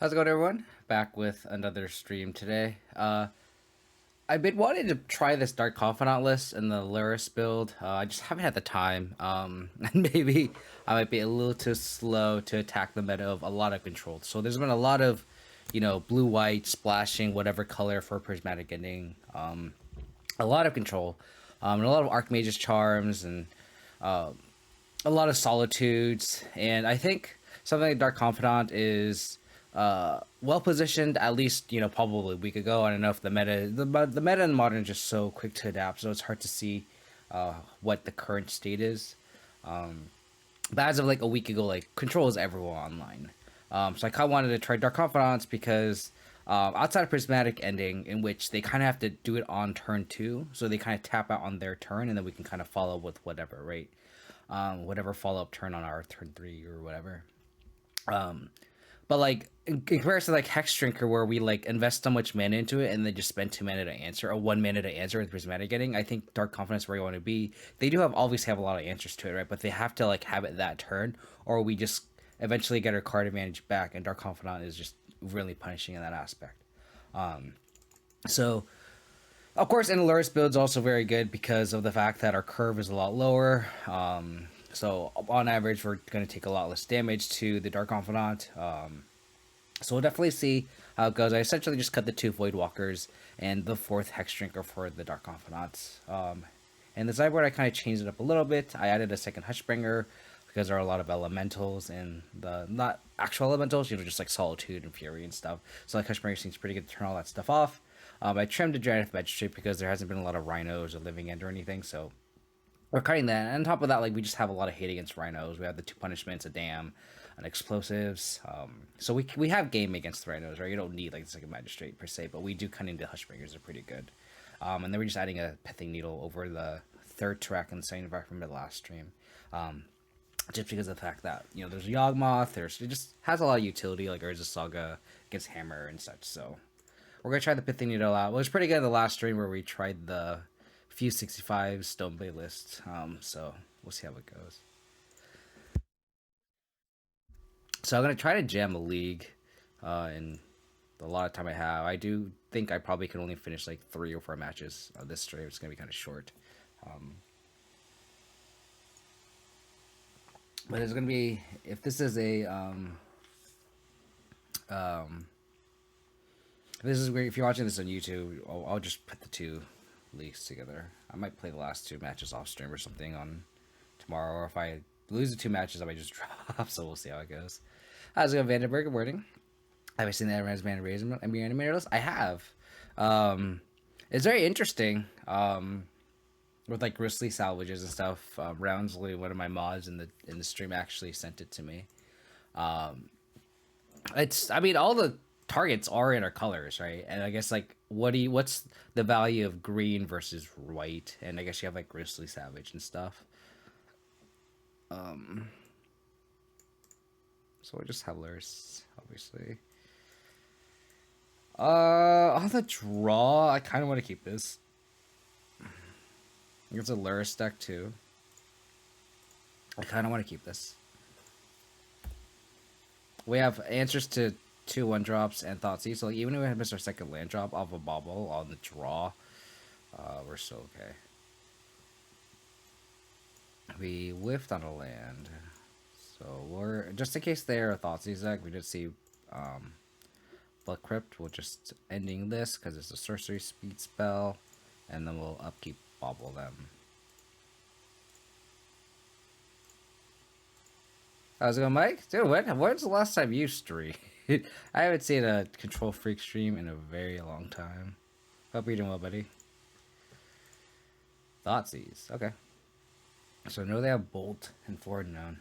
How's it going, everyone? Back with another stream today. I've been wanting to try this Dark Confidant list in the Lurrus build. I just haven't had the time. And maybe I might be a little too slow to attack the meta of a lot of control. So there's been a lot of, blue, white, splashing, whatever color for prismatic ending. A lot of control, and a lot of Archmage's charms, and a lot of solitudes. And I think something like Dark Confidant is well positioned, at least probably a week ago. I don't know if the meta in modern is just so quick to adapt, so it's hard to see what the current state is. But as of like a week ago, like control is everywhere online. So I kind of wanted to try Dark Confidants because outside of Prismatic Ending, in which they kind of have to do it on turn two, so they kind of tap out on their turn, and then we can kind of follow with whatever, right? Whatever follow up turn on our turn three or whatever. Um, but like in comparison to like Hexdrinker, where we like invest so much mana into it and then just spend 2 mana to answer, or 1 mana to answer with Prismatic Getting, I think Dark Confidence where you want to be. They do have obviously have a lot of answers to it, right? But they have to like have it that turn, or we just eventually get our card advantage back, and Dark Confidant is just really punishing in that aspect. So of course, in Lurrus build's also very good because of the fact that our curve is a lot lower. So on average, we're going to take a lot less damage to the Dark Confidant. So we'll definitely see how it goes. I essentially just cut the 2 Voidwalkers and the 4th Hexdrinker for the Dark Confidant. And the sideboard, I kind of changed it up a little bit. I added a second Hushbringer because there are a lot of elementals and the not actual elementals, just like Solitude and Fury and stuff. So like Hushbringer seems pretty good to turn all that stuff off. I trimmed the Giant Magistrate because there hasn't been a lot of Rhinos or Living End or anything, so we're cutting that. And on top of that, like we just have a lot of hate against Rhinos. We have the 2 punishments, a dam, and explosives. So we have game against the Rhinos, right? You don't need like the second Magistrate per se, but we do cut into Hushbringers. They're pretty good. And then we're just adding a Pithing Needle over the third track and Sign back from the last stream. Just because of the fact that there's Yawgmoth, it just has a lot of utility, like Urza Saga against Hammer and such. So we're gonna try the Pithing Needle out. Well, it was pretty good in the last stream where we tried the few 65 Stoneblade list. So we'll see how it goes. So I'm gonna try to jam a league, in a lot of time I have. I do think I probably can only finish like 3 or 4 matches on this stream. It's gonna be kind of short. But it's gonna be, if this is a this is great. If you're watching this on YouTube, I'll just put the 2 leagues together. I might play the last 2 matches off stream or something on tomorrow, or if I lose the 2 matches, I might just drop. So we'll see how it goes. How's it going, Vandenberg? Good morning. Have you seen that Reanimator list? I have. It's very interesting. With like Grizzly salvages and stuff. Roundsley, one of my mods in the stream, actually sent it to me. All the targets are in our colors, right? And I guess like what's the value of green versus white? And I guess you have like Grizzly Savage and stuff. So I just have Lurrus, obviously. On the draw, I kind of want to keep this. It's a Lurrus deck too. I kind of want to keep this. We have answers to 2 1-drops and Thoughtseize, so like, even if we had missed our second land drop off a bobble on the draw, we're still okay. We whiffed on a land, so we're just in case they're a Thoughtseize deck. We did see Blood Crypt. We'll just ending this because it's a sorcery speed spell, and then we'll upkeep bobble them. How's it going, Mike? Dude, when's the last time you streamed? I haven't seen a Control Freak stream in a very long time. Hope you're doing well, buddy. Thoughtseize. Okay. So I know they have Bolt and Forward Known.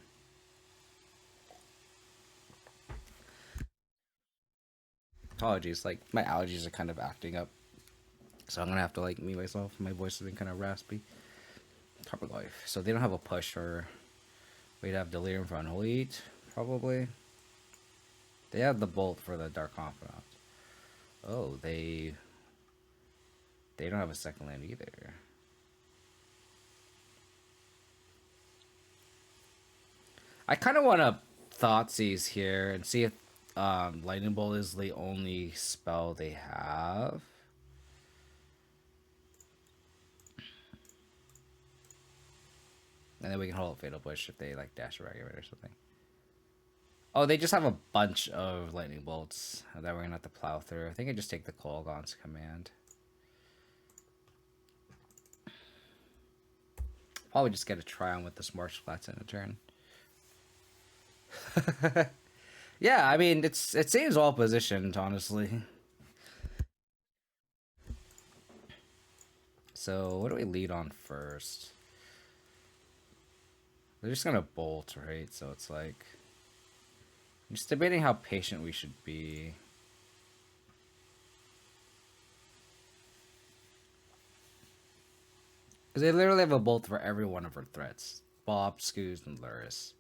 Apologies, like my allergies are kind of acting up. So I'm gonna have to like mute myself. My voice has been kind of raspy. Copper Life. So they don't have a push, or we'd have Delirium for Unholy Eat, probably. They have the Bolt for the Dark Confidant. Oh, they don't have a second land either. I kind of want to Thoughtseize here and see if Lightning Bolt is the only spell they have. And then we can hold Fatal Push if they like dash or regulate or something. Oh, they just have a bunch of lightning bolts that we're gonna have to plow through. I think I just take the Kolaghan's command. Probably just get a try on with the Smarch Flats in a turn. Yeah, I mean it seems well positioned, honestly. So what do we lead on first? They're just gonna bolt, right? So it's like I'm just debating how patient we should be. Because they literally have a bolt for every one of our threats. Bob, Skoos, and Lurrus.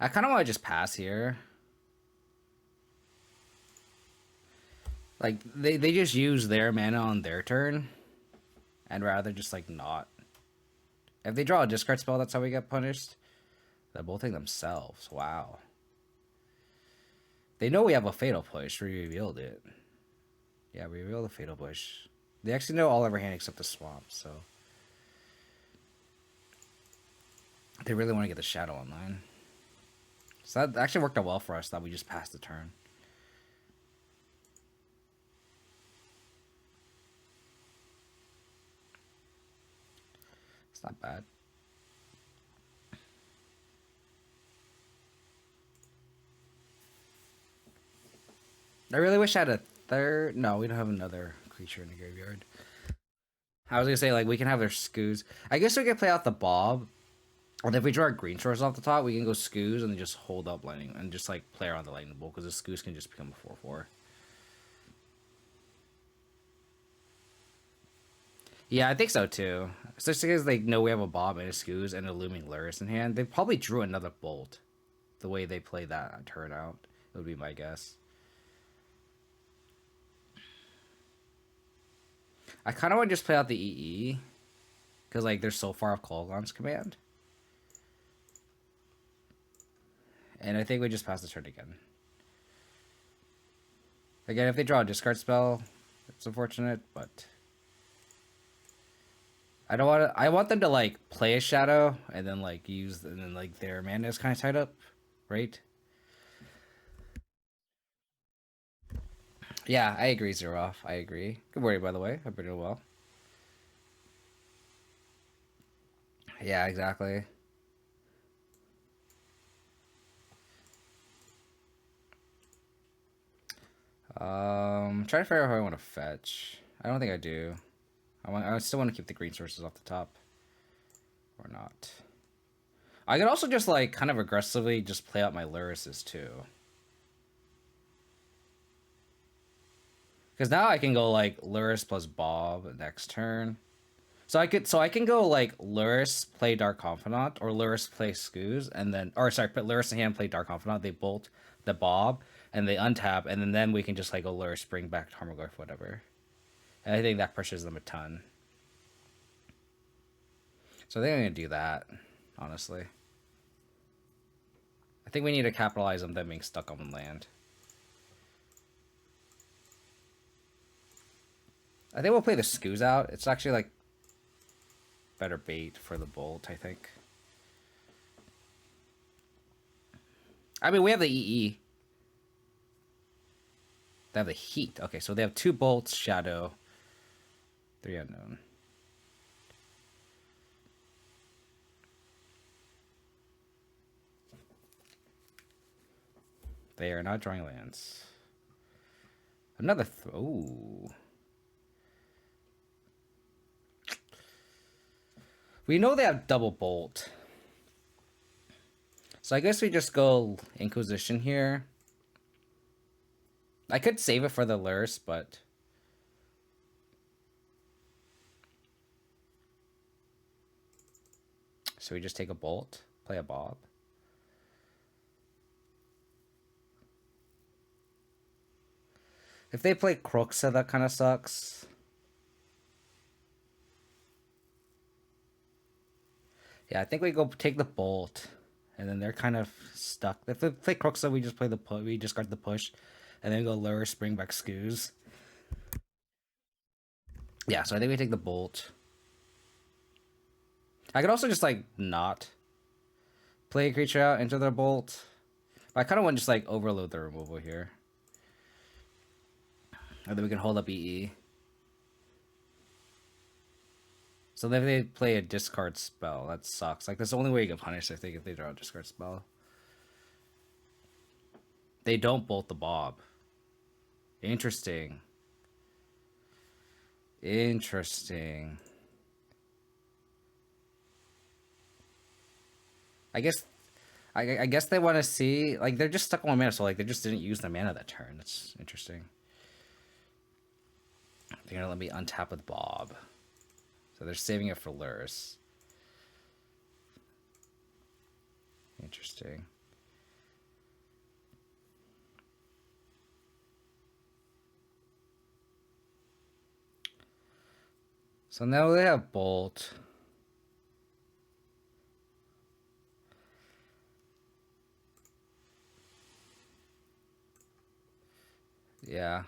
I kind of want to just pass here. Like, they just use their mana on their turn. And rather just, like, not. If they draw a discard spell, that's how we get punished. They're bolting themselves. Wow. They know we have a Fatal Push. We revealed it. Yeah, we revealed the Fatal Push. They actually know all of our hand except the Swamp, so... They really want to get the Shadow online. So that actually worked out well for us, that we just passed the turn. It's not bad. I really wish I had a third... No, we don't have another creature in the graveyard. I was gonna say, like, we can have their Skoos. I guess we could play out the Bob. And if we draw a green source off the top, we can go Skoos and then just hold up Lightning and just, like, play around the Lightning Bolt, because the Skoos can just become a 4/4. Yeah, I think so, too. Especially because they know we have a Bob and a Skoos and a Looming Lurrus in hand. They probably drew another Bolt. The way they play that turn out, it would be my guess. I kind of want to just play out the EE. Because, like, they're so far off Kolaghan's command. And I think we just pass the turn again. Again, if they draw a discard spell, it's unfortunate, but... I don't want to... I want them to, like, play a Shadow, and then, like, use... And then, like, their mana is kind of tied up, right? Yeah, I agree, Zeroff. I agree. Good worry, by the way. I've been doing well. Yeah, exactly. Trying to figure out how I want to fetch. I don't think I do. I still want to keep the green sources off the top. Or not. I could also just, like, kind of aggressively just play out my Lurruses, too. Because now I can go, like, Lurrus plus Bob next turn. So I can go, like, Lurrus play Dark Confidant, or Lurrus play Skoos, and then... Or, sorry, put Lurrus in hand, play Dark Confidant, they bolt the Bob, and they untap, and then we can just, like, go Lurrus, bring back Tarmogoyf, whatever. And I think that pushes them a ton. So I think I'm going to do that, honestly. I think we need to capitalize on them being stuck on land. I think we'll play the Skoos out. It's actually, like, better bait for the Bolt, I think. I mean, we have the EE. They have the Heat. Okay, so they have 2 Bolts, Shadow, 3 Unknown. They are not drawing lands. Another... Ooh. We know they have double Bolt. So I guess we just go Inquisition here. I could save it for the Lurrus, but... So we just take a Bolt, play a Bob. If they play Kroxa, that kind of sucks. Yeah, I think we go take the Bolt. and then they're kind of stuck. If they play Croxa, we just play we discard the push, and then go Lurrus, bring back Scoos. Yeah, so I think we take the Bolt. I could also just like not play a creature out into their Bolt. But I kind of want to just like overload the removal here, and then we can hold up EE. So then they play a discard spell. That sucks. Like, that's the only way you can punish, I think, if they draw a discard spell. They don't bolt the Bob. Interesting. Interesting. I guess they want to see, like, they're just stuck on 1 mana, so like they just didn't use the mana that turn. That's interesting. They're gonna let me untap with Bob. So they're saving it for Lurrus. Interesting. So now they have Bolt. Yeah,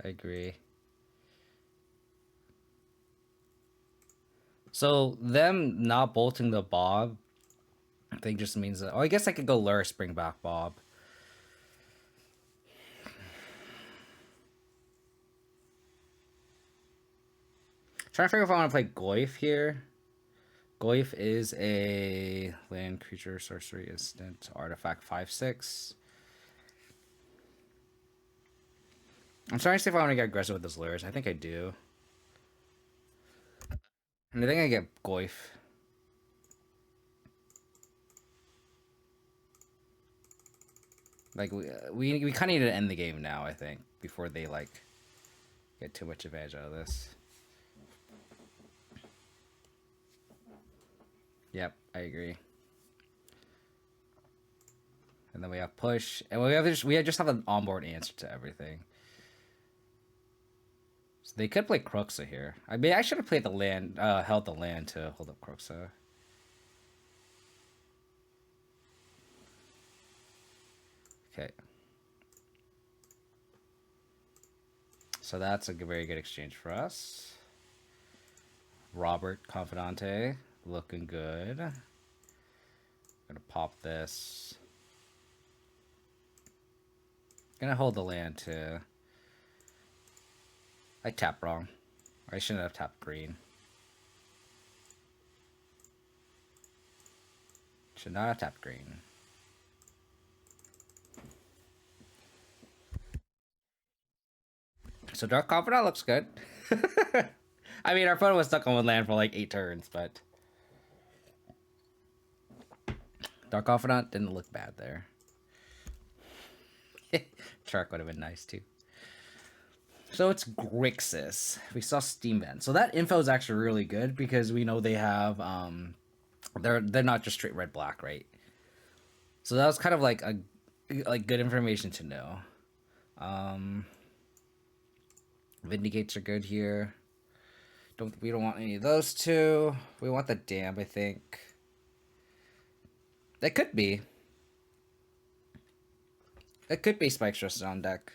I agree. So them not bolting the Bob, I think just means that. Oh, I guess I could go Lurrus, bring back Bob. Trying to figure if I want to play Goyf here. Goyf is a land creature sorcery instant artifact 5/6. I'm trying to see if I want to get aggressive with this Lurrus. I think I do. And I think I get Goyf. Like, we kind of need to end the game now, I think, before they, like, get too much advantage out of this. Yep, I agree. And then we have push, and we just have an onboard answer to everything. So they could play Croxa here. I mean, I should have played the land, held the land to hold up Croxa. Okay. So that's a very good exchange for us. Robert Confidante, looking good. Gonna pop this. Gonna hold the land too. I tapped wrong. I shouldn't have tapped green. Should not have tapped green. So Dark Confidant looks good. I mean, our opponent was stuck on one land for like 8 turns, but Dark Confidant didn't look bad there. Shark would have been nice too. So it's Grixis. We saw Steam Vent. So that info is actually really good because we know they have they're not just straight red black, right? So that was kind of like good information to know. Vindicates are good here. We don't want any of those two. We want the Damp, I think. That could be. It could be Spike Stress on deck.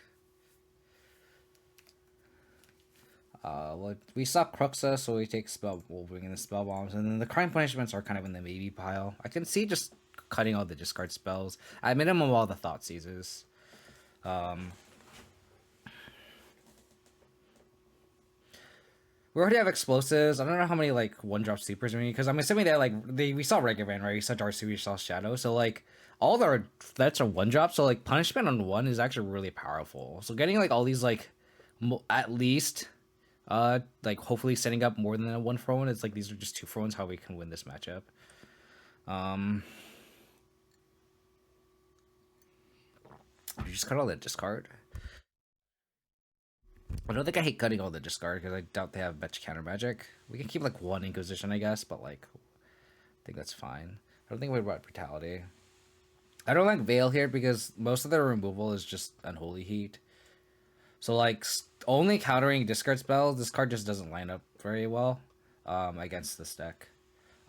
Well, we saw Cruxa, so we take we'll bring in the spell bombs, and then the crime punishments are kind of in the maybe pile. I can see just cutting all the discard spells. At minimum, all the thought seizes. We already have explosives. I don't know how many like 1-drop sleepers we need because I'm assuming that we saw Regivan, right? We saw Darcy, we saw Shadow, so like all our threats are 1-drop. So like punishment on 1 is actually really powerful. So getting like all these like at least like hopefully setting up more than a 1-for-1. It's like these are just 2-for-1s how we can win this matchup. You just cut all that discard. I don't think I hate cutting all the discard because I doubt they have much counter magic. We can keep like 1 Inquisition, I guess, but like I think that's fine. I don't think we brought Brutality. I don't like Veil here because most of their removal is just Unholy Heat. So like only countering discard spells, this card just doesn't line up very well against this deck.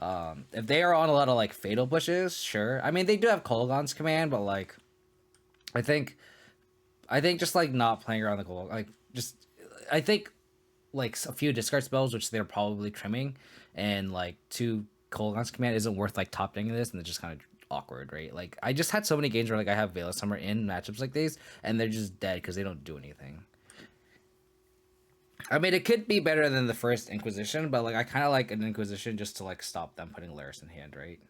If they are on a lot of like fatal pushes, sure. I mean, they do have Kolaghan's command, but like, I think, I think just like not playing around the goal, like just, I think like a few discard spells, which they're probably trimming, and like two Kolaghan's command isn't worth like top decking this, and it's just kind of awkward, right? Like I just had so many games where like I have Veil of Summer in matchups like these, and they're just dead because they don't do anything. I mean, it could be better than the first Inquisition, but like I kind of like an Inquisition just to like stop them putting Lurrus in hand, right?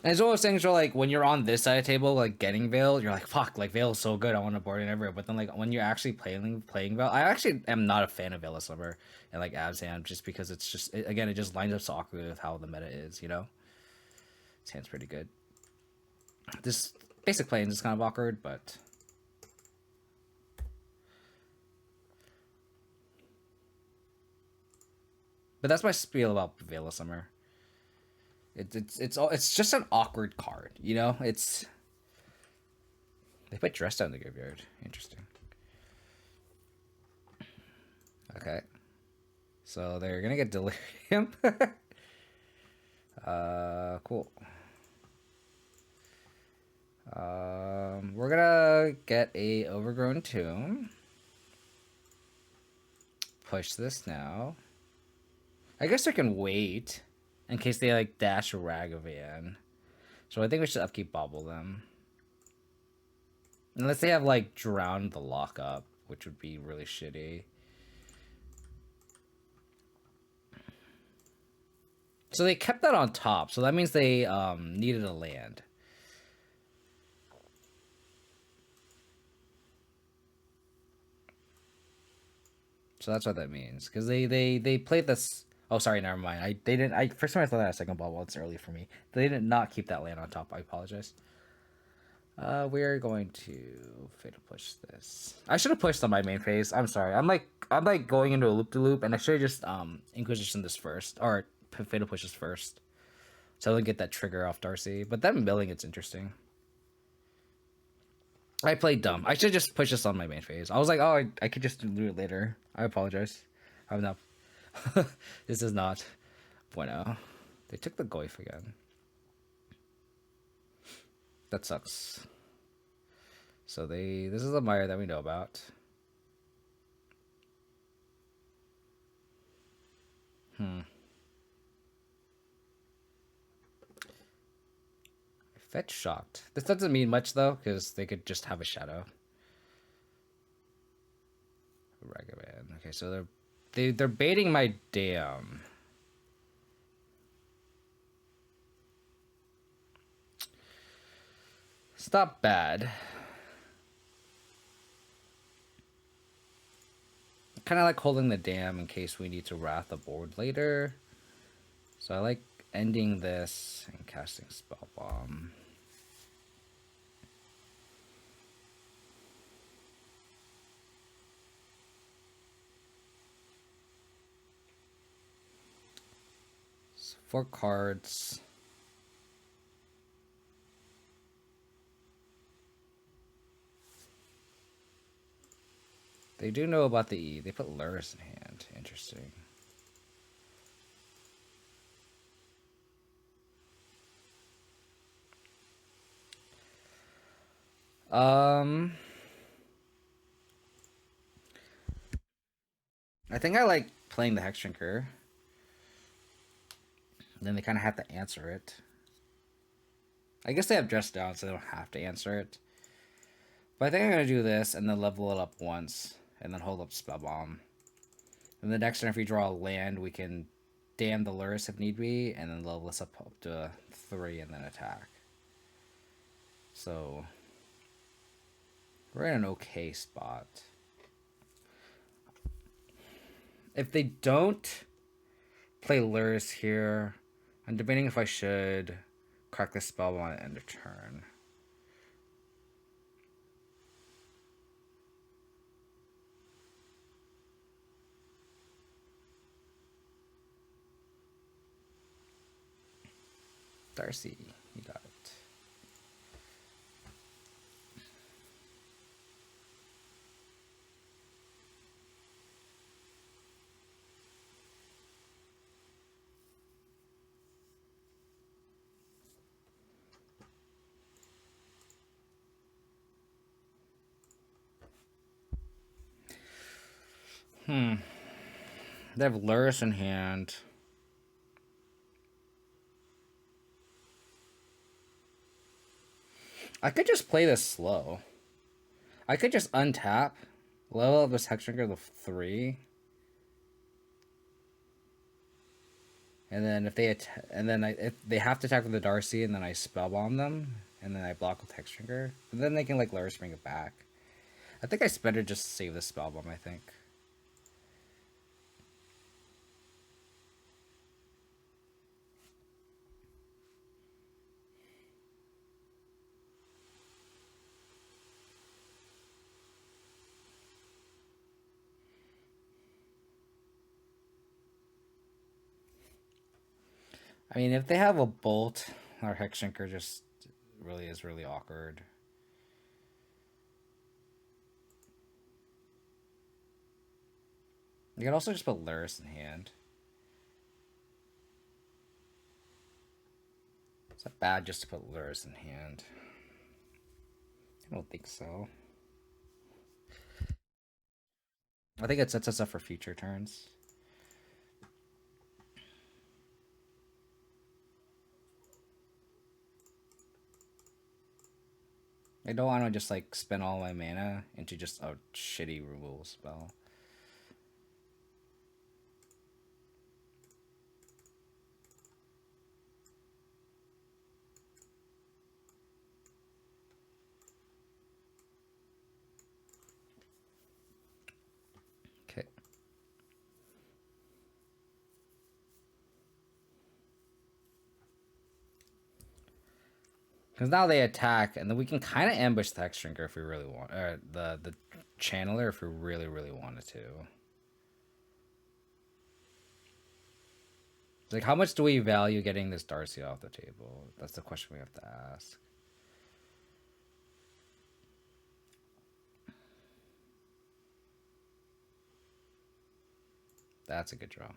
And it's one of those things where like when you're on this side of the table, like getting Veil, you're like, fuck, like Veil is so good, I want to board it everywhere. But then like when you're actually playing Veil, I actually am not a fan of Veil of Summer and like Abzan just because it's just again it just lines up so awkwardly with how the meta is, you know. This hand's pretty good. This basic playing is kind of awkward, but that's my spiel about Veil of Summer. It's just an awkward card, you know. It's they put Dress down in the graveyard. Interesting. Okay, so they're gonna get Delirium. Cool. We're gonna get a Overgrown Tomb. Push this now. I guess I can wait in case they like dash Ragavan. So I think we should upkeep Bobble them. Unless they have like Drown the Lockup, which would be really shitty. So they kept that on top, so that means they needed a land. So that's what that means. Because they played this. Oh, sorry, never mind. They didn't. First time I thought that a second ball. Well, it's early for me. They did not keep that land on top. I apologize. We're going to fatal push this. I should have pushed on my main phase. I'm sorry. I'm like going into a loop to loop, and I should have just Inquisition this first or fatal push this first, so I don't get that trigger off Darcy. But then milling, it's interesting. I played dumb. I should just push this on my main phase. I was like, oh, I could just do it later. I apologize. I'm not. This is not bueno. They took the Goyf again. That sucks. So this is a Mire that we know about. I fetch Shocked. This doesn't mean much though, because they could just have a Shadow. Ragavan. Okay, so they're baiting my Dam. It's not bad. Kind of like holding the Dam in case we need to Wrath the board later. So I like ending this and casting Spell Bomb. So 4 cards. They do know about the E. They put Lurrus in hand. Interesting. I think I like playing the Hexdrinker. Then they kind of have to answer it. I guess they have Dress Down, so they don't have to answer it. But I think I'm going to do this and then level it up once. And then hold up Spell Bomb. And the next turn, if we draw a land, we can Dam the Lurrus if need be, and then level this up to 3 and then attack. So we're in an okay spot. If they don't play Lurrus here, I'm debating if I should crack the Spell Bomb at end of turn. Darcy, you got it. They have Lurrus in hand. I could just play this slow. I could just untap, level up this Hexdrinker to 3, and then if they have to attack with the Darcy, and then I spellbomb them, and then I block with Hexdrinker, and then they can like Lurrus bring it back. I think I better just save the spellbomb. I think. I mean, if they have a bolt, our Hexdrinker just really is really awkward. You can also just put Lurrus in hand. Is that bad just to put Lurrus in hand? I don't think so. I think it sets us up for future turns. I don't want to just like spend all my mana into just a shitty removal spell. Okay. Because now they attack, and then we can kind of ambush the Hexdrinker if we really want, or the Channeler if we really, really wanted to. Like, how much do we value getting this Darcy off the table? That's the question we have to ask. That's a good draw.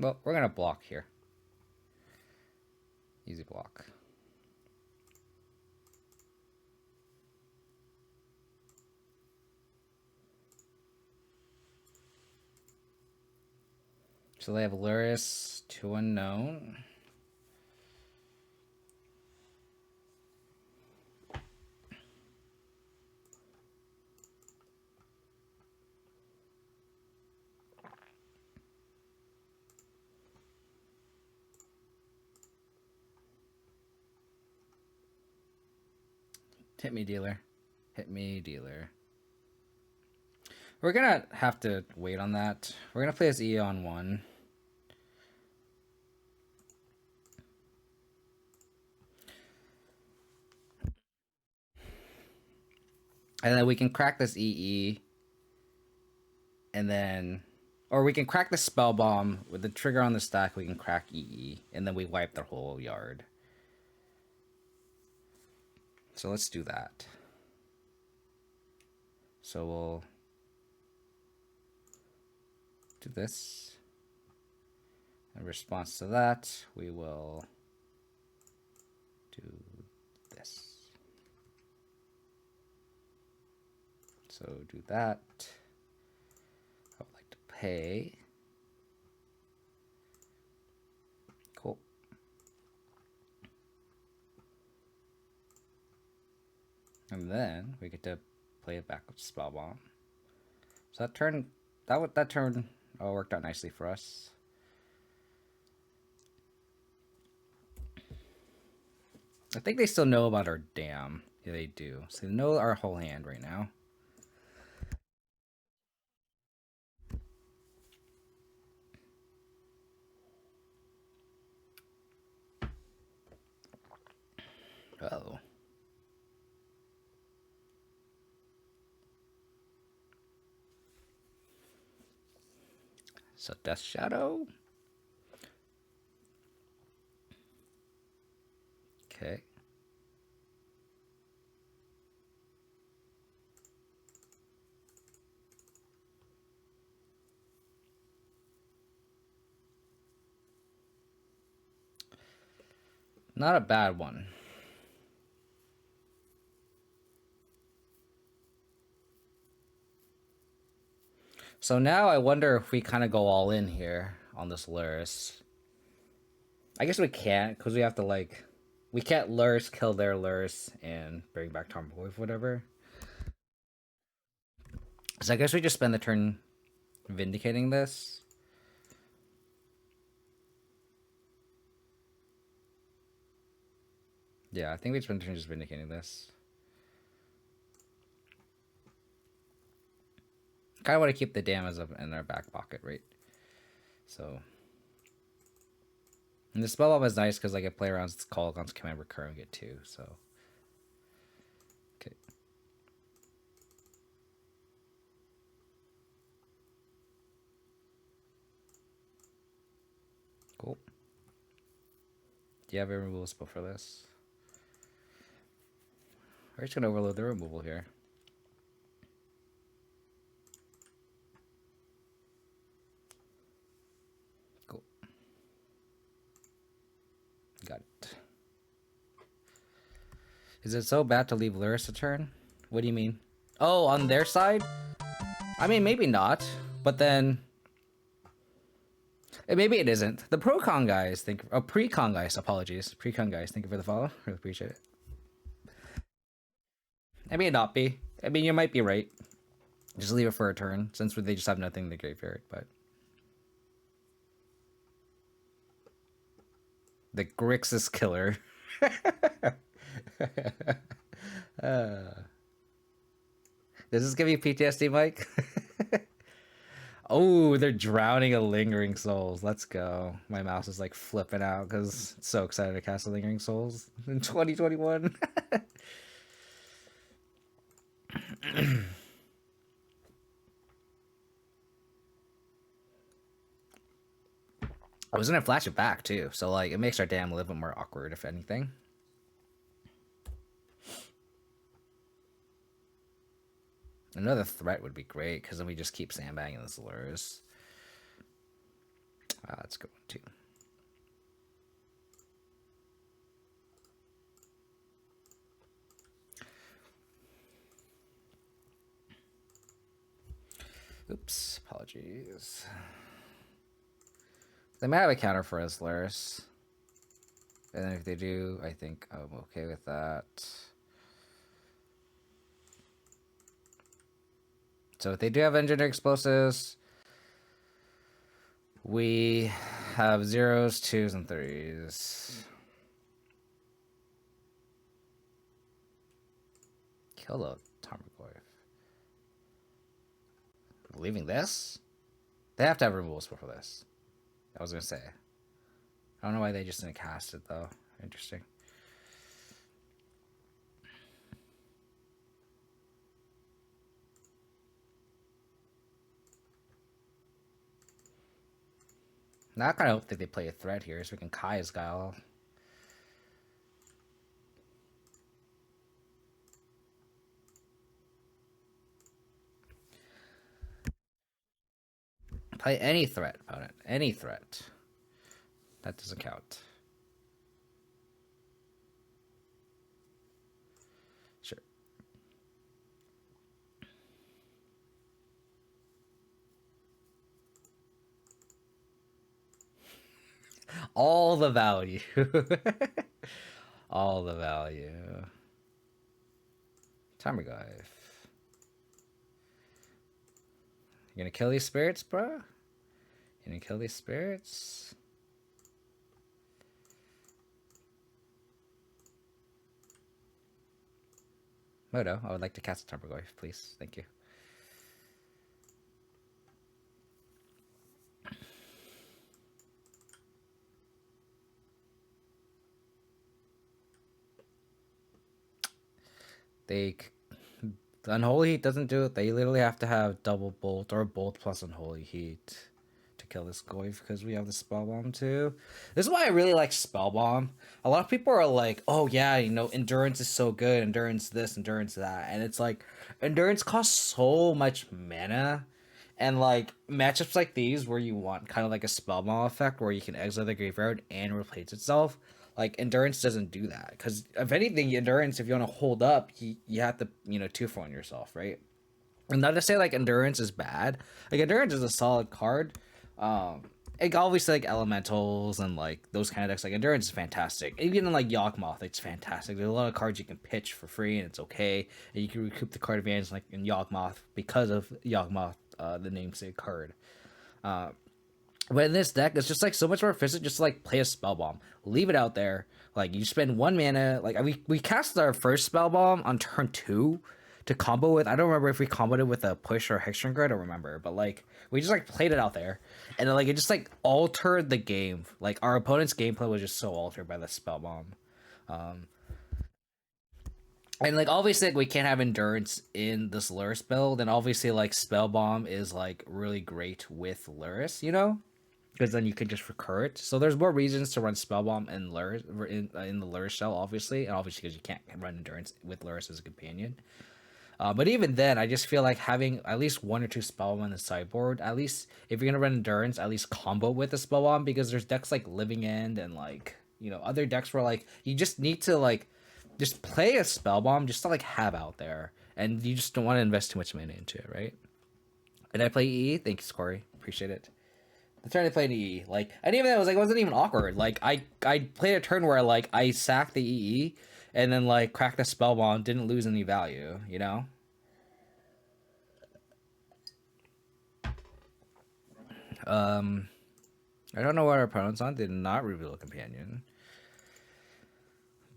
Well, we're going to block here. Easy block. So they have Lurrus, 2 unknown. Hit me, dealer. Hit me, dealer. We're gonna have to wait on that. We're gonna play as Eon 1. And then we can crack this EE. And then... Or we can crack the spell bomb. With the trigger on the stack, we can crack EE. And then we wipe their whole yard. So let's do that. So we'll do this. In response to that, we will do this. So do that. I would like to pay. Cool. And then we get to play it back with spell bomb. So that turn, that turn worked out nicely for us. I think they still know about our dam. Yeah, they do. So they know our whole hand right now. Uh-oh. So Death Shadow. Okay. Not a bad one. So now I wonder if we kind of go all in here on this Lurrus. I guess we can't, because we have to, like... We can't Lurrus kill their Lurrus and bring back Tarmogoyf, whatever. So I guess we just spend the turn vindicating this. Yeah, I think we spend the turn just vindicating this. Kind of want to keep the damage up in our back pocket, right? So... And the spell bomb is nice because like it play around its call against command recurring it too, so. Okay. Cool. Do you have a removal spell for this? We're just gonna overload the removal here. Cool. Got it. Is it so bad to leave Lurrus a turn? What do you mean? Oh, on their side? I mean, maybe not, but then... Maybe it isn't. The pro-con guys think... Oh, pre-con guys, apologies. Pre-con guys, thank you for the follow. Really appreciate it. I may not be. I mean, you might be right. Just leave it for a turn, since they just have nothing in the graveyard, but... The Grixis killer. Does this give you PTSD, Mike? Oh, they're drowning a Lingering Souls. Let's go. My mouse is like flipping out because it's so excited to cast a Lingering Souls in 2021. I was gonna flash it back too, so like it makes our dam a little bit more awkward, if anything. Another threat would be great, because then we just keep sandbagging this Lurrus. That's a good one, too. Oops, apologies. They might have a counter for us, Lurrus. And if they do, I think I'm okay with that. So if they do have engineer explosives, we have 0s, 2s, and 3s. Kill the Tarmogoyf. Leaving this? They have to have removal spell for this. I was gonna say. I don't know why they just didn't cast it though. Interesting. Now I kind of hope that they play a threat here so we can Kai's Guile. Play any threat, opponent. Any threat. That doesn't count. Sure. All the value. All the value. Tarmogoyf. You gonna kill these spirits, bro? You gonna kill these spirits? Moto, I would like to cast a Tarmogoyf, please. Thank you. The Unholy Heat doesn't do it. They literally have to have double bolt or bolt plus Unholy Heat to kill this Goyf because we have the Spell Bomb too. This is why I really like Spell Bomb. A lot of people are like, oh yeah, you know, Endurance is so good, Endurance this, Endurance that. And it's like, Endurance costs so much mana. And like, matchups like these where you want kind of like a Spell Bomb effect where you can exile the graveyard and replace itself. Like, Endurance doesn't do that. Because, if anything, Endurance, if you want to hold up, you have to, you know, 2-for-1 yourself, right? And not to say like endurance is bad. Like endurance is a solid card. Like obviously like elementals and like those kind of decks, like endurance is fantastic. Even in like Yawgmoth, it's fantastic. There's a lot of cards you can pitch for free and it's okay. And you can recoup the card advantage like in Yawgmoth because of Yawgmoth, the namesake card. But in this deck, it's just like so much more efficient. Just to, like play a spell bomb, leave it out there. Like you spend 1 mana. Like we cast our first spell bomb on turn 2 to combo with. I don't remember if we comboed it with a push or a Hexdrinker. I don't remember, but like we just like played it out there, and then, like it just like altered the game. Like our opponent's gameplay was just so altered by the spell bomb. And like obviously like, we can't have endurance in this Lurrus build, and obviously like spell bomb is like really great with Lurrus, you know, because then you can just recur it. So there's more reasons to run Spellbomb and Lurrus in the Lurrus shell, obviously, and obviously because you can't run Endurance with Lurrus as a companion. But even then, I just feel like having at least 1 or 2 Spellbomb on the sideboard, at least if you're gonna run Endurance, at least combo with the Spellbomb, because there's decks like Living End and like other decks where like you just need to like just play a Spellbomb just to like have out there, and you just don't want to invest too much money into it, right? And I play EE. Thanks, Corey. Appreciate it. The turn I played EE, like, and even that was like, it wasn't even awkward. Like, I played a turn where like I sacked the EE, and then like cracked a spell bomb, didn't lose any value, you know. I don't know what our opponent's on. Did not reveal a companion,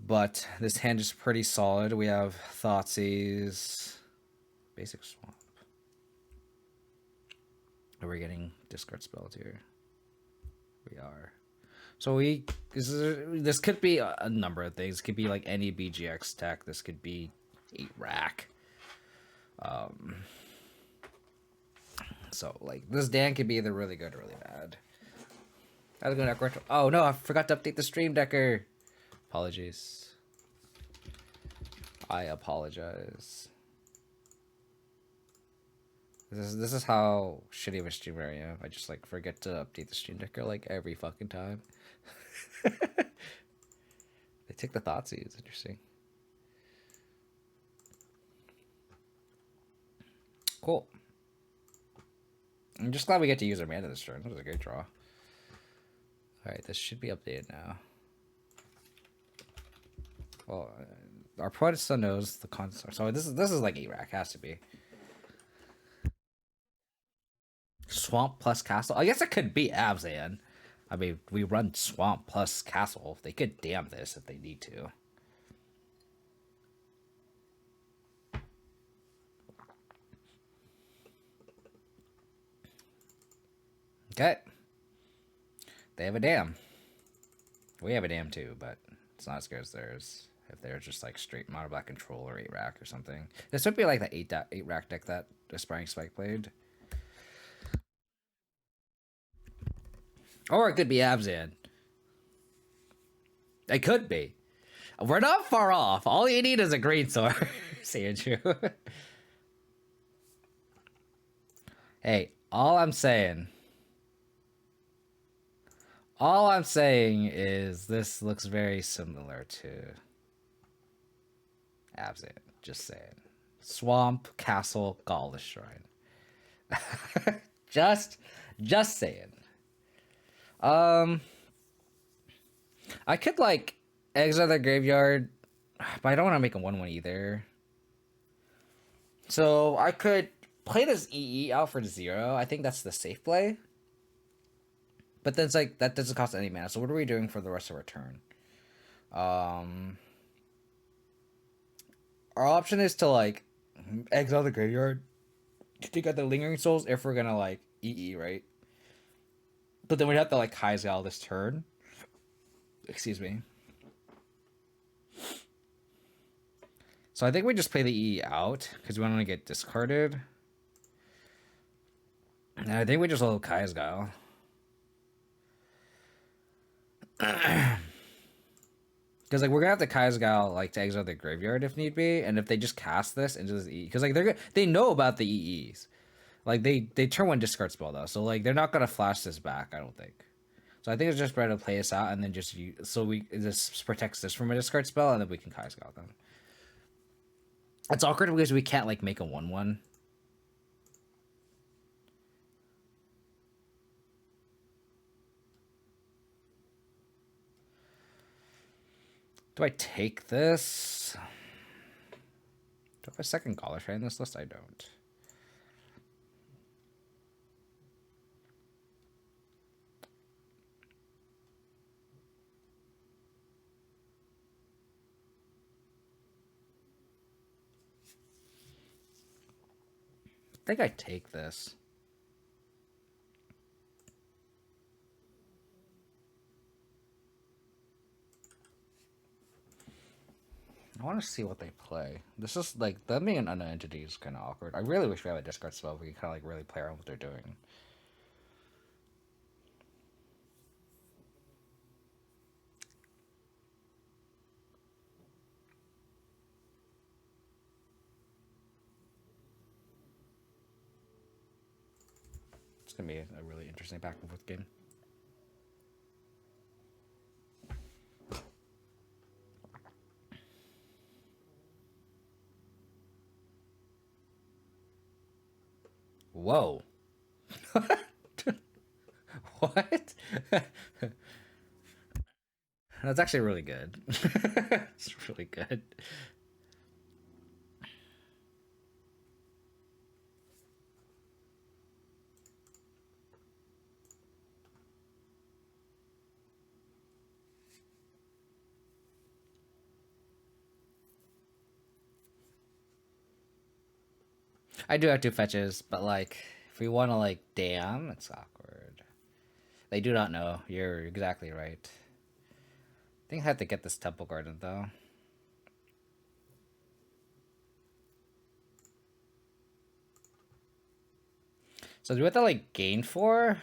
but this hand is pretty solid. We have Thoughtseize, basic swamp. Are we getting discard spells here? We are. So this could be a number of things. It could be like any BGX tech. This could be 8 rack. So like this Dan could be either really good or really bad. How's it going, Decker? Oh no, I forgot to update the stream, Decker. Apologies. I apologize. This is how shitty of a streamer I am. I just like forget to update the stream decker like every fucking time. They take the Thoughtseize. Interesting. Cool. I'm just glad we get to use our mana this turn. That was a great draw. Alright, this should be updated now. Well, our opponent still knows the concept. So this is like 8 rack, has to be. Swamp plus Castle. I guess it could be Abzan. I mean, we run Swamp plus Castle. They could damn this if they need to. Okay. They have a dam. We have a dam too, but it's not as good as theirs. If they're just like straight mono black control or 8 rack or something. This would be like the 8 rack deck that Aspiring Spike played. Or it could be Abzan. It could be. We're not far off. All you need is a green sword. Andrew. Hey, all I'm saying is this looks very similar to Abzan. Just saying. Swamp, Castle, Gaulish Shrine. just saying. I could like exile the graveyard, but I don't want to make a 1/1 either. So I could play this EE out for 0. I think that's the safe play. But then it's like that doesn't cost any mana. So what are we doing for the rest of our turn? Our option is to like exile the graveyard to take out the lingering souls if we're gonna like EE, right? But then we'd have to like Kai'Sal this turn. Excuse me. So I think we just play the EE out because we want to get discarded. And I think we just hold Kai'Sal. Because like we're gonna have to Kai'Sal like to exile the graveyard if need be, and if they just cast this into this EE, because like they know about the EEs. Like, they turn 1 discard spell, though. So, like, they're not going to flash this back, I don't think. So, I think it's just better to play this out and then just use... So, this protects this from a discard spell, and then we can Kai'Sal them. It's awkward because we can't, like, make a 1/1. Do I take this? Do I have a second Gaulish in this list? I don't. I think I take this. I want to see what they play. This is like, them being an unknown entity is kind of awkward. I really wish we had a discard spell where we could kind of like really play around what they're doing. It's going to be a really interesting back and forth game. Whoa. What? That's actually really good. It's really good. I do have two fetches, but like, if we want to like, damn, it's awkward. They do not know. You're exactly right. I think I have to get this Temple Garden though. So do we have to like gain 4?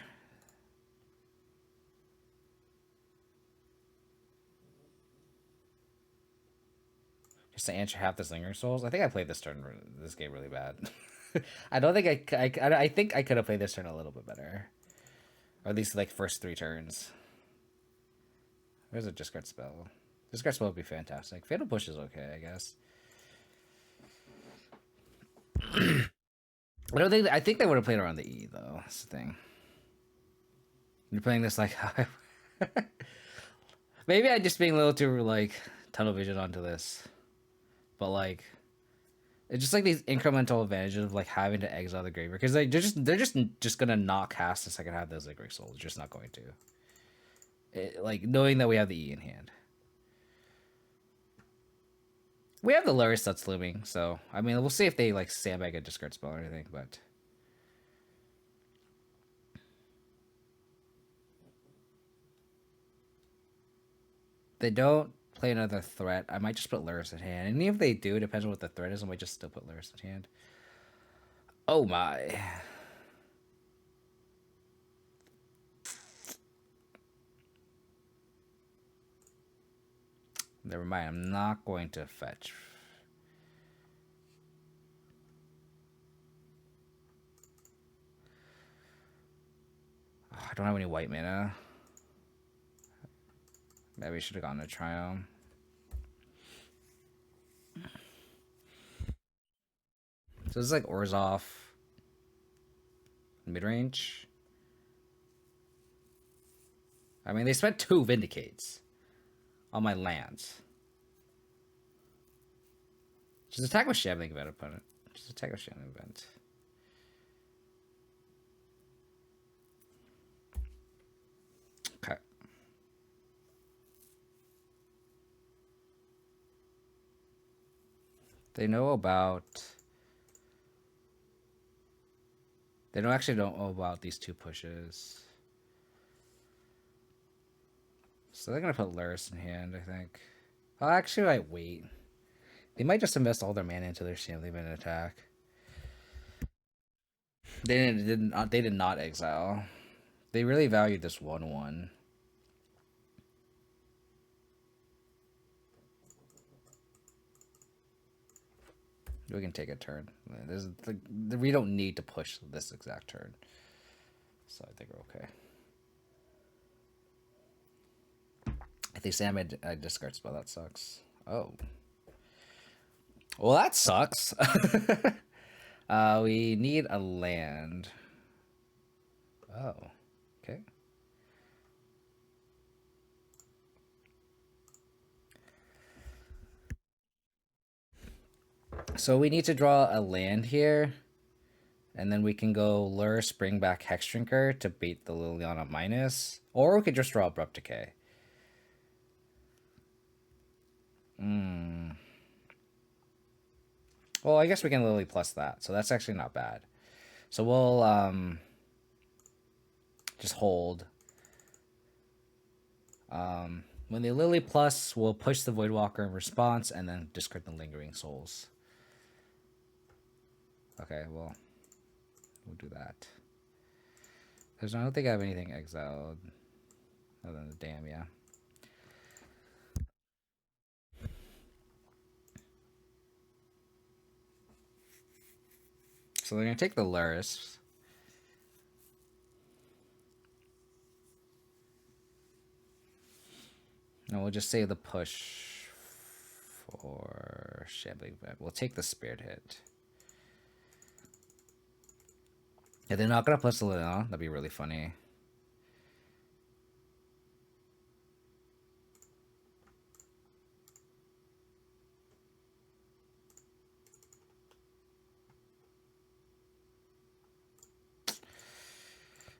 Just to answer half this Lingering Souls? I think I played this game really bad. I don't think I think I could have played this turn a little bit better. Or at least like first 3 turns. Where's a discard spell? Discard spell would be fantastic. Fatal Push is okay, I guess. I think they would have played around the E though. That's the thing. You're playing this like maybe I'm just being a little too like tunnel vision onto this. But like it's just like these incremental advantages of like having to exile the graveyard because like they're just gonna not cast the second half of those like Grixis Souls. Just not going to. Like knowing that we have the E in hand. We have the Lurrus that's looming, so I mean we'll see if they like sandbag a discard spell or anything, but they don't play another threat. I might just put Lurrus in hand. And even if they do, depends on what the threat is, I might just still put Lurrus in hand. Oh my. Never mind, I'm not going to fetch. Oh, I don't have any white mana. Maybe I should have gone to Triumph. So this is like Orzhov. Mid-range. I mean, they spent 2 Vindicates on my lands. Just attack with Shambling Event, opponent. Just attack with Shambling Event. Okay. They know about... They don't actually know about these 2 pushes. So they're going to put Lurrus in hand, I think. Oh, actually, I wait. They might just invest all their mana into their Shambling Event attack. They did not exile. They really valued this 1/1. We can take a turn. We don't need to push this exact turn. So I think we're okay. If they say I discard spell, that sucks. Oh. Well, that sucks. We need a land. Oh. Okay. So we need to draw a land here. And then we can go Lurrus, bring back Hexdrinker to beat the Liliana minus. Or we could just draw Abrupt Decay. Well, I guess we can Lily plus that. So that's actually not bad. So we'll just hold. When they Lily plus, we'll push the Voidwalker in response and then discard the Lingering Souls. Okay, well, we'll do that. I don't think I have anything exiled other than the dam, yeah. So they're going to take the Lurrus. And we'll just save the push for Shambling Vet. We'll take the Spirit hit. Yeah, they're not going to plus the Liliana. That'd be really funny.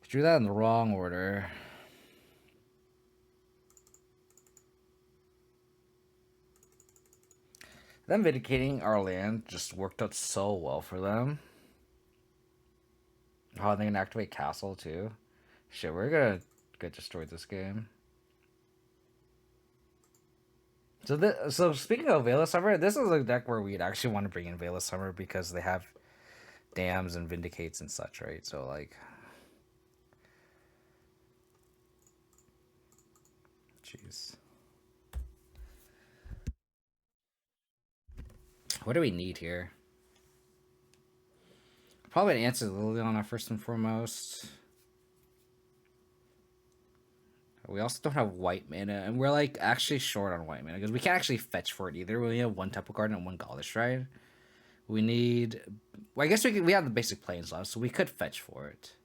Drew that in the wrong order. Them vindicating our land just worked out so well for them. Oh, they can activate Castle too. Shit, we're gonna get destroyed this game. So speaking of Veil of Summer, this is a deck where we'd actually want to bring in Veil of Summer because they have dams and vindicates and such, right? So like, jeez. What do we need here? Probably an answer to Liliana first and foremost. We also don't have white mana, and we're like actually short on white mana because we can't actually fetch for it either. We only have one Temple Garden and one Gauntlet Stride. We need. Well, I guess we have the basic Planeswalker, so we could fetch for it.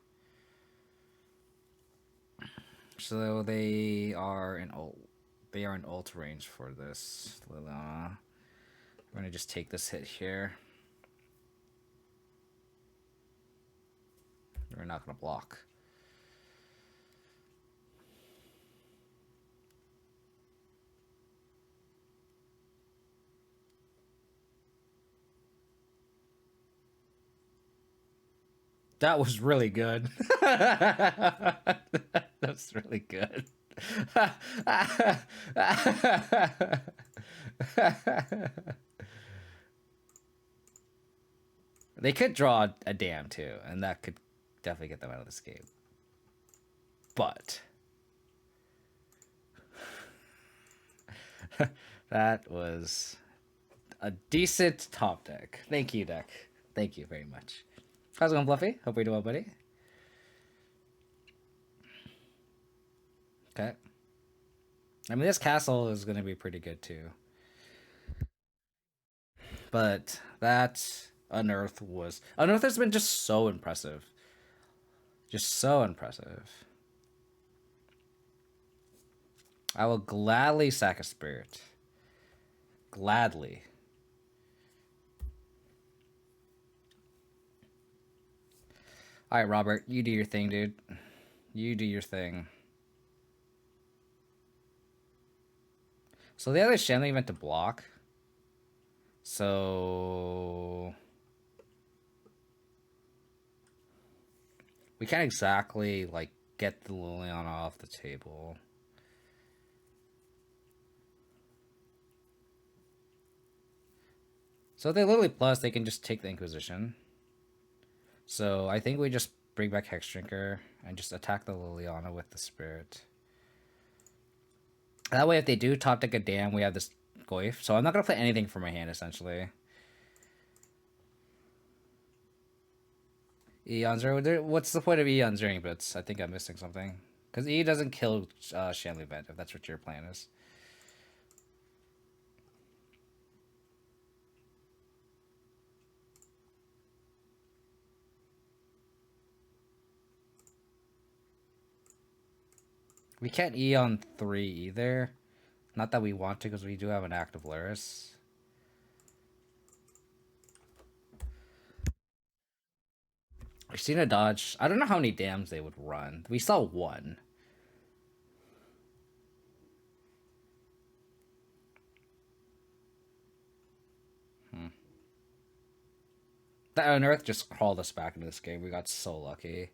So they are in ult. They are in ult range for this Liliana. We're gonna just take this hit here. We're not gonna block. That was really good. That's really good. They could draw a dam too, and that could definitely get them out of this game. But that was a decent top deck. Thank you, deck. Thank you very much. How's it going, Fluffy? Hope you're doing well, buddy. Okay. I mean, this castle is going to be pretty good, too. But that Unearth was... Unearth has been just so impressive. Just so impressive. I will gladly sack a spirit. Gladly. Alright, Robert, you do your thing, dude. You do your thing. So the other Shanley event to block. So we can't exactly like get the Liliana off the table. So if they Lily plus, they can just take the Inquisition. So I think we just bring back Hexdrinker and just attack the Liliana with the Spirit. That way, if they do top deck a dam, we have this Goyf. So I'm not going to play anything from my hand, essentially. Eon's what's the point of Eon's Ring Bits? I think I'm missing something. Because E doesn't kill Shanley Vent, if that's what your plan is. We can't E on 3 either. Not that we want to, because we do have an active Lurrus. We've seen a dodge. I don't know how many dams they would run. We saw one. That Unearth just crawled us back into this game. We got so lucky.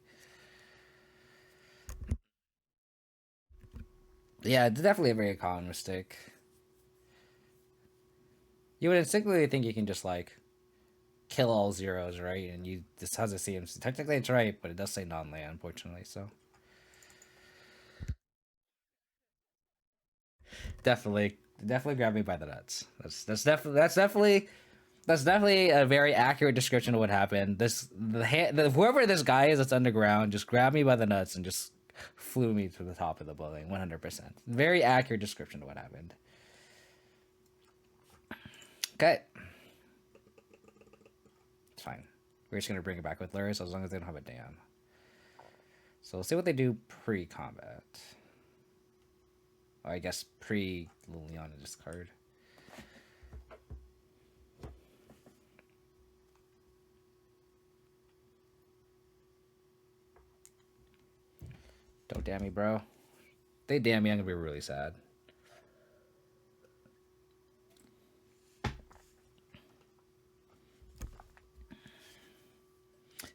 Yeah, it's definitely a very common mistake. You would instinctively think you can just like kill all zeros, right? And you this has a CMC. Technically, it's right, but it does say non-land, unfortunately. So definitely grab me by the nuts. That's definitely a very accurate description of what happened. Whoever this guy is that's underground just grabbed me by the nuts and just flew me to the top of the building. 100%. Very accurate description of what happened. Okay. It's fine. We're just gonna bring it back with Lurrus as long as they don't have a dam. So we'll see what they do pre-combat. Or I guess pre-Liliana discard. Don't damn me, bro. If they damn me, I'm gonna be really sad.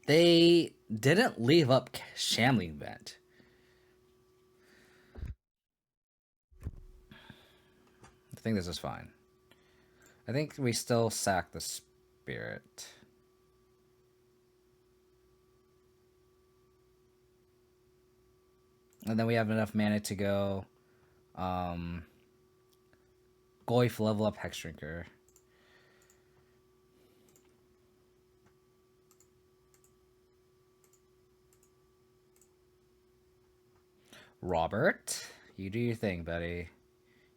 They didn't leave up Shambling Vent. I think this is fine. I think we still sack the spirit. And then we have enough mana to go Goyf level up Hexdrinker. Robert, you do your thing, buddy.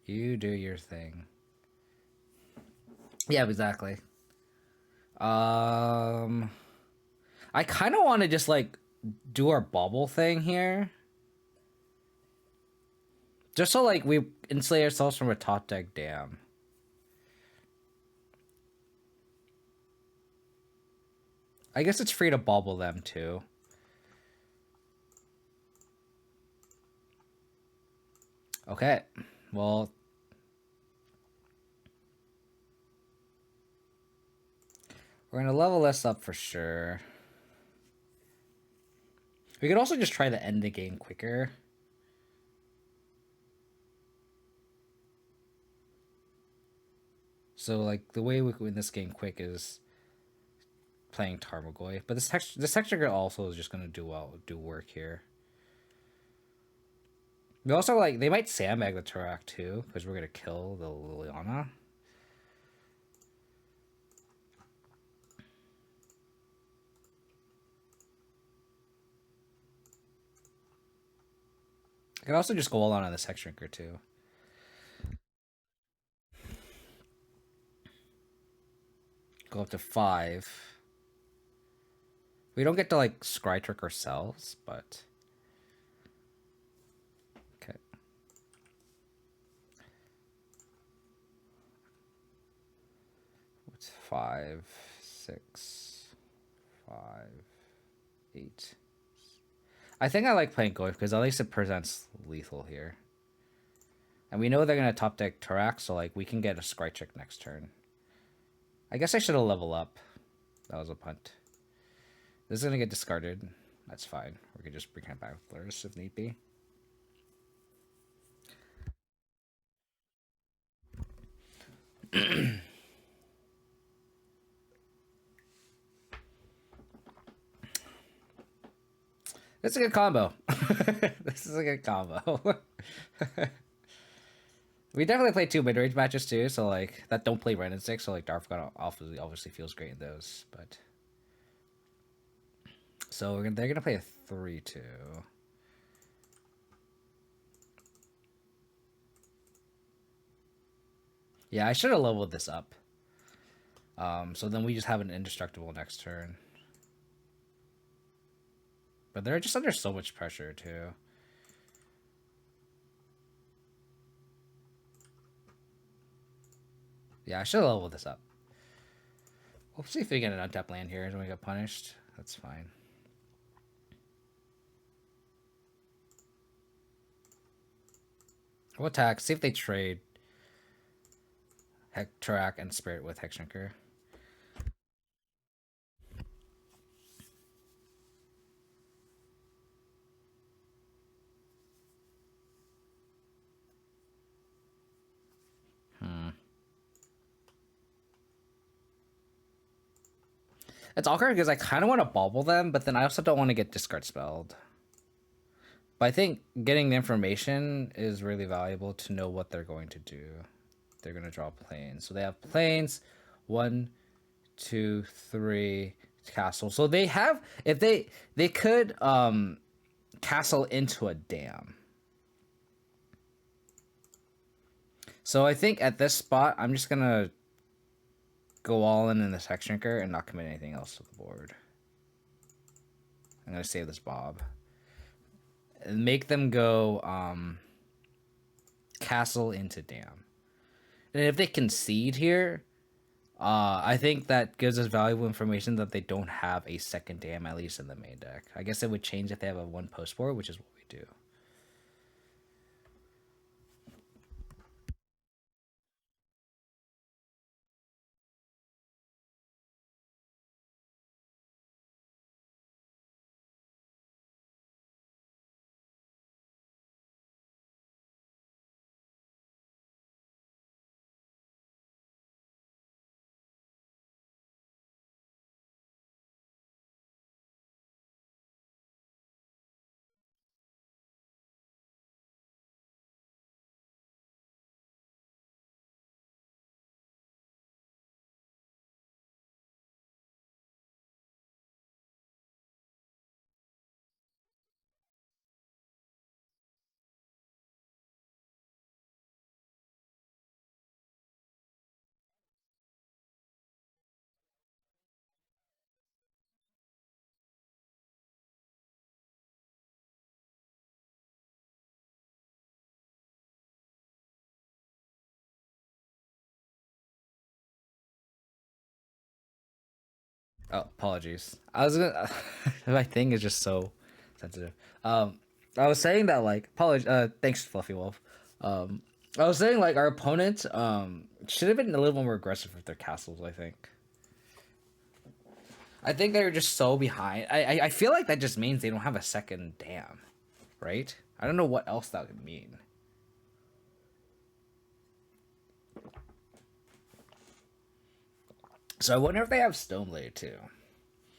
You do your thing. Yeah, exactly. I kind of want to just like do our bubble thing here. Just so like we insulate ourselves from a top deck dam. I guess it's free to bubble them too. Okay, well, we're gonna level this up for sure. We could also just try to end the game quicker. So like the way we win this game quick is playing Tarmogoyf, but this texture also is just gonna do work here. We also like they might sandbag the Turak too because we're gonna kill the Liliana. I can also just go all on this Hexdrinker too. Go up to 5. We don't get to like scry trick ourselves, but okay. What's 5, 6, 5, 8? I think I like playing Goyf because at least it presents lethal here. And we know they're gonna top deck Turak, so like we can get a scry trick next turn. I guess I should have leveled up. That was a punt. This is gonna get discarded. That's fine. We could just bring it back with Lurrus if need be. It's a good combo. This is a good combo. We definitely played 2 mid-range matches too, so like that don't play Ren and 6, so like Dark Confidant obviously feels great in those, but so they're gonna play a 3-2. Yeah, I should have leveled this up. So then we just have an indestructible next turn. But they're just under so much pressure too. Yeah, I should have leveled this up. We'll see if we get an untapped land here and we get punished. That's fine. We'll attack. See if they trade Track and Spirit with Hexdrinker. It's awkward because I kind of want to bobble them, but then I also don't want to get discard spelled. But I think getting the information is really valuable to know what they're going to do. They're going to draw planes. So they have planes. 1, 2, 3 castle. So they have, if they could castle into a dam. So I think at this spot, I'm just going to go all in this Hexdrinker and not commit anything else to the board. I'm going to save this Bob. And make them go castle into dam. And if they concede here, I think that gives us valuable information that they don't have a second dam, at least in the main deck. I guess it would change if they have a 1 post board, which is what we do. Oh, apologies. I was gonna. My thing is just so sensitive. I was saying that like, thanks, Fluffy Wolf. I was saying like our opponent should have been a little more aggressive with their castles. I think they're just so behind. I feel like that just means they don't have a second dam, right? I don't know what else that would mean. So I wonder if they have Stoneblade too.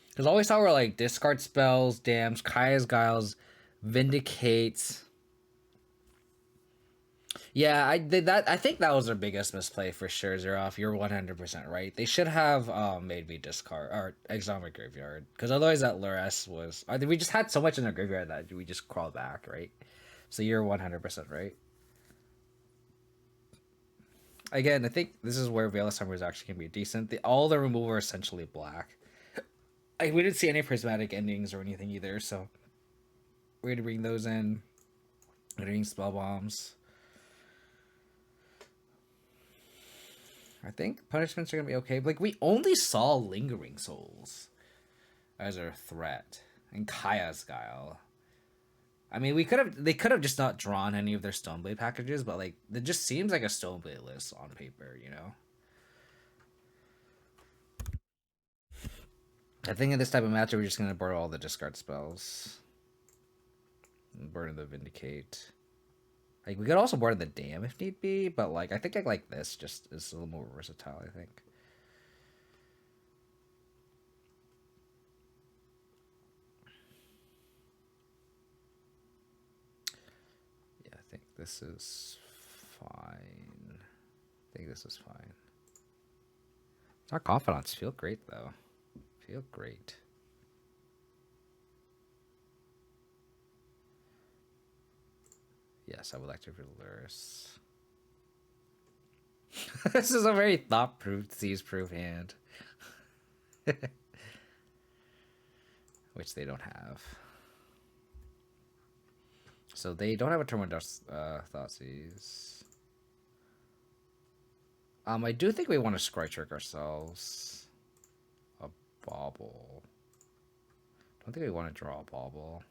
Because I always thought we're like discard spells, dams, Kaya's Guiles, Vindicates. Yeah, I think that was their biggest misplay for sure, Zeroff. You're 100% right. They should have made me discard or exile my graveyard. Because otherwise that Lurrus was we just had so much in our graveyard that we just crawled back, right? So you're 100% right. Again, I think this is where Veil of Summer is actually going to be decent. All the removal are essentially black. We didn't see any prismatic endings or anything either, so we're going to bring those in. We're doing spell bombs. I think punishments are going to be okay. Like, we only saw Lingering Souls as our threat. And Kaya's Guile. I mean, they could have just not drawn any of their Stoneblade packages, but like it just seems like a Stoneblade list on paper, you know. I think in this type of matchup, we're just gonna burn all the discard spells, and burn the Vindicate. Like we could also burn the Dam if need be, but like I think like this just is a little more versatile. I think. Yeah, I think this is fine. I think this is fine. Dark Confidants feel great though. Feel great. Yes, I would like to read Lurrus. This is a very thought-proof, seize-proof hand. Which they don't have. So they don't have a turn one Thoughtseize. I do think we want to Scry Trick ourselves. A Bauble. Don't think we want to draw a Bauble.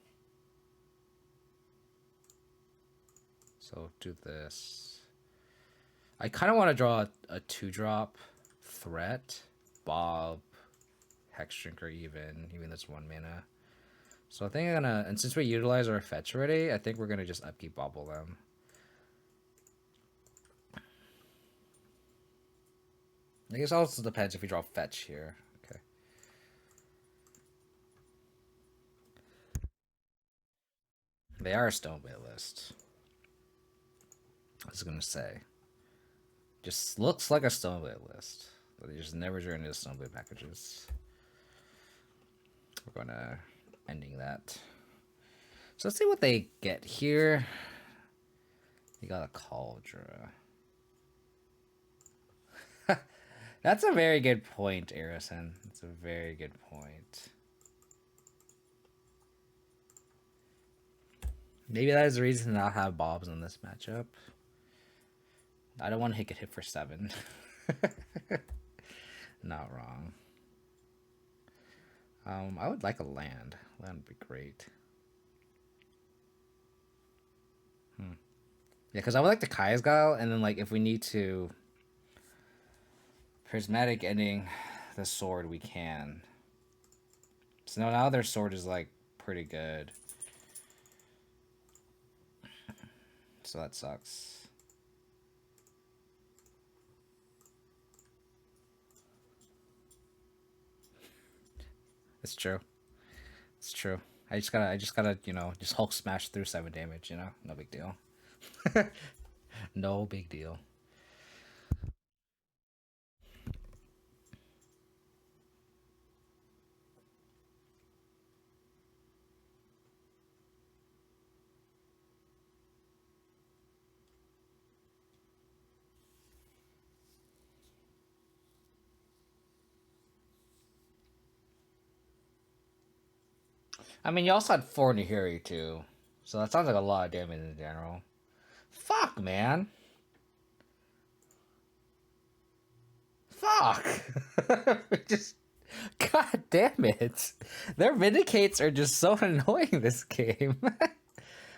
So do this. I kind of want to draw a 2-drop threat. Bob, Hexdrinker even that's 1 mana. So I think I'm gonna, and since we utilize our fetch already, I think we're gonna just upkeep bobble them. I guess it also depends if we draw fetch here. Okay. They are a Stoneblade list. I was gonna say. Just looks like a Stoneblade list. But they just never drew into Stoneblade packages. We're gonna ending that. So let's see what they get here. You got a Cauldron. That's a very good point, Arison. That's a very good point. Maybe that is the reason to not have Bobs in this matchup. I don't want to get hit for 7. Not wrong. I would like a land. Land would be great. Yeah, because I would like the Kai's Guile, and then like if we need to prismatic ending the sword, we can. So now their sword is like pretty good. So that sucks. It's true. It's true. I just gotta, you know, just Hulk smash through 7 damage, you know? No big deal. No big deal. I mean, you also had 4 Nihiri too. So that sounds like a lot of damage in general. Fuck, man. Fuck. Just, god damn it. Their Vindicates are just so annoying this game. Well,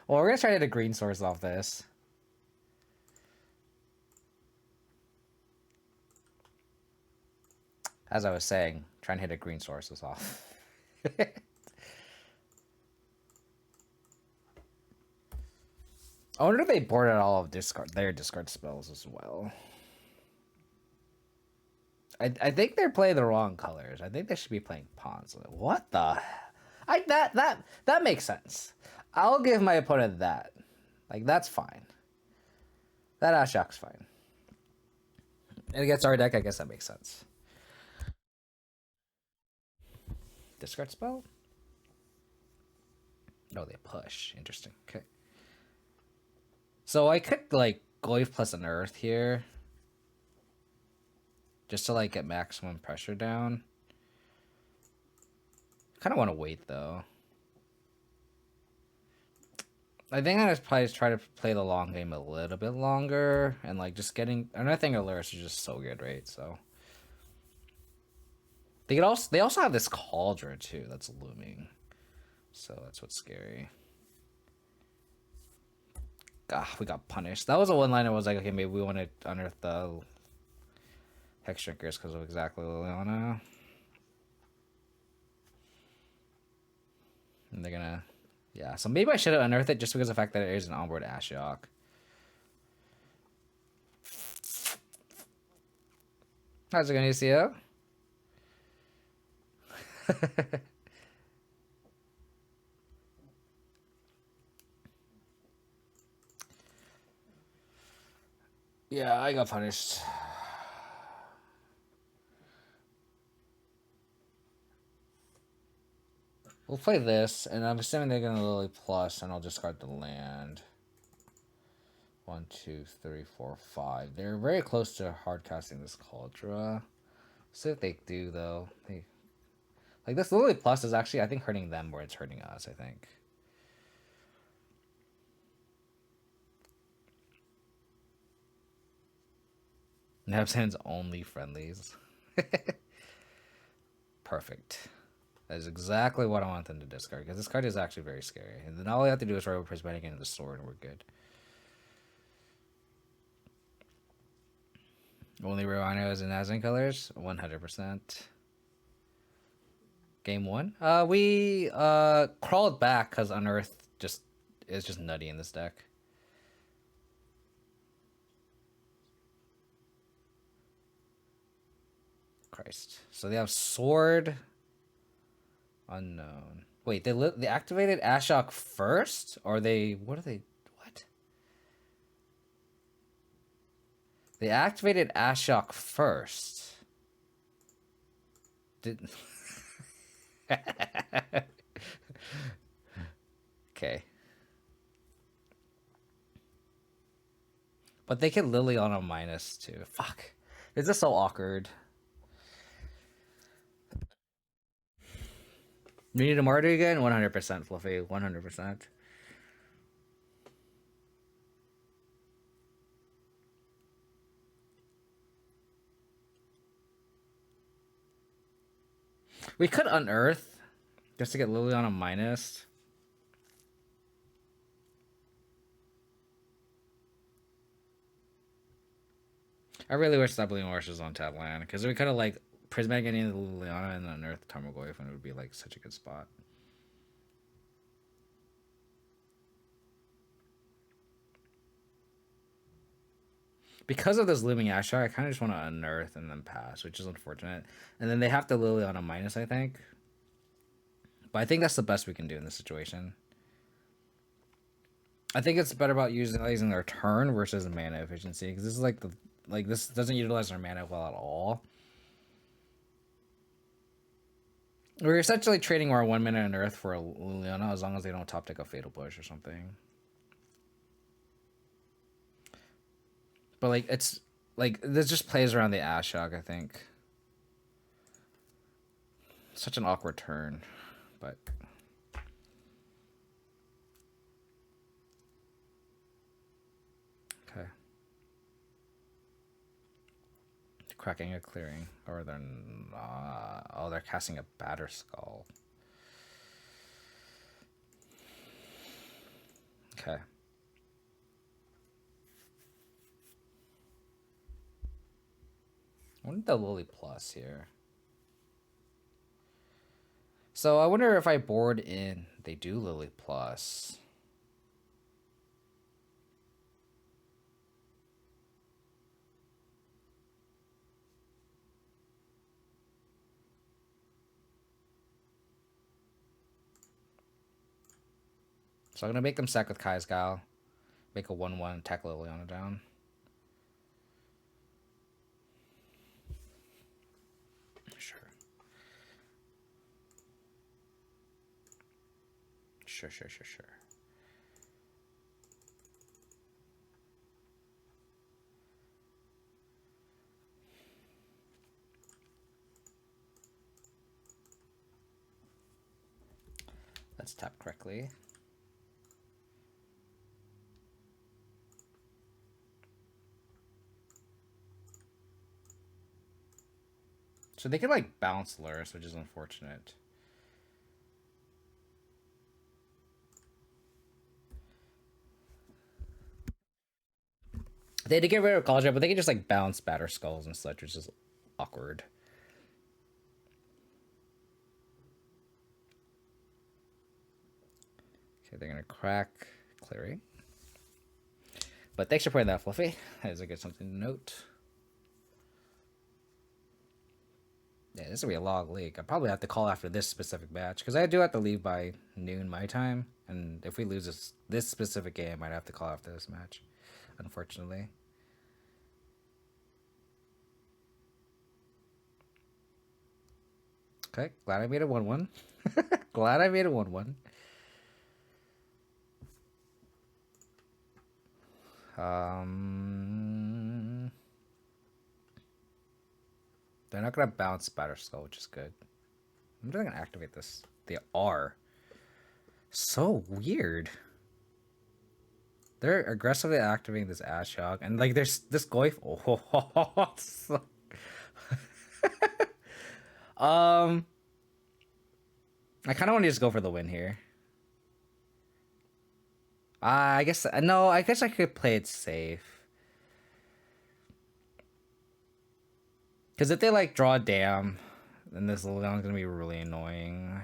we're gonna try to get a green source off this. As I was saying, trying to hit a green source is off. I wonder if they boarded all of their discard spells as well. I think they're playing the wrong colors. I think they should be playing pawns. What the? That makes sense. I'll give my opponent that. Like, that's fine. That Ashok's fine. And against our deck, I guess that makes sense. Discard spell? No, they push. Interesting. Okay. So I could, like, Goyf plus an Earth here. Just to, like, get maximum pressure down. Kind of want to wait, though. I think I just probably try to play the long game a little bit longer. And, like, just getting... Another thing, Lurrus is just so good, right? So... They also have this Cauldron, too, that's looming. So that's what's scary. We got punished. That was a one line. I was like, okay, maybe we want to unearth the Hexdrinkers because of exactly Liliana. And they're gonna, yeah. So maybe I should have unearthed it just because of the fact that it is an onboard Ashiok. How's it going, UCO? Yeah, I got punished. We'll play this, and I'm assuming they're gonna Lily plus, and I'll discard the land. 1, 2, 3, 4, 5. They're very close to hard casting this Cauldron. See if they do though. Like this Lily plus is actually, I think, hurting them more. It's hurting us, I think. Abzan's only friendlies. Perfect. That is exactly what I want them to discard, because this card is actually very scary. And then all we have to do is roll prismatic into the sword and we're good. Only Rhinos and Azan colors, 100%. Game one. We crawled back because Unearth just is just nutty in this deck. Christ. So they have Sword. Unknown. Wait, they activated Ashok first, or they what are they? What? They activated Ashok first. Did. Okay. But they get Lily on a minus too. Fuck. Is this so awkward? We need a Mardu again? 100% Fluffy. 100%. We could unearth just to get Lily on a minus. I really wish that Blue Marsh was on tab land because we could have like Prismatic getting the Liliana and then unearth Tarmogoyf and it would be like such a good spot. Because of this looming Ashar, I kind of just want to unearth and then pass, which is unfortunate. And then they have to Lily on a minus, I think. But I think that's the best we can do in this situation. I think it's better about utilizing their turn versus mana efficiency because this is like this doesn't utilize their mana well at all. We're essentially trading our 1 mana unearth for a Liliana as long as they don't top deck a Fatal Push or something. But like it's like this just plays around the Ashok, I think. Such an awkward turn, but okay. Cracking a clearing, or they're oh, they're casting a Batter Skull. Okay. I want the Lily Plus here. So I wonder if I board in, they do Lily Plus. So I'm going to make them sack with Kai's Gal. Make a 1-1, attack Liliana down. Sure. Sure. Let's tap correctly. So they can like bounce Lurrus, which is unfortunate. They had to get rid of College, but they can just like bounce Batter Skulls and such, which is awkward. Okay, they're gonna crack Clearing. But thanks for pointing that, Fluffy. That is a good something to note. Yeah, this will be a long league. I probably have to call after this specific match because I do have to leave by noon my time, and if we lose this specific game, I'd have to call after this match, unfortunately. Okay, glad I made a 1-1. Glad I made a 1-1. They're not gonna bounce Batter Skull, which is good. I'm just gonna activate this. They are. So weird. They're aggressively activating this Ashok, and like there's this Goyf. Oh, so... I kind of want to just go for the win here. I guess no. I guess I could play it safe. Because if they like draw a dam, then this little down is gonna be really annoying.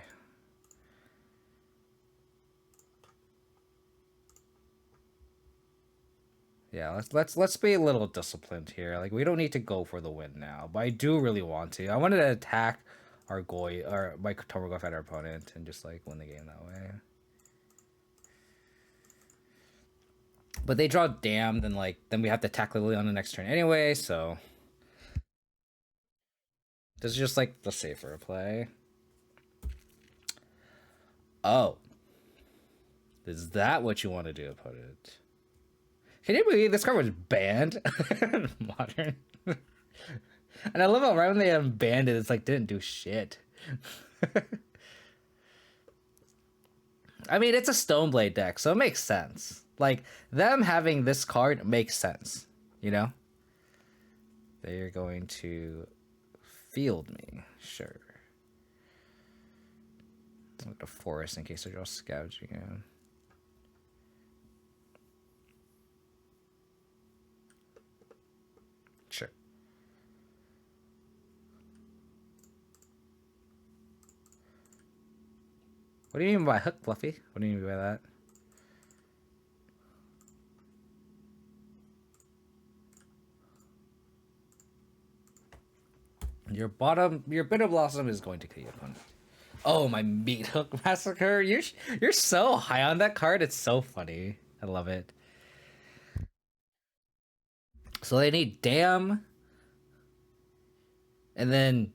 Yeah, let's be a little disciplined here. Like we don't need to go for the win now, but I do really want to. I wanted to attack our Goy or my Tomogoth at our opponent and just like win the game that way. But they draw dam, then we have to attack Lily on the next turn anyway, so this is just like the safer play. Oh. Is that what you want to do, opponent? Can you believe this card was banned? Modern. And I love how right when they banned it, it's like didn't do shit. I mean, it's a Stoneblade deck, so it makes sense. Like, them having this card makes sense, you know? They're going to field me, sure. Like the forest in case they're just scavenging in. Sure. What do you mean by hook, Fluffy? What do you mean by that? Your bitter blossom is going to kill your opponent. Oh, my meat hook massacre! You're so high on that card. It's so funny. I love it. So they need dam, and then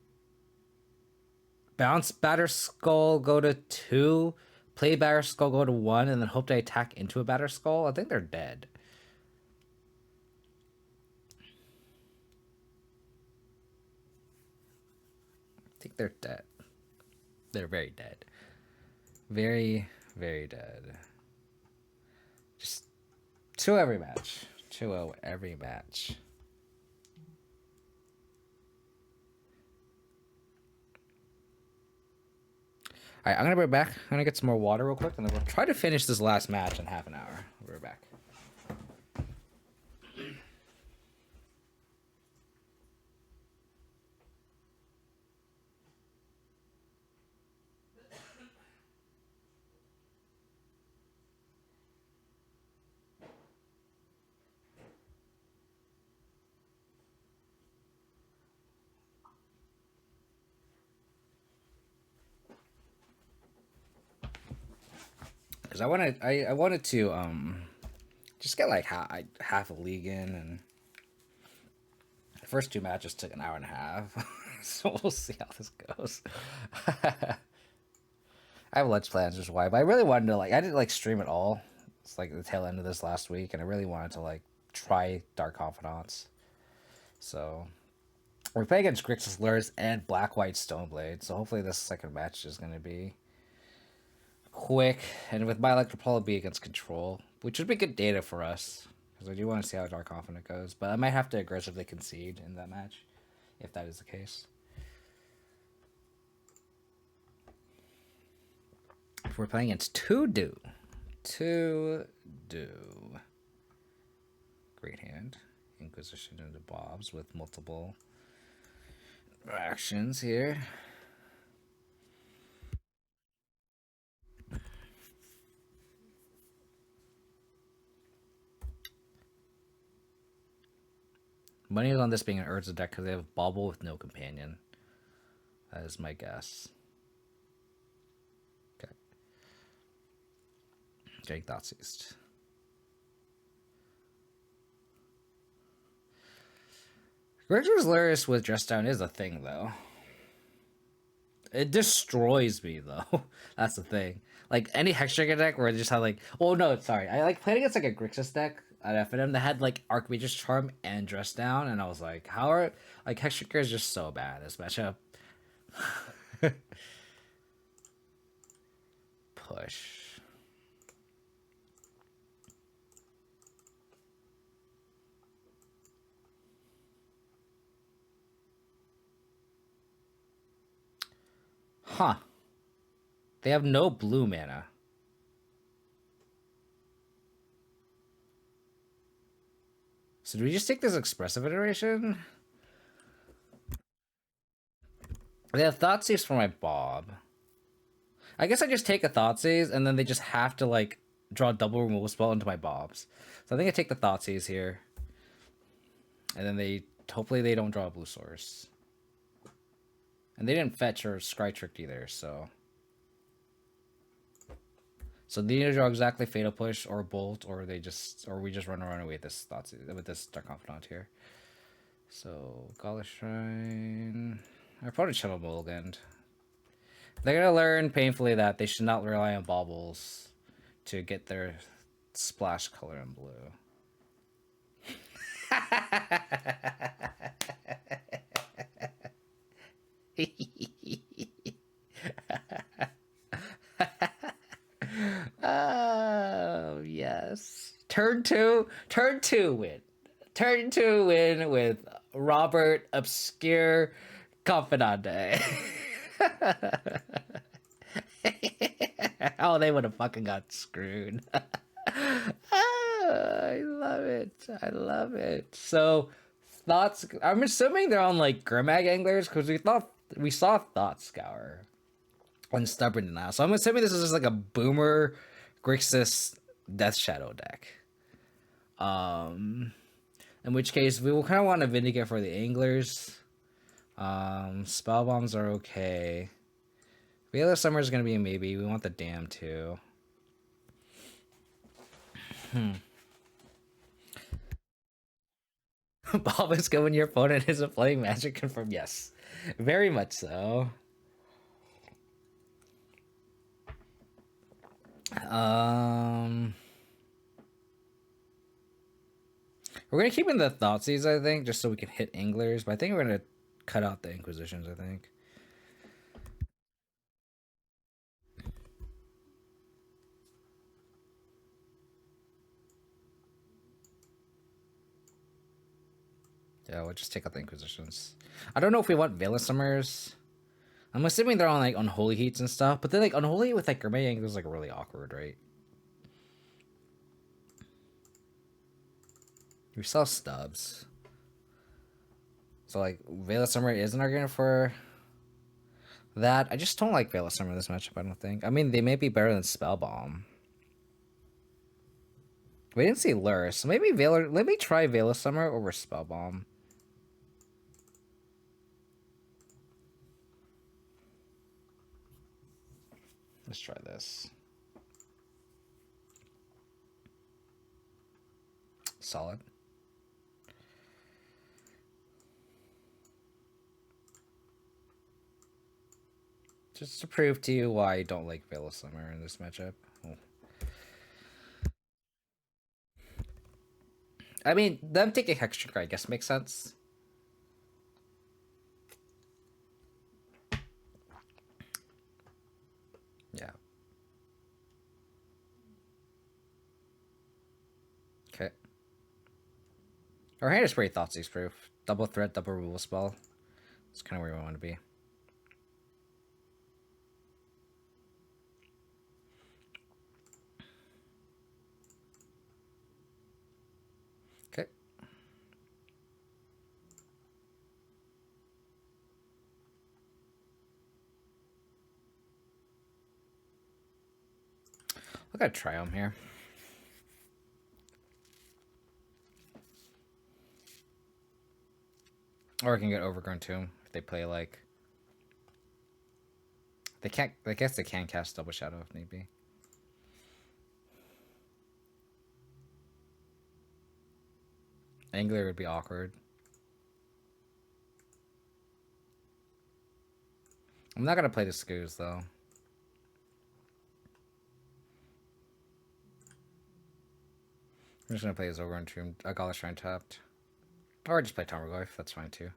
bounce Batter Skull, go to 2, play Batter Skull, go to 1, and then hope to attack into a Batter Skull. I think they're dead. I think they're dead. They're very dead. Very, very dead. Just 2 every match. 2-0 every match. Alright, I'm gonna be back. I'm gonna get some more water real quick, and then we'll try to finish this last match in half an hour. We'll be back. Because I wanted to just get like half a league in, and the first 2 matches took an hour and a half. So we'll see how this goes. I have lunch plans, which is why, but I really wanted to I didn't stream at all. It's like the tail end of this last week, and I really wanted to try Dark Confidants. So we're playing against Grixis, Lurrus, and Black-White Stoneblade, so hopefully this second match is gonna be quick, and with my Electro probably be against control, which would be good data for us, because I do want to see how Dark Confidant goes, but I might have to aggressively concede in that match, if that is the case. If we're playing against two do. Great hand. Inquisition into Bobs with multiple actions here. Money is on this being an Urza deck because they have Bauble with no companion. That is my guess. Okay. Jake Thoughtseized. Grixis Lurrus with Dress Down is a thing, though. It destroys me, though. That's the thing. Like, any Hexdrinker deck where I just had, oh, no, sorry. I, played against, a Grixis deck at FNM that had, Archmage's Charm and Dress Down, and I was like, how are... Hexdrinker is just so bad, this matchup. Push. Huh. They have no blue mana. So do we just take this expressive iteration? They have Thoughtseize for my Bob. I guess I just take a Thoughtseize, and then they just have to, like, draw a double removal spell into my Bobs. So I think I take the Thoughtseize here. And then they... Hopefully they don't draw a blue source. And they didn't fetch or Scry Trick either, so... So they either draw exactly Fatal Push or Bolt, or they just... Or we just run away with this Thoughtseize, with this Dark Confidant here. So, Gala Shrine... I probably Channel Mulligan. They're gonna learn painfully that they should not rely on baubles to get their splash color in blue. Oh yes. Turn two win. Turn 2 win with Robert Obscure Confidante. Oh, they would have fucking got screwed. I love it. I love it. So, thoughts. I'm assuming they're on like Grimag Anglers because we saw Thought Scour on Stubborn Denial. So I'm assuming this is just like a boomer Grixis Death Shadow deck. In which case we will kind of want to Vindicate for the Anglers. Spell Bombs are okay. Veil of Summer is gonna be a maybe. We want the Dam too. Bob is good when your opponent isn't playing Magic. Confirmed. Yes, very much so. We're gonna keep in the Thoughtseize, I think, just so we can hit Anglers. But I think we're gonna cut out the Inquisitions, I think. Yeah, we'll just take out the Inquisitions. I don't know if we want Veil of Summers. I'm assuming they're on like Unholy Heats and stuff, but then like Unholy Heat with like Gourmet Anglers is like really awkward, right? We saw Stubs. So like Veil of Summer isn't arguing for that. I just don't like Veil of Summer this matchup, I don't think. I mean, they may be better than Spell Bomb. We didn't see Lurrus, so maybe let me try Veil of Summer over Spell Bomb. Let's try this. Solid. Just to prove to you why I don't like Veil of Summer in this matchup. Oh. I mean, them taking Hexdrinker, I guess, makes sense. Yeah. Okay. Our hand is pretty Thoughtseize proof. Double threat, double removal spell. That's kind of where we want to be. Okay. I gotta try them here. Or I can get Overgrown Tomb if they play like... They can't... I guess they can cast Double Shadow if need be. Angler would be awkward. I'm not gonna play the Scoos though. I'm just gonna play his Overgrown Tomb. I got a Shrine tapped. Or just play Tarmogoyf, that's fine too.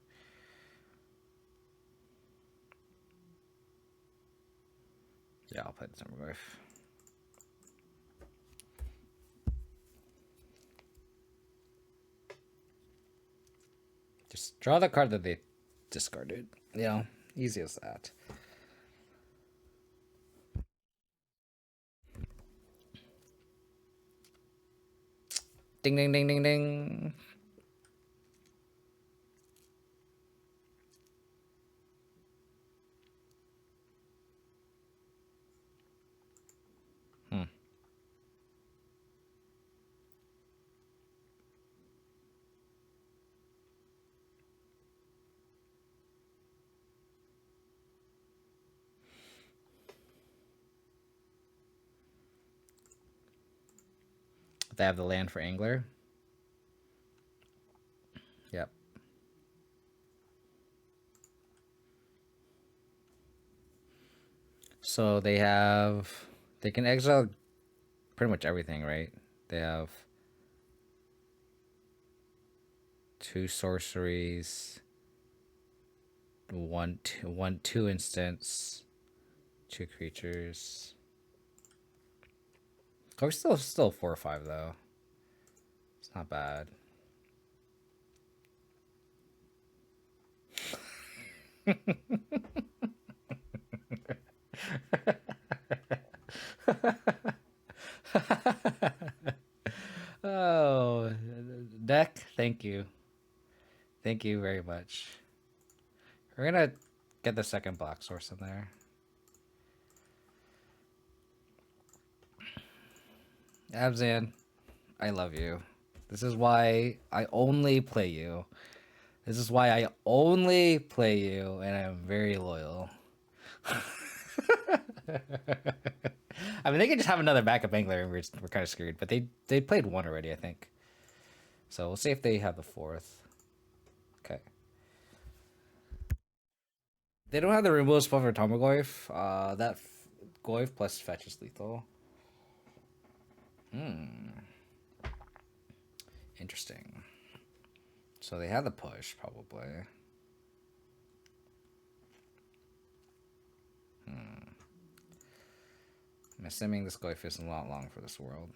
Yeah, I'll play the Tarmogoyf. Just draw the card that they discarded. You know, easy as that. Ding, ding, ding, ding, ding. They have the land for Angler. Yep. So they can exile pretty much everything, right? They have 2 sorceries, 2 instants, 2 creatures. We're still 4 or 5 though. It's not bad. Oh, deck, thank you. Thank you very much. We're gonna get the second black source in there. Abzan, I love you. This is why I only play you. This is why I only play you, and I'm very loyal. I mean, they could just have another backup angler, and we're kind of screwed. But they played 1 already, I think. So we'll see if they have the 4th. Okay. They don't have the removal spell for Tarmogoyf. That Goyf plus fetch is lethal. Interesting. So they have the push, probably. I'm assuming this Goyf isn't a lot long for this world.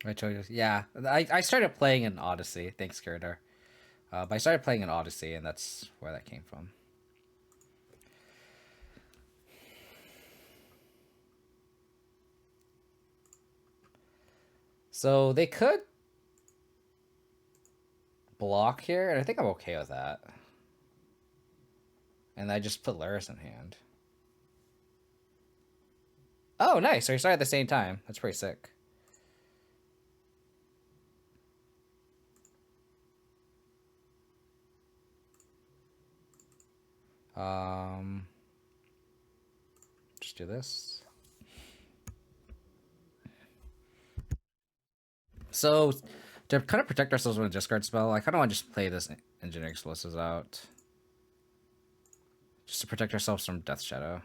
I told you, yeah. I started playing in Odyssey. Thanks, Kiradar. But I started playing in Odyssey, and that's where that came from. So they could block here, and I think I'm okay with that. And I just put Lurrus in hand. Oh, nice. So you started at the same time. That's pretty sick. Just do this. So to kind of protect ourselves with a discard spell, I kind of want to just play this Engineering Explosives out. Just to protect ourselves from Death Shadow.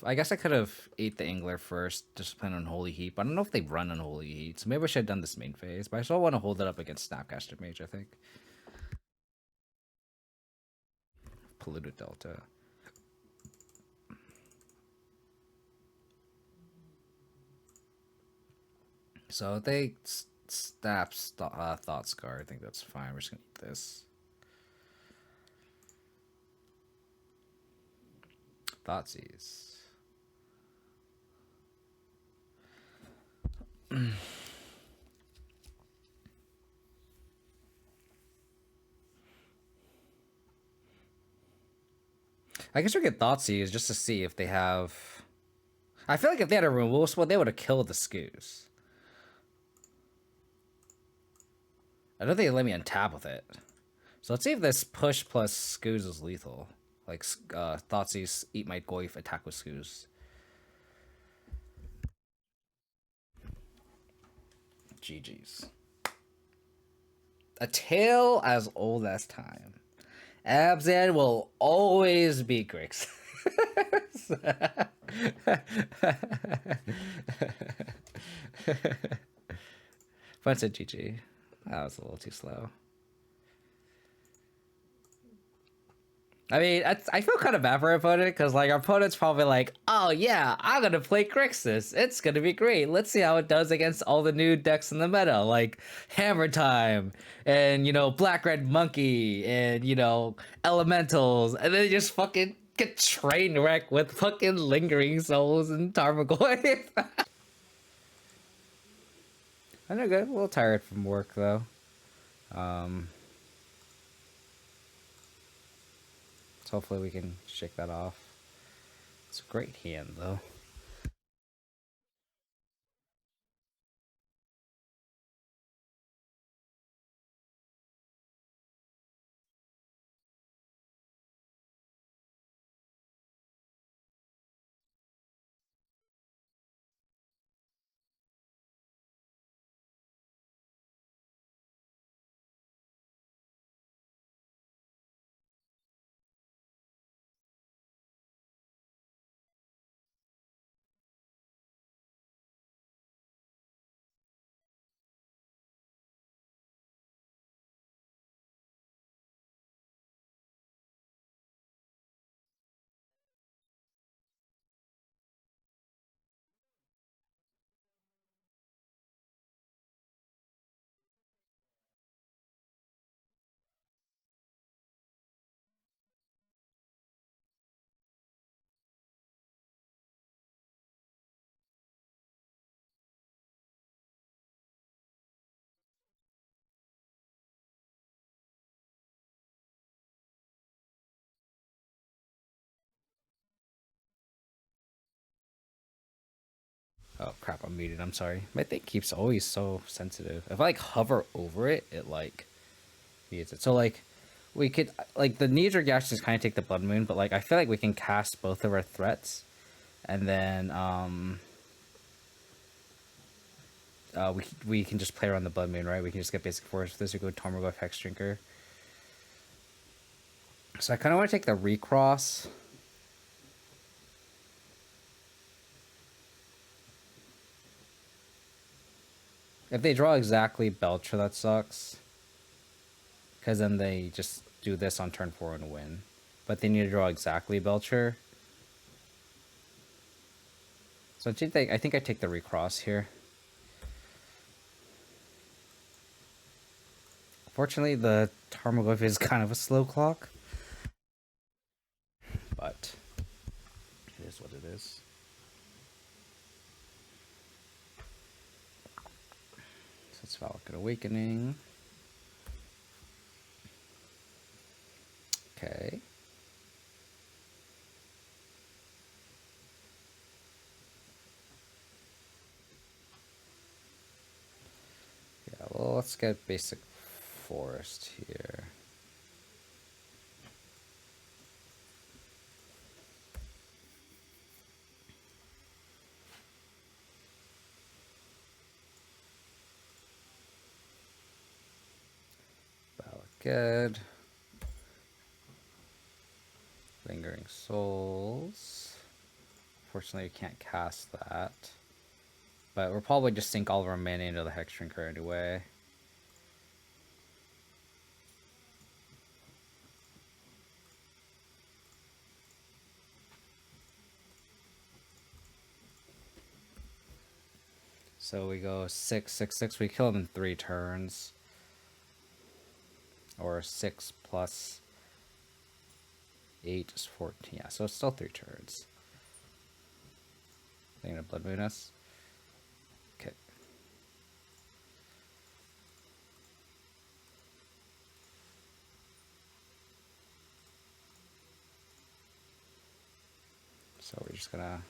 I guess I could have ate the Angler first, just playing on Holy Heat. But I don't know if they run on Holy Heat, so maybe I should have done this main phase. But I still want to hold it up against Snapcaster Mage, I think. Polluted Delta. So if they snap Thought Scar, I think that's fine. We're just gonna eat this. Thoughtseize. I guess we could Thoughtseize just to see if they have. I feel like if they had a removal spell, they would have killed the Scoos. I don't think they let me untap with it. So let's see if this push plus Scoos is lethal. Like Thoughtseize, eat my Goyf, attack with Scoos. GG's. A tale as old as time. Abzan will always be Grixis. Fun said GG. That was a little too slow. I mean, I feel kind of bad for our opponent because, like, our opponent's probably like, oh, yeah, I'm going to play Grixis. It's going to be great. Let's see how it does against all the new decks in the meta, like Hammer Time and, you know, Black Red Monkey and, you know, Elementals. And then just fucking get train wrecked with fucking Lingering Souls and Tarmogoyf. I know, good. A little tired from work, though. So hopefully we can shake that off. It's a great hand, though. Oh crap, I'm muted. I'm sorry. My thing keeps always so sensitive. If I like hover over it, it like mutes it. So like we could like the knee-jerk reactions kind of take the blood moon, but like I feel like we can cast both of our threats, and then we can just play around the blood moon, right? We can just get basic force with this. We go Tormorgoth Hexdrinker. So I kind of want to take the recross. If they draw exactly Belcher, that sucks. Because then they just do this on turn 4 and win. But they need to draw exactly Belcher. So I think I take the recross here. Fortunately, the Tarmogoyf is kind of a slow clock. But it is what it is. So it's Valakut Awakening. Okay. Yeah, well, let's get basic forest here. Valakut. Lingering Souls. Fortunately, we can't cast that. But we'll probably just sink all of our mana into the Hexdrinker anyway. So we go 6/6/6. We kill him in 3 turns. Or 6 plus 8 is 14. Yeah, so it's still 3 turns. They're gonna Blood Moon us. Okay. So we're just gonna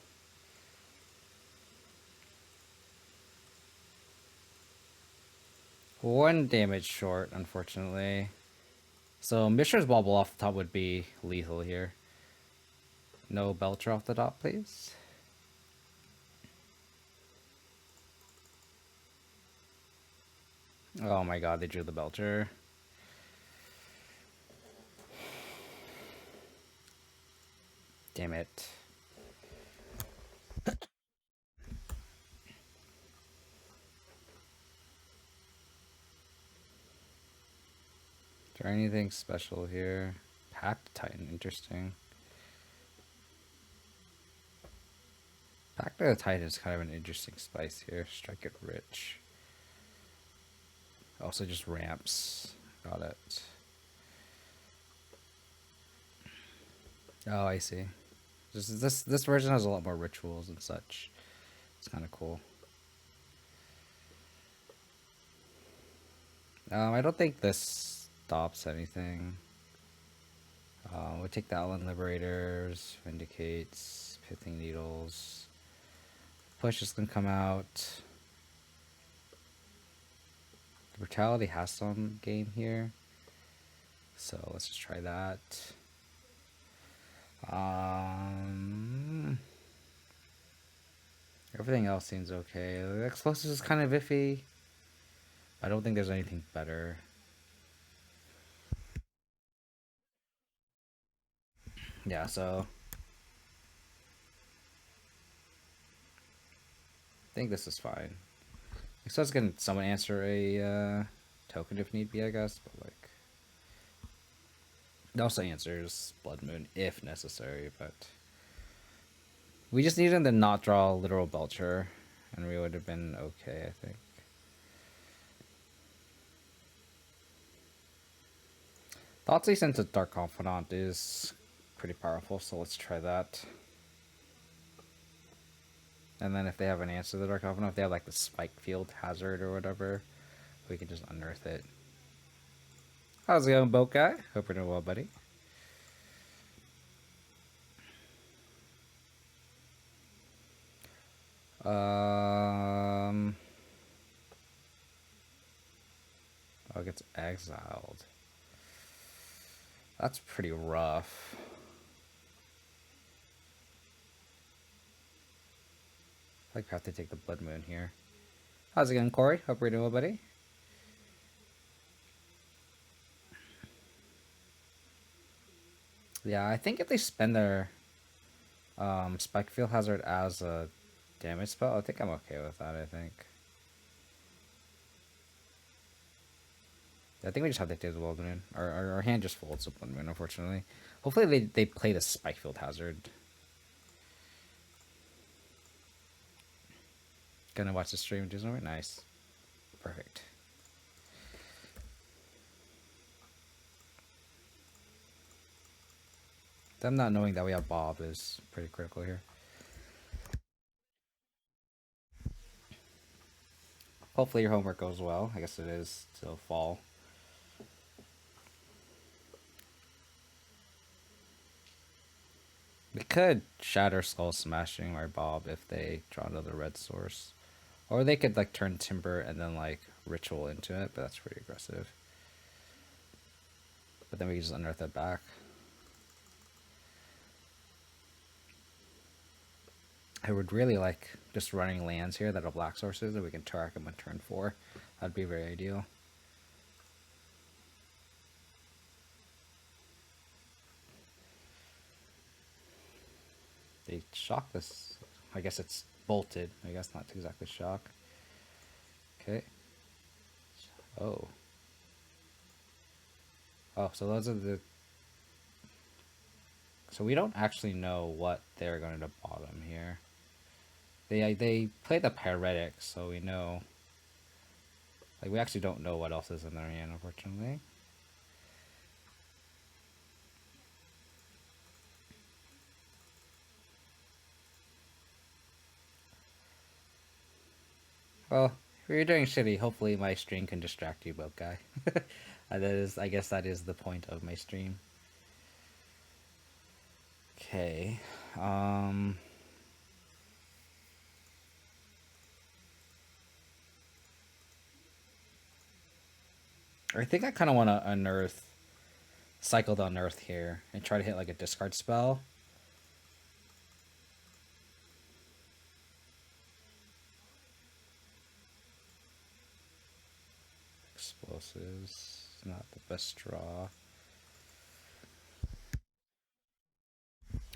one damage short, unfortunately. So Mishra's Bobble off the top would be lethal here. No Belcher off the top, please. Oh my god, they drew the Belcher. Damn it. Is there anything special here? Pact Titan, interesting. Pact of the Titan is kind of an interesting spice here. Strike it rich. Also just ramps. Got it. Oh, I see. This version has a lot more rituals and such. It's kind of cool. I don't think this stops anything. Which take the Allen Liberators, Vindicates, Pithing Needles. Push is gonna come out. Brutality has some game here, so let's just try that. Everything else seems okay. The explosives is kind of iffy. I don't think there's anything better. Yeah, so I think this is fine. So I was gonna someone answer a token if need be, I guess, but like it also answers Blood Moon if necessary, but we just needed to not draw literal Belcher, and we would have been okay, I think. Thoughtseize since a Dark Confidant is pretty powerful, so let's try that. And then if they have an answer to the Dark Confidant, if they have like the Spike Field Hazard or whatever, we can just unearth it. How's it going, boat guy? Hope you're doing well, buddy. Oh, it gets exiled. That's pretty rough. I think I have to take the Blood Moon here. How's it going, Corey? Hope you're doing well, buddy. Yeah, I think if they spend their Spike Field Hazard as a damage spell, I think I'm okay with that, I think. I think we just have to take the Blood Moon. Our hand just folds the Blood Moon, unfortunately. Hopefully they play the Spike Field Hazard. Gonna watch the stream and do something nice. Perfect. Them not knowing that we have Bob is pretty critical here. Hopefully your homework goes well. I guess it is till fall. We could Shatter Skull Smashing our Bob if they draw another red source. Or they could like turn Timber and then like Ritual into it, but that's pretty aggressive. But then we can just unearth it back. I would really like just running lands here that are black sources that we can track them on turn 4. That'd be very ideal. They shock this. I guess it's bolted. I guess not exactly shock. Okay. Oh. Oh, so those are the... So we don't actually know what they're going to bottom here. They play the Pyretic, so we know... Like, we actually don't know what else is in their hand, unfortunately. Well, if you're doing shitty, hopefully my stream can distract you, boat guy. That is, I guess that is the point of my stream. Okay. I think I kind of want to unearth, cycle to unearth here, and try to hit like a discard spell. Explosives, not the best draw.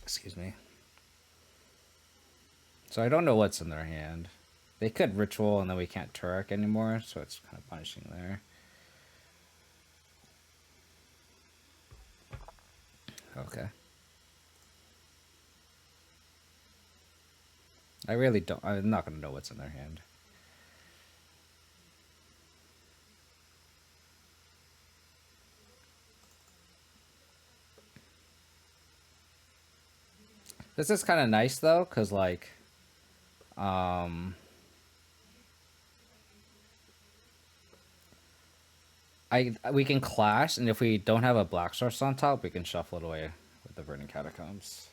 Excuse me. So I don't know what's in their hand. They could Ritual and then we can't Turek anymore, so it's kind of punishing there. Okay. I really don't. I'm not going to know what's in their hand. This is kind of nice though, because like, we can clash, and if we don't have a black source on top, we can shuffle it away with the Burning Catacombs.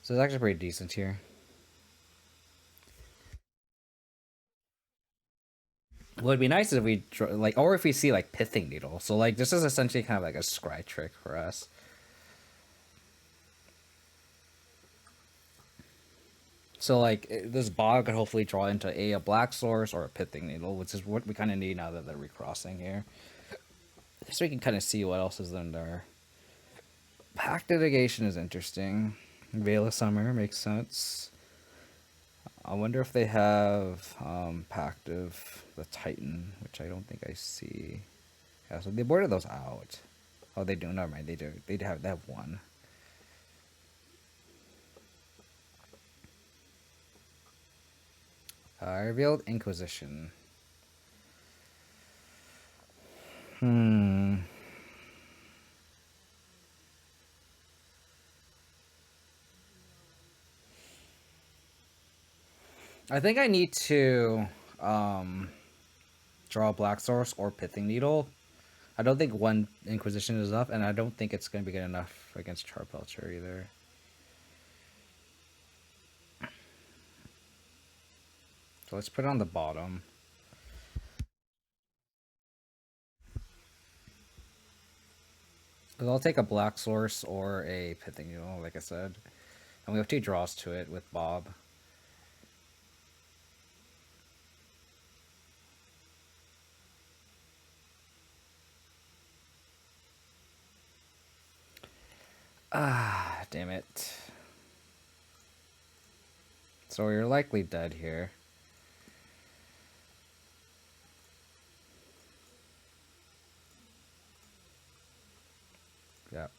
So it's actually pretty decent here. What would be nice is if we like, or if we see like Pithing Needle. So like this is essentially kind of like a scry trick for us. So like this bog could hopefully draw into a Black Source or a Pithing Needle, which is what we kind of need now that they're recrossing here. So we can kind of see what else is in there. Pact Litigation is interesting. Veil of Summer makes sense. I wonder if they have Pact of the Titan, which I don't think I see. Yeah, so they boarded those out. Oh, they do. Never mind. They do. They have one. Revealed Inquisition. I think I need to draw a Black Source or Pithing Needle. I don't think one Inquisition is enough, and I don't think it's going to be good enough against Belcher either. So let's put it on the bottom. I'll take a Black Source or a Pithing Needle, like I said. And we have 2 draws to it with Bob. Ah, damn it. So you're likely dead here. Yep.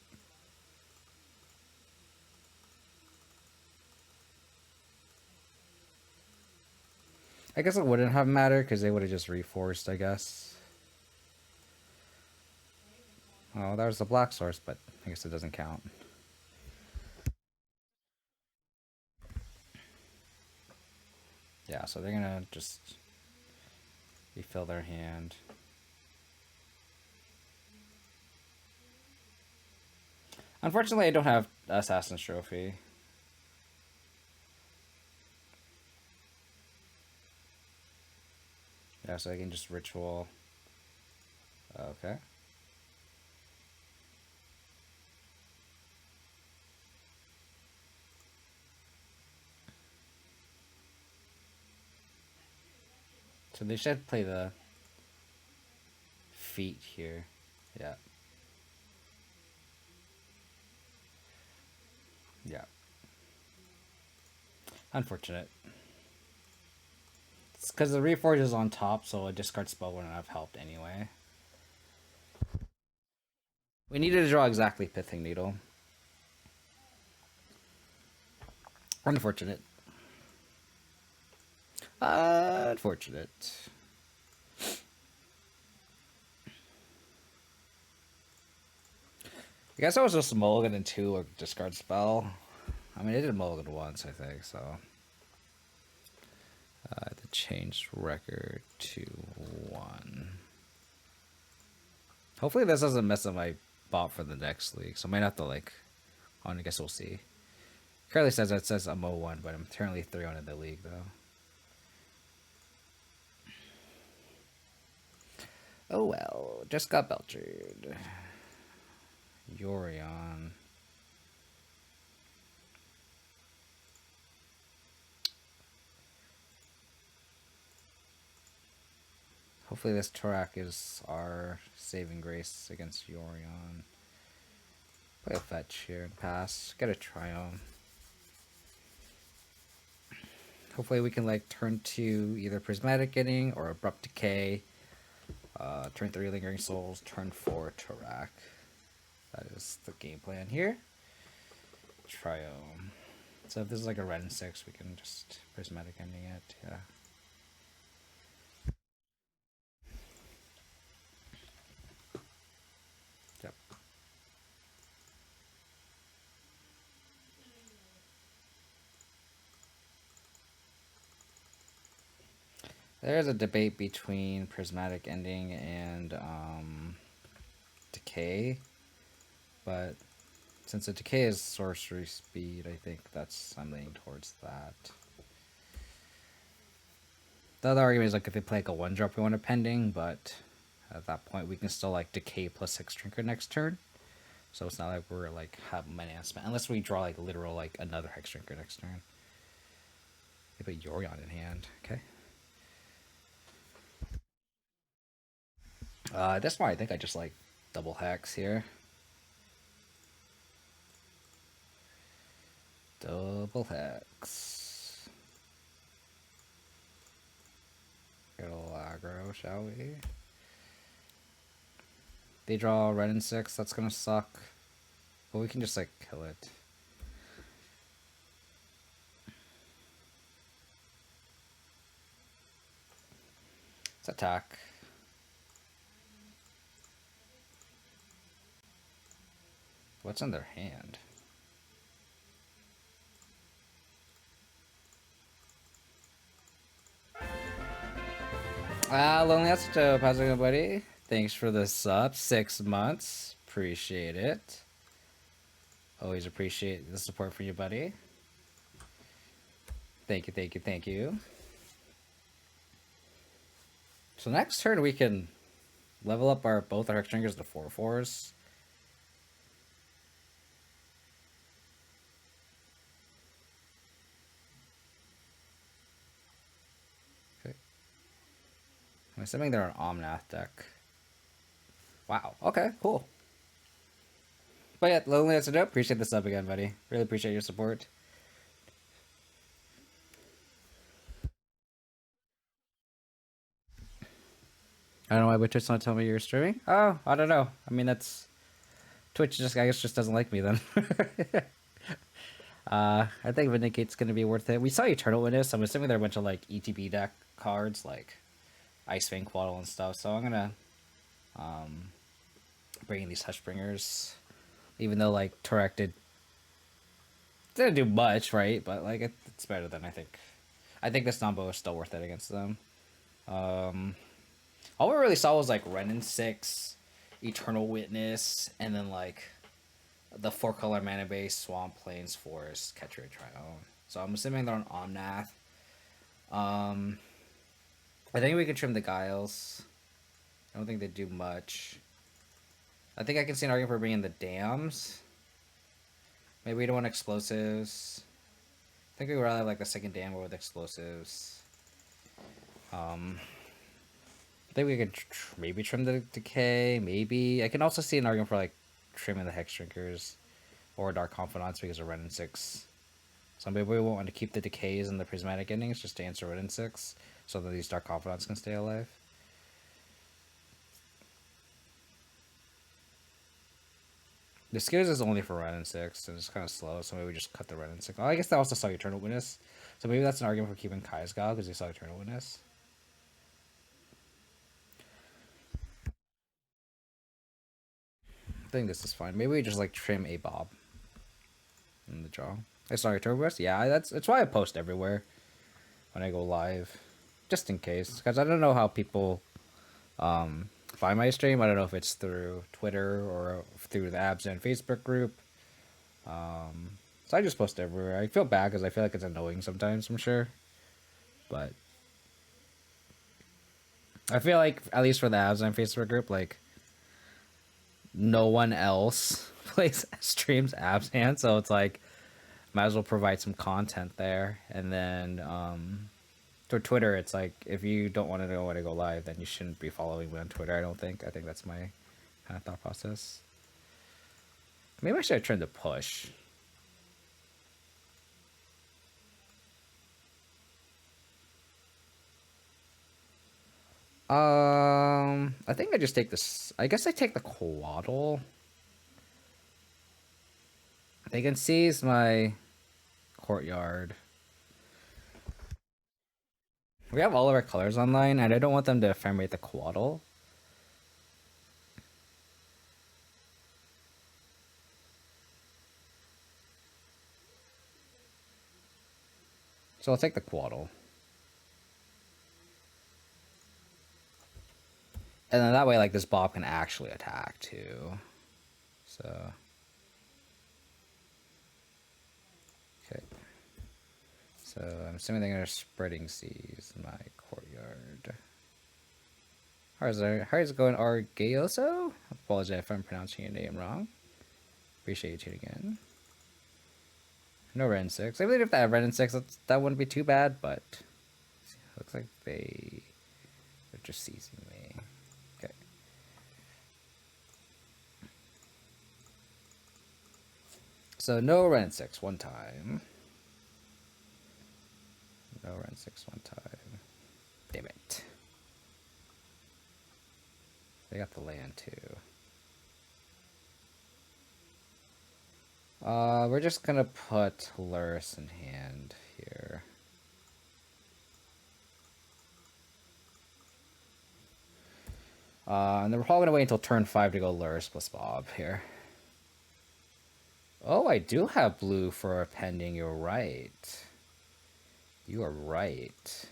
I guess it wouldn't have mattered because they would have just reforced, I guess. Oh, there's the Black Source, but I guess it doesn't count. Yeah, so they're gonna just refill their hand. Unfortunately, I don't have Assassin's Trophy. Yeah, so I can just ritual. Okay. So they should play the feet here. Yeah. Yeah. Unfortunate. It's because the Reforge is on top, so a discard spell wouldn't have helped anyway. We needed to draw exactly Pithing Needle. Unfortunate. Unfortunate. I guess I was just mulligan in 2 or discard spell. I mean, I did mulligan once, I think, so. The change record to 1. Hopefully this doesn't mess up my bot for the next league, so I might have to, like, I guess we'll see. Currently says I'm 0-1, but I'm currently 3-1 in the league, though. Oh well, just got Belchered. Yorion. Hopefully this Torak is our saving grace against Yorion. Play a fetch here and pass. Get a Triumph. Hopefully we can like turn 2 either Prismatic Ending or Abrupt Decay. Turn 3 Lingering Souls. Turn 4 Torak. That is the game plan here. Triumph. So if this is like a red and 6, we can just Prismatic Ending it. Yeah. Yep. There's a debate between Prismatic Ending and Decay, but Since the decay is sorcery speed, I think I'm leaning towards that. The other argument is like if they play like a 1-drop, we want a pending, but at that point we can still like decay plus Hexdrinker next turn. So it's not like we're like have many spent unless we draw like literal like another Hexdrinker next turn. They put Yorion in hand. Okay. At this point I think I just like double hex here. Double hex. Get a little aggro, shall we? They draw red and 6, that's gonna suck. But we can just like kill it. Let's attack. What's in their hand? Lonely Isotope, how's it going, buddy? Thanks for the sub. 6 months. Appreciate it. Always appreciate the support for you, buddy. Thank you, thank you, thank you. So next turn we can level up both our Hexdrinkers to 4/4s. Okay. I'm assuming they're an Omnath deck. Wow. Okay, cool. But yeah, Lonely Isotope, appreciate the sub again, buddy. Really appreciate your support. I don't know why Twitch not tell me you're streaming. Oh, I don't know. I mean, that's Twitch. I guess, just doesn't like me then. I think Vindicate's gonna be worth it. We saw Eternal Witness. I'm assuming there are a bunch of like ETB deck cards like Ice Fang Quaddle and stuff. So I'm gonna bring in these Hushbringers, even though like Turek didn't do much, right? But like it's better than I think. I think this Nombo is still worth it against them. All we really saw was like Renin 6, Eternal Witness, and then like the 4-color mana base, Swamp, Plains, Forest, Catcher, Triome. So I'm assuming they're on Omnath. I think we can trim the Guiles. I don't think they do much. I think I can see an argument for bringing the Dams. Maybe we don't want explosives. I think we would rather have like a second Dam with explosives. I think we could maybe trim the decay. Maybe I can also see an argument for like trimming the Hexdrinkers or Dark Confidants because of Red and 6. Some people will want to keep the decays and the prismatic endings just to answer Red and 6, so that these Dark Confidants can stay alive. The skills is only for Red and 6, and it's kind of slow, so maybe we just cut the Red and 6. Well, I guess they also saw Eternal Witness, so maybe that's an argument for keeping Kai's God because they saw Eternal Witness. I think this is fine. Maybe we just like trim a Bob in the draw. I saw Eternal Witness. Yeah, that's why I post everywhere when I go live, just in case, because I don't know how people find my stream. I don't know if it's through Twitter or through the Abzan Facebook group. So I just post everywhere. I feel bad because I feel like it's annoying sometimes, I'm sure. But I feel like, at least for the Abzan Facebook group, like, no one else streams Abzan, so it's like, might as well provide some content there. And then, for Twitter, it's like, if you don't want to know when to go live, then you shouldn't be following me on Twitter, I don't think. I think that's my kind of thought process. Maybe I should have turned to push. I think I just take this. I guess I take the Quaddle. They can seize my courtyard. We have all of our colors online, and I don't want them to ephemerate the Quaddle. So I'll take the Quaddle. And then that way, like, this Bob can actually attack, too. So So I'm assuming they're spreading seas in my courtyard. How's it going, Argayoso? Apologize if I'm pronouncing your name wrong. Appreciate you tuning in. No Ren 6. I believe if they have Ren 6, that wouldn't be too bad, but looks like they're just seizing me. Okay. So no Ren 6 one time. No Ren 6 one time. Damn it. They got the land too. We're just gonna put Lurrus in hand here. And then we're probably gonna wait until turn 5 to go Lurrus plus Bob here. Oh, I do have blue for a pending. You're right. You are right.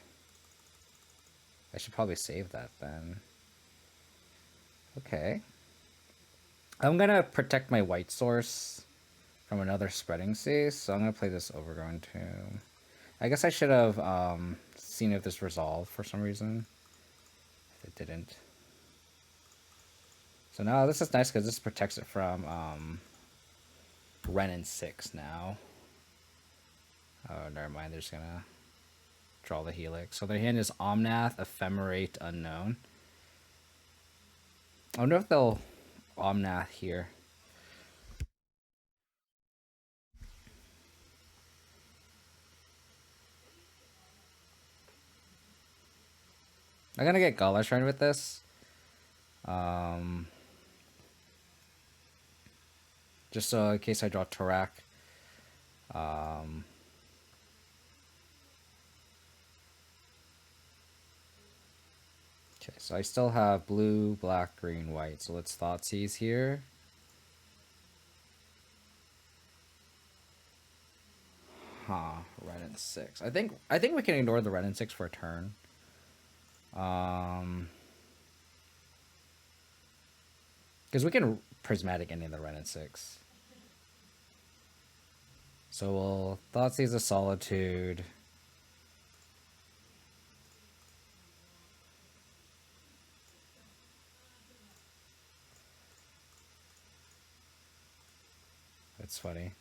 I should probably save that then. Okay. I'm gonna protect my white source from another spreading sea, so I'm gonna play this Overgrown Tomb. I guess I should have seen if this resolved for some reason. It didn't. So now this is nice because this protects it from Ren and 6 now. Oh, never mind. They're just gonna draw the Helix. So their hand is Omnath, Ephemerate, Unknown. I wonder if they'll Omnath here. I'm gonna get Gala Shrine with this. Just so in case I draw Tarak. Okay, so I still have blue, black, green, white. So let's Thoughtseize here. Huh, Red and 6. I think we can ignore the Red and 6 for a turn. Because we can Prismatic any of the Red and 6. So we'll Thoughtseize the Solitude. That's funny.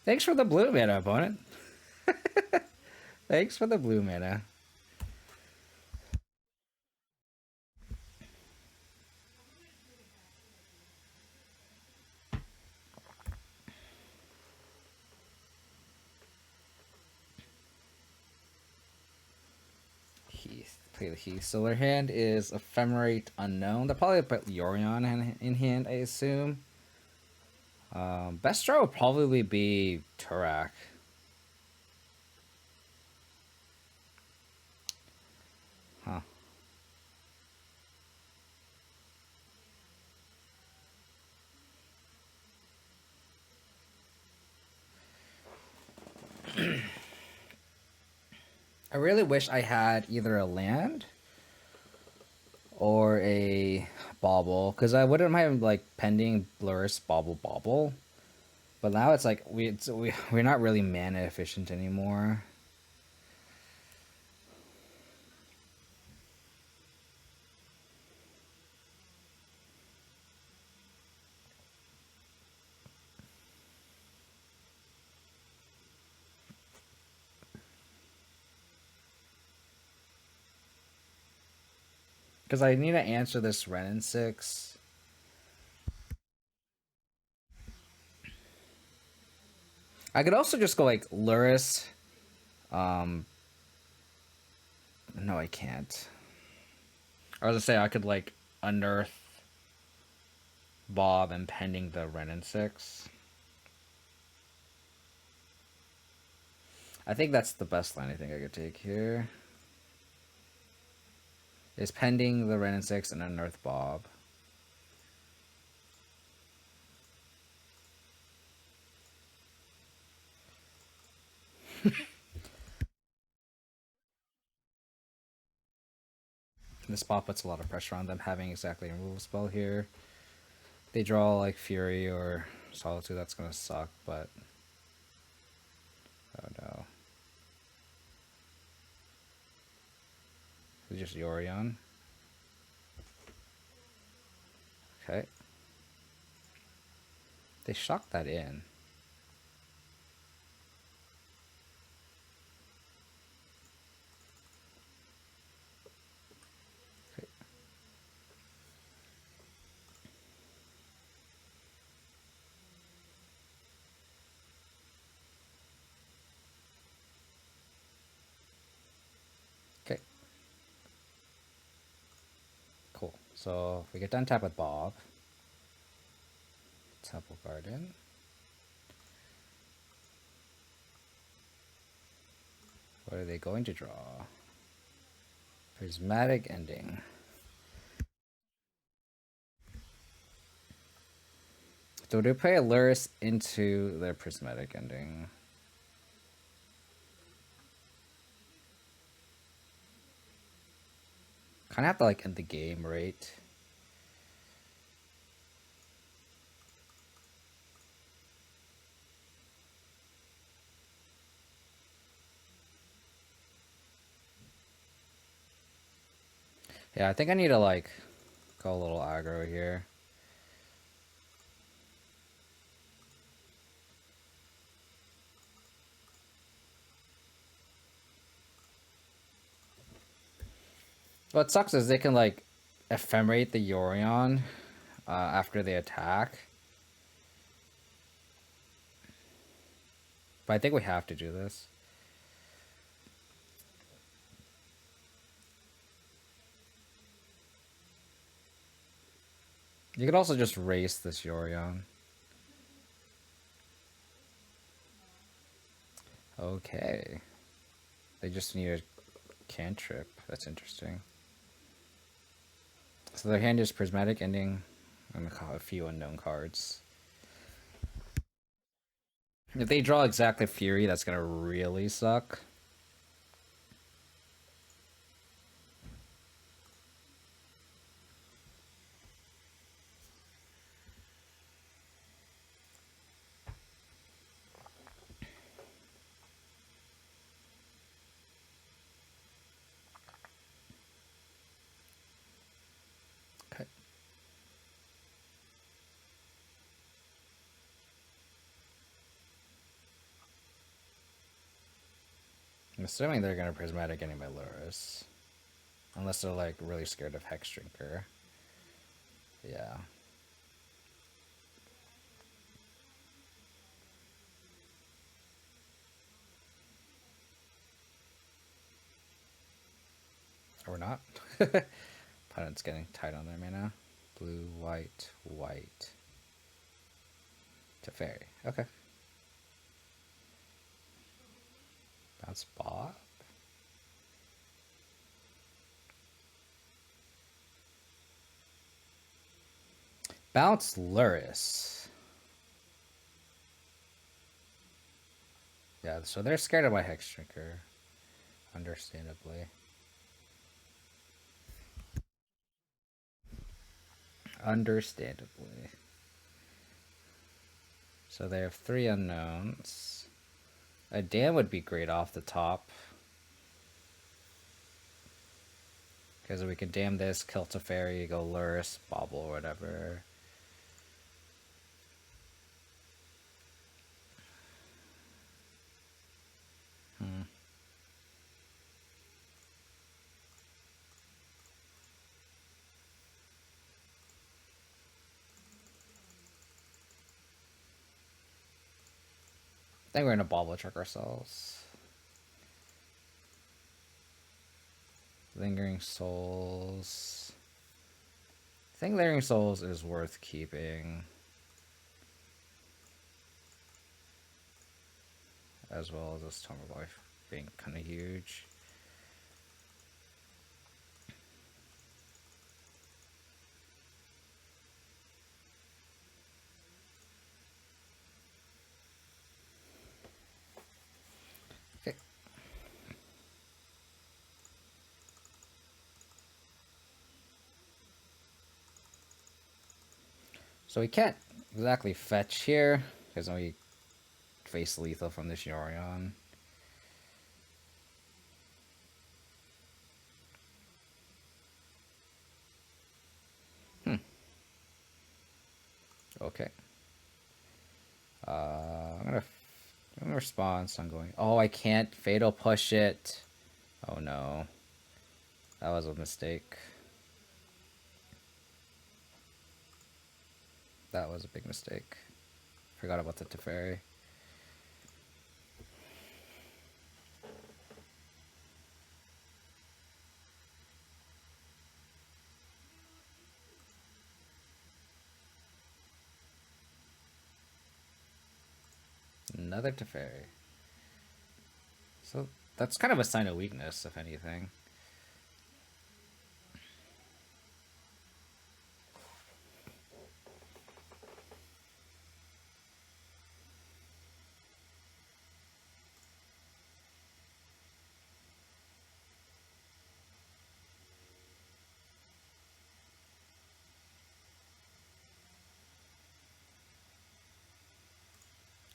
Thanks for the blue mana, opponent. Thanks for the blue mana. Heath. Play the Heath. So their hand is Ephemerate, Unknown. They'll probably put Yorion in hand, I assume. Best draw would probably be Tarak. Huh. I really wish I had either a land or a bauble, because I wouldn't mind like pending Lurrus bauble. But now it's like we're not really mana efficient anymore. Because I need to answer this Ren and 6. I could also just go like Lurrus. No, I can't. I was gonna say I could like unearth Bob and pending the Ren and 6. I think that's the best line I think I could take here. Is pending the Ren and 6 and unearth Bob. This spot puts a lot of pressure on them having exactly a removal spell here. They draw like Fury or Solitude, that's gonna suck, but oh no. It's just Yorion. Okay. They shocked that in. Okay. Okay. Cool. So if we get done tap with Bob. Temple Garden. What are they going to draw? Prismatic Ending. So they play a Lurrus into their Prismatic Ending. Kind of have to like end the game, right? Yeah, I think I need to like go a little aggro here. What sucks is they can like ephemerate the Yorion after they attack. But I think we have to do this. You could also just race this Yorion. Okay. They just need a cantrip. That's interesting. So their hand is Prismatic Ending. I'm gonna call a few unknown cards. If they draw exactly Fury, that's gonna really suck. Okay. I'm assuming they're gonna Prismatic Ending my Lurrus. Unless they're like really scared of Hexdrinker. Yeah. Or not. Opponent's getting tight on their mana. Blue, white, white. Teferi. Okay. Bounce Bob. Bounce Lurrus. Yeah, so they're scared of my Hexdrinker. Understandably. Understandably. So they have 3 unknowns. A dam would be great off the top. Because we could dam this, kill Teferi, go Lurrus, Bobble, or whatever. I think we're gonna Bobble check ourselves. Lingering Souls. I think Lingering Souls is worth keeping. As well as this Tome of Life being kind of huge. Okay. So we can't exactly fetch here, because we face lethal from this Yorion. I'm gonna respond, so I'm going. Oh, I can't fatal push it. Oh no. That was a mistake. That was a big mistake. Forgot about the Teferi. Another Teferi. So that's kind of a sign of weakness, if anything.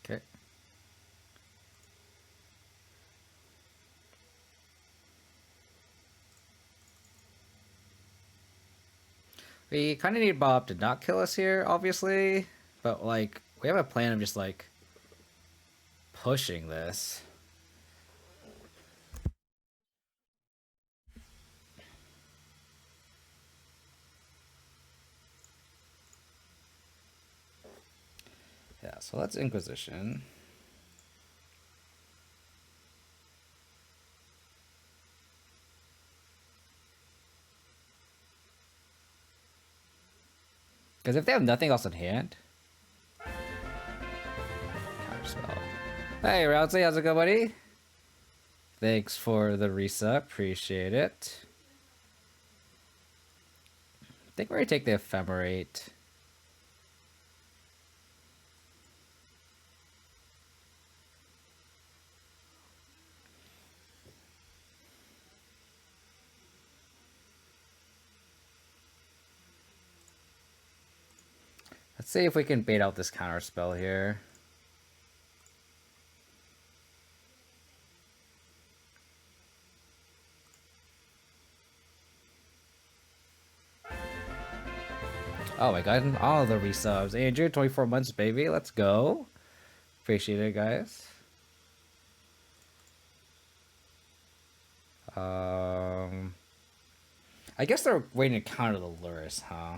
Okay. We kind of need Bob to not kill us here, obviously. But, like, we have a plan of just, like, pushing this. Yeah, so let's Inquisition. Because if they have nothing else in hand... Counterspell. Hey, Rousey, how's it going, buddy? Thanks for the resub. Appreciate it. I think we're going to take the Ephemerate. Let's see if we can bait out this counterspell here. Oh my god, all the resubs. Andrew, 24 months, baby. Let's go. Appreciate it, guys. I guess they're waiting to counter the Lurrus, huh?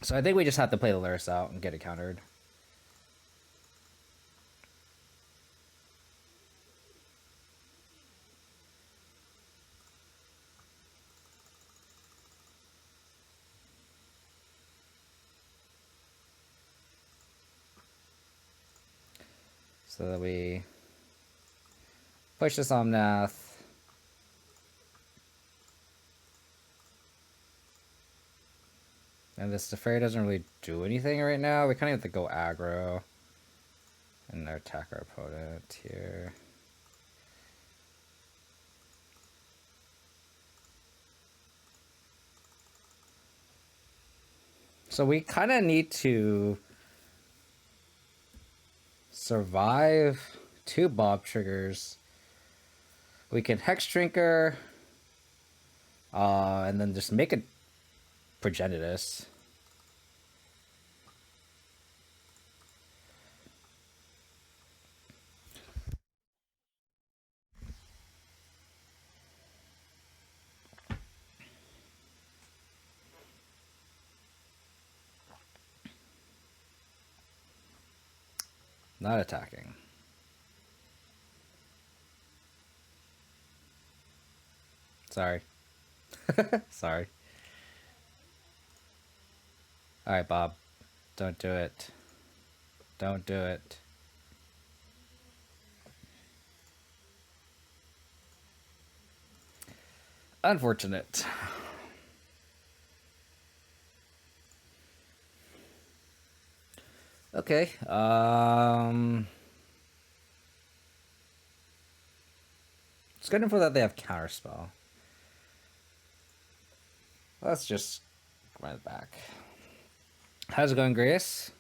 So I think we just have to play the Lurrus out and get it countered. So that we push this Omnath. And this Teferi doesn't really do anything right now. We kind of have to go aggro and attack our opponent here. So we kind of need to survive 2 Bob triggers. We can Hexdrinker, and then just make a Progenitus. Not attacking. Sorry. Sorry. Alright, Bob. Don't do it. Don't do it. Unfortunate. Okay, it's good info that they have counterspell. Let's just run it back. How's it going, Grace?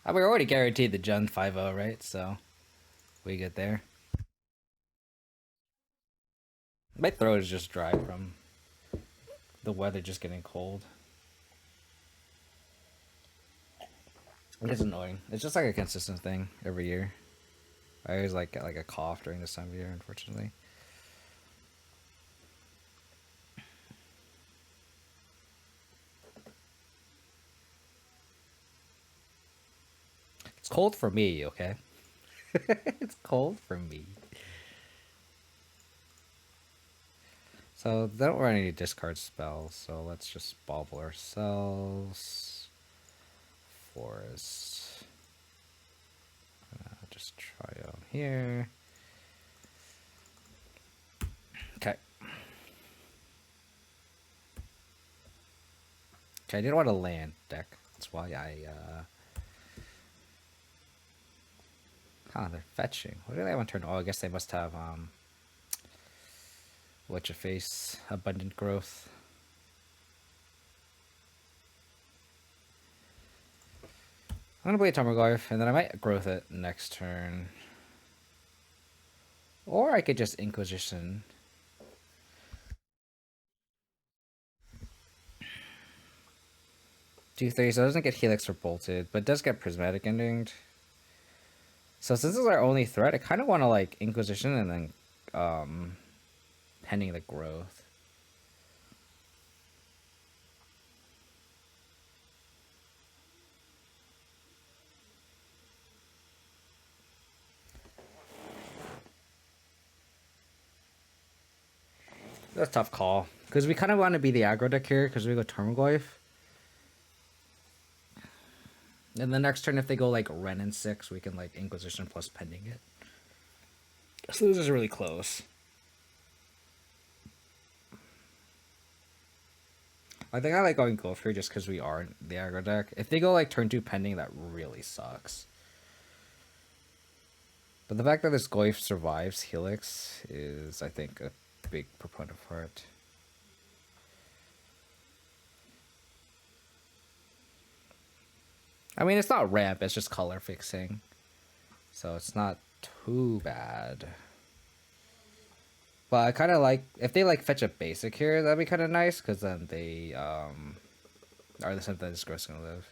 We're already guaranteed the Jund 5-0, right? So we get there. My throat is just dry from the weather just getting cold. It is annoying. It's just like a consistent thing every year. I always like get like a cough during this time of year, unfortunately. It's cold for me, okay? It's cold for me. So they don't run any discard spells, so let's just bobble ourselves. Forest. Just try on here. Okay. Okay, I didn't want a land deck. That's why I, they're fetching. What do they have on turn? Oh, I guess they must have, what's your face? Abundant growth. I'm gonna play Tarmogoyf, and then I might growth it next turn. Or I could just Inquisition. Do 3, so it doesn't get Helix or Bolted, but it does get Prismatic Endinged. So since this is our only threat, I kind of want to like Inquisition and then pending the growth. That's a tough call because we kind of want to be the aggro deck here because we go Tarmogoyf. And the next turn, if they go like Ren and 6, we can like Inquisition plus pending it. So this is really close. I think I like going Gulf here just because we are the aggro deck. If they go like turn 2 pending, that really sucks. But the fact that this Goyf survives Helix is, I think, a big proponent for it. I mean, it's not ramp, it's just color fixing. So it's not too bad. But I kind of like, if they like fetch a basic here, that'd be kind of nice, because then they are the same that this girl's gonna live.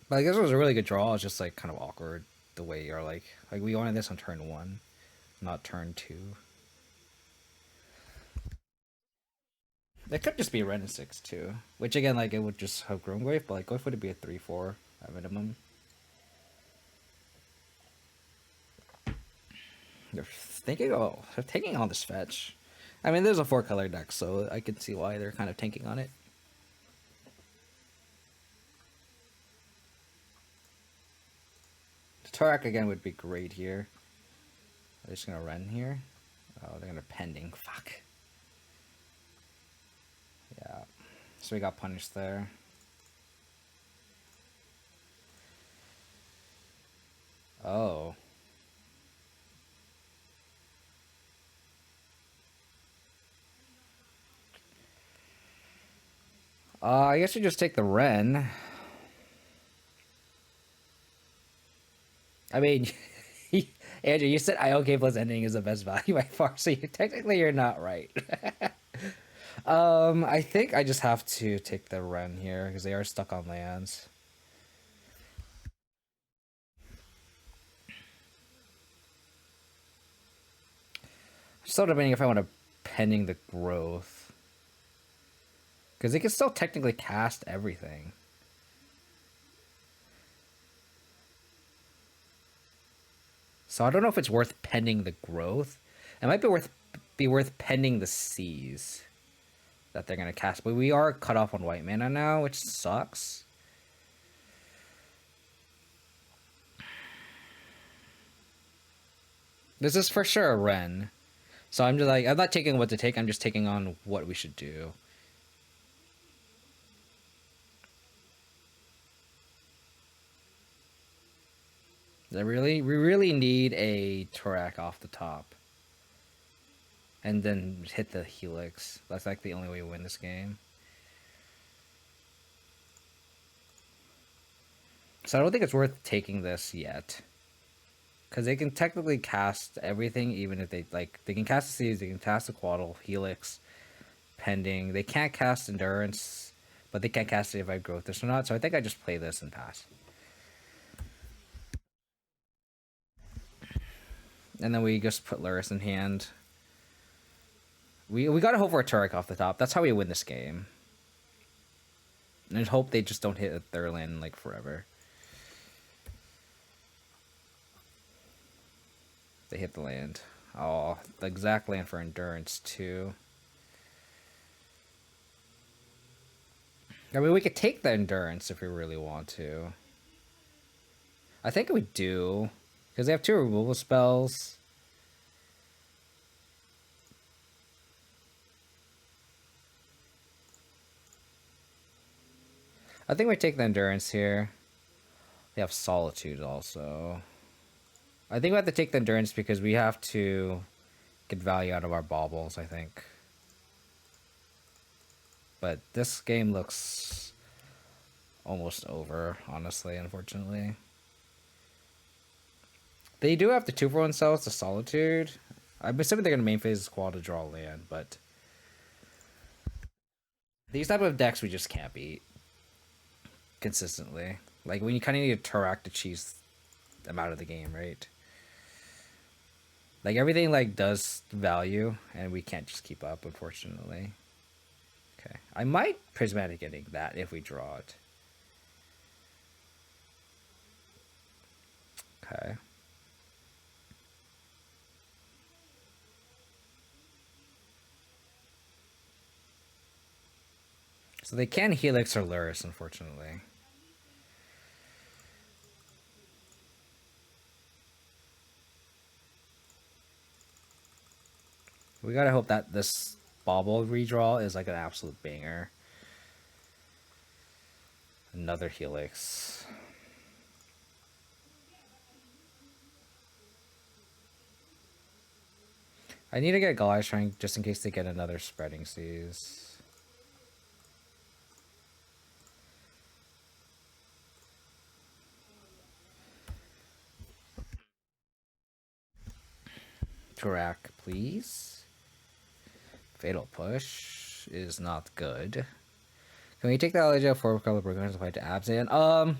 But I guess it was a really good draw, it's just like kind of awkward the way you're like we wanted this on turn 1, not turn 2. It could just be a Ren and 6 too, which again, like it would just have grown Goyf, but like Goyf would be a 3/4 at minimum. They're taking on this fetch. I mean, there's a 4-color deck, so I can see why they're kind of tanking on it. The Torak again would be great here. They're just gonna run here. Oh, they're gonna pending. Fuck. Yeah. So we got punished there. Oh. I guess we just take the Ren. I mean, Andrew, you said IOK plus ending is the best value by far, so technically you're not right. I think I just have to take the Ren here because they are stuck on lands. Still debating if I want to pending the growth. Because they can still technically cast everything. So I don't know if it's worth pending the growth. It might be worth pending the seas that they're gonna cast. But we are cut off on white mana now, which sucks. This is for sure a Ren. So I'm just like, I'm not taking what to take, I'm just taking on what we should do. We really need a Torak off the top. And then hit the Helix. That's like the only way we win this game. So I don't think it's worth taking this yet. Because they can technically cast everything, even if they can cast the Seas, they can cast the Quaddle, Helix, pending. They can't cast Endurance. but they can't cast it if I growth this or not. So I think I just play this and pass. And then we just put Lurrus in hand. We gotta hope for a Turek off the top. That's how we win this game. And hope they just don't hit their land like forever. They hit the land. Oh, the exact land for endurance too. I mean, we could take the endurance if we really want to. I think we do. Because they have 2 removal spells. I think we take the endurance here. They have solitude also. I think we have to take the endurance because we have to get value out of our baubles, I think. But this game looks almost over, honestly, unfortunately. They do have the 2 for 1 cells, the solitude. I'm assuming they're going to main phase the squad to draw land, but these type of decks we just can't beat consistently. Like, when you kind of need a Turok to cheese them out of the game, right? Like, everything, like, does value, and we can't just keep up, unfortunately. Okay. I might Prismatic Ending that if we draw it. Okay. So they can Helix or Lurrus, unfortunately. We gotta hope that this Bauble redraw is like an absolute banger. Another Helix. I need to get Goliath Shrine just in case they get another Spreading Seas. Track, please. Fatal Push is not good. Can we take the LJ 4-color Burgundy to fight to Abzan?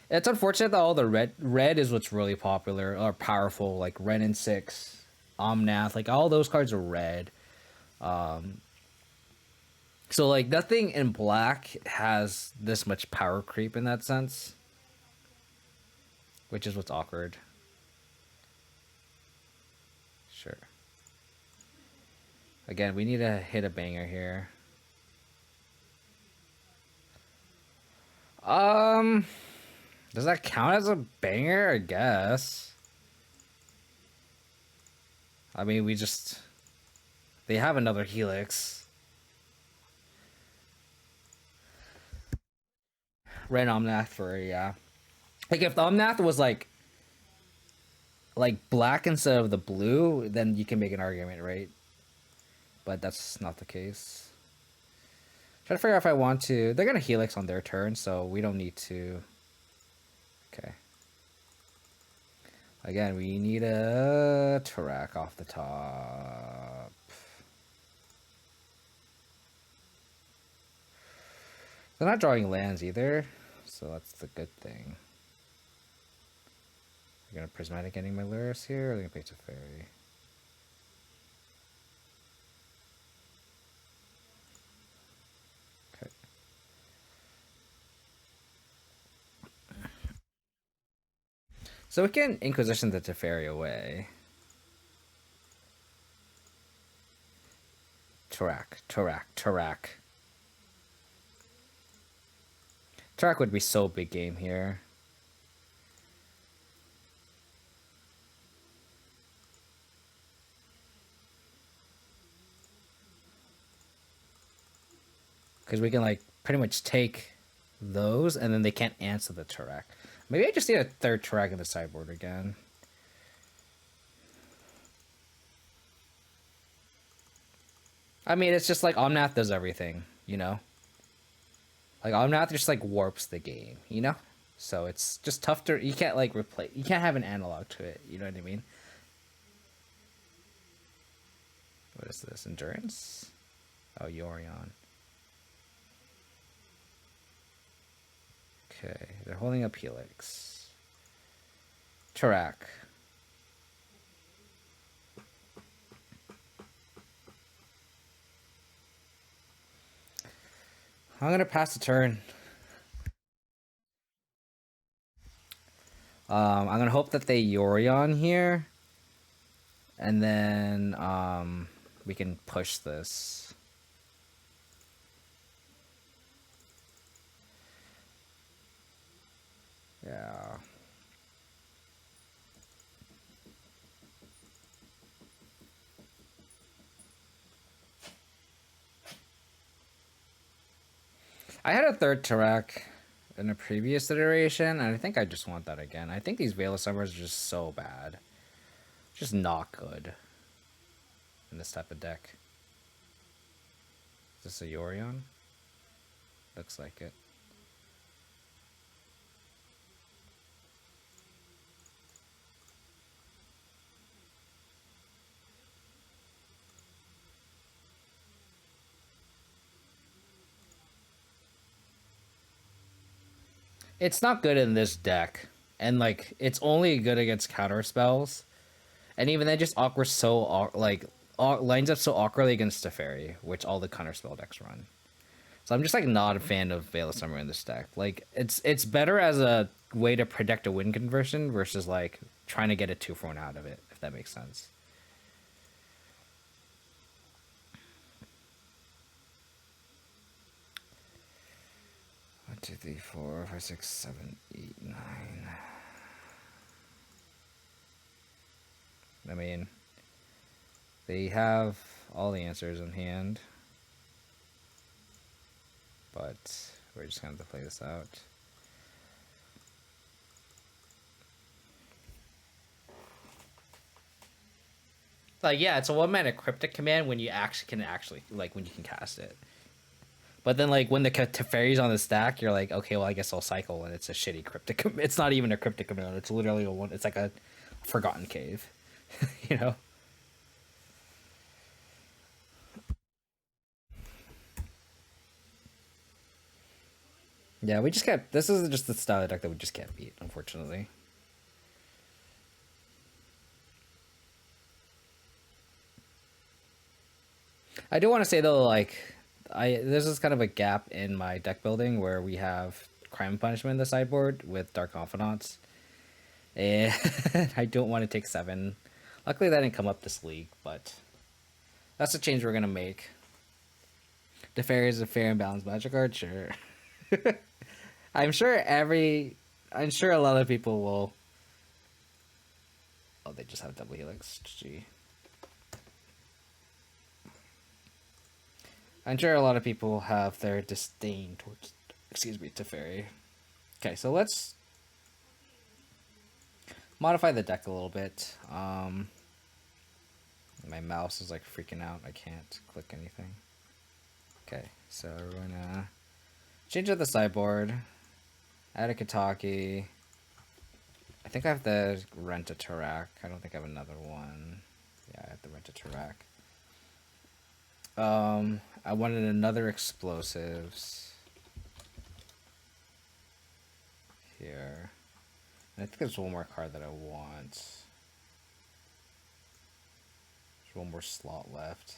It's unfortunate that all the red is what's really popular or powerful, like Ren and 6, Omnath, like all those cards are red. So like nothing in black has this much power creep in that sense, which is what's awkward. Sure. Again, we need to hit a banger here. Does that count as a banger? I guess. I mean, they have another Helix. Red Omnath for, yeah. Like, if the Omnath was like black instead of the blue, then you can make an argument, right? But that's not the case. Trying to figure out if I want to. They're gonna Helix on their turn, so we don't need to. Okay. Again, we need a Tarak off the top. They're not drawing lands either, so that's the good thing. They're gonna Prismatic Ending my Lurrus here, or they're gonna play Teferi. Okay. So we can Inquisition the Teferi away. Tarak. Tarak would be so big game here. Because we can like pretty much take those and then they can't answer the Tarak. Maybe I just need a third Tarak in the sideboard again. I mean, it's just like Omnath does everything, you know? Like, Omnath just, like, warps the game, you know? So it's just tough to... You can't, like, replace... You can't have an analog to it, you know what I mean? What is this? Endurance? Oh, Yorion. Okay, they're holding up Helix. Tarak. I'm gonna pass the turn. I'm gonna hope that they Yorion here, and then we can push this. Yeah. I had a third Tarak in a previous iteration, and I think I just want that again. I think these Veil of Summers are just so bad. Just not good in this type of deck. Is this a Yorion? Looks like it. It's not good in this deck. And, like, it's only good against counter spells. And even then, just awkward so, like, lines up so awkwardly against Teferi, which all the counter spell decks run. So I'm just, like, not a fan of Veil of Summer in this deck. Like, it's better as a way to protect a win conversion versus, like, trying to get a 2-for-1 out of it, if that makes sense. One, two, three, 4, 5, 6, 7, 8, 9. I mean, they have all the answers in hand, but we're just going to have to play this out. Like, yeah, it's a one-mana cryptic command when you can like, when you can cast it. But then, like, when the Teferi's on the stack, you're like, okay, well, I guess I'll cycle, and it's a shitty cryptic. It's not even a cryptic command. It's literally a one. It's like a forgotten cave, you know. Yeah, we just can't. This is just the style of deck that we just can't beat, unfortunately. I do want to say though, like, there's this kind of a gap in my deck building where we have Crime and Punishment in the sideboard with Dark Confidants, and I don't want to take 7. Luckily, that didn't come up this league, but that's a change we're gonna make. Teferi is a fair and balanced magic card, sure. I'm sure a lot of people will. Oh, they just have double helix. Gee. I'm sure a lot of people have their disdain towards, Teferi. Okay, so let's modify the deck a little bit. My mouse is like freaking out. I can't click anything. Okay, so we're gonna change out the sideboard. Add a Kataki. I think I have to rent a Tarak. I don't think I have another one. Yeah, I have to rent a Tarak. I wanted another explosives here. And I think there's one more card that I want. There's one more slot left.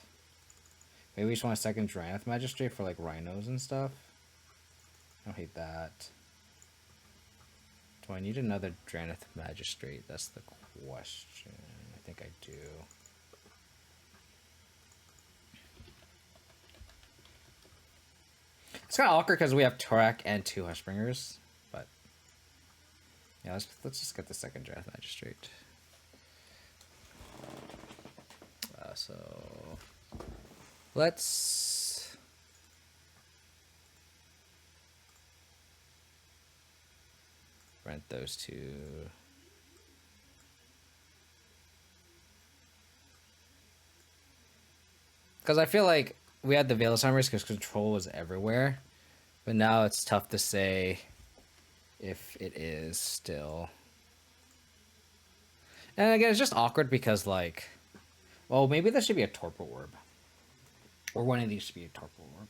Maybe we just want a second Dranath Magistrate for like rhinos and stuff. I don't hate that. Do I need another Dranath Magistrate? That's the question. I think I do. It's kind of awkward because we have Tarak and 2 Hushbringers, but yeah, let's just get the second Dranath Magistrate. So let's rent those 2. Because I feel like we had the Veil of Summers because control was everywhere, but now it's tough to say if it is still. And again, it's just awkward because, like, well, maybe there should be a Torpor Orb. Or one of these should be a Torpor Orb.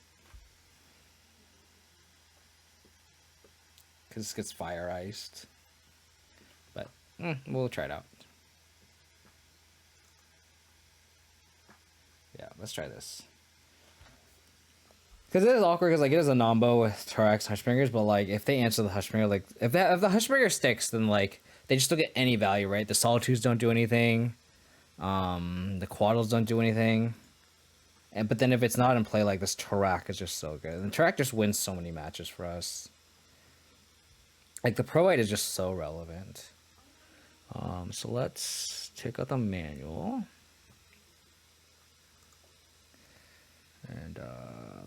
because this gets fire iced. But we'll try it out. Yeah, let's try this. Because it is awkward, because like it is a nombo with Torax Hushbringers, but like if they answer the Hushbringer, like if the Hushbringer sticks, then like they just don't get any value, right? The Solitudes don't do anything. The Quaddles don't do anything. But then if it's not in play, like this Torak is just so good. And Torak just wins so many matches for us. Like the Pro-White is just so relevant. So let's take out the manual. And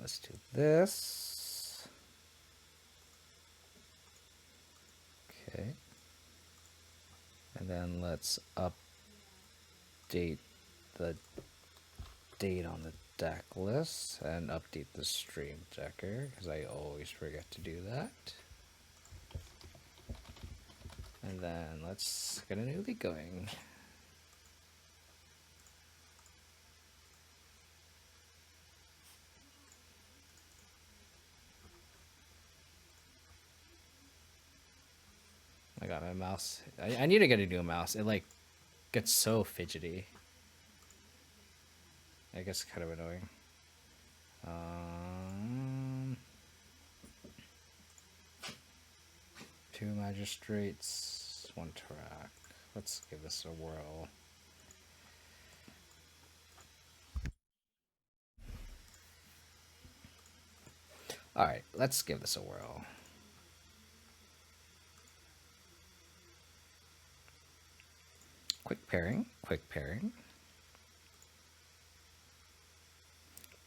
let's do this. Okay. And then let's update the date on the deck list and update the stream decker, because I always forget to do that. And then let's get a new league going. I got my mouse. I need to get a new mouse. It like gets so fidgety. I guess kind of annoying. 2 magistrates, 1 Torak. Let's give this a whirl. Alright, let's give this a whirl. Quick pairing, quick pairing.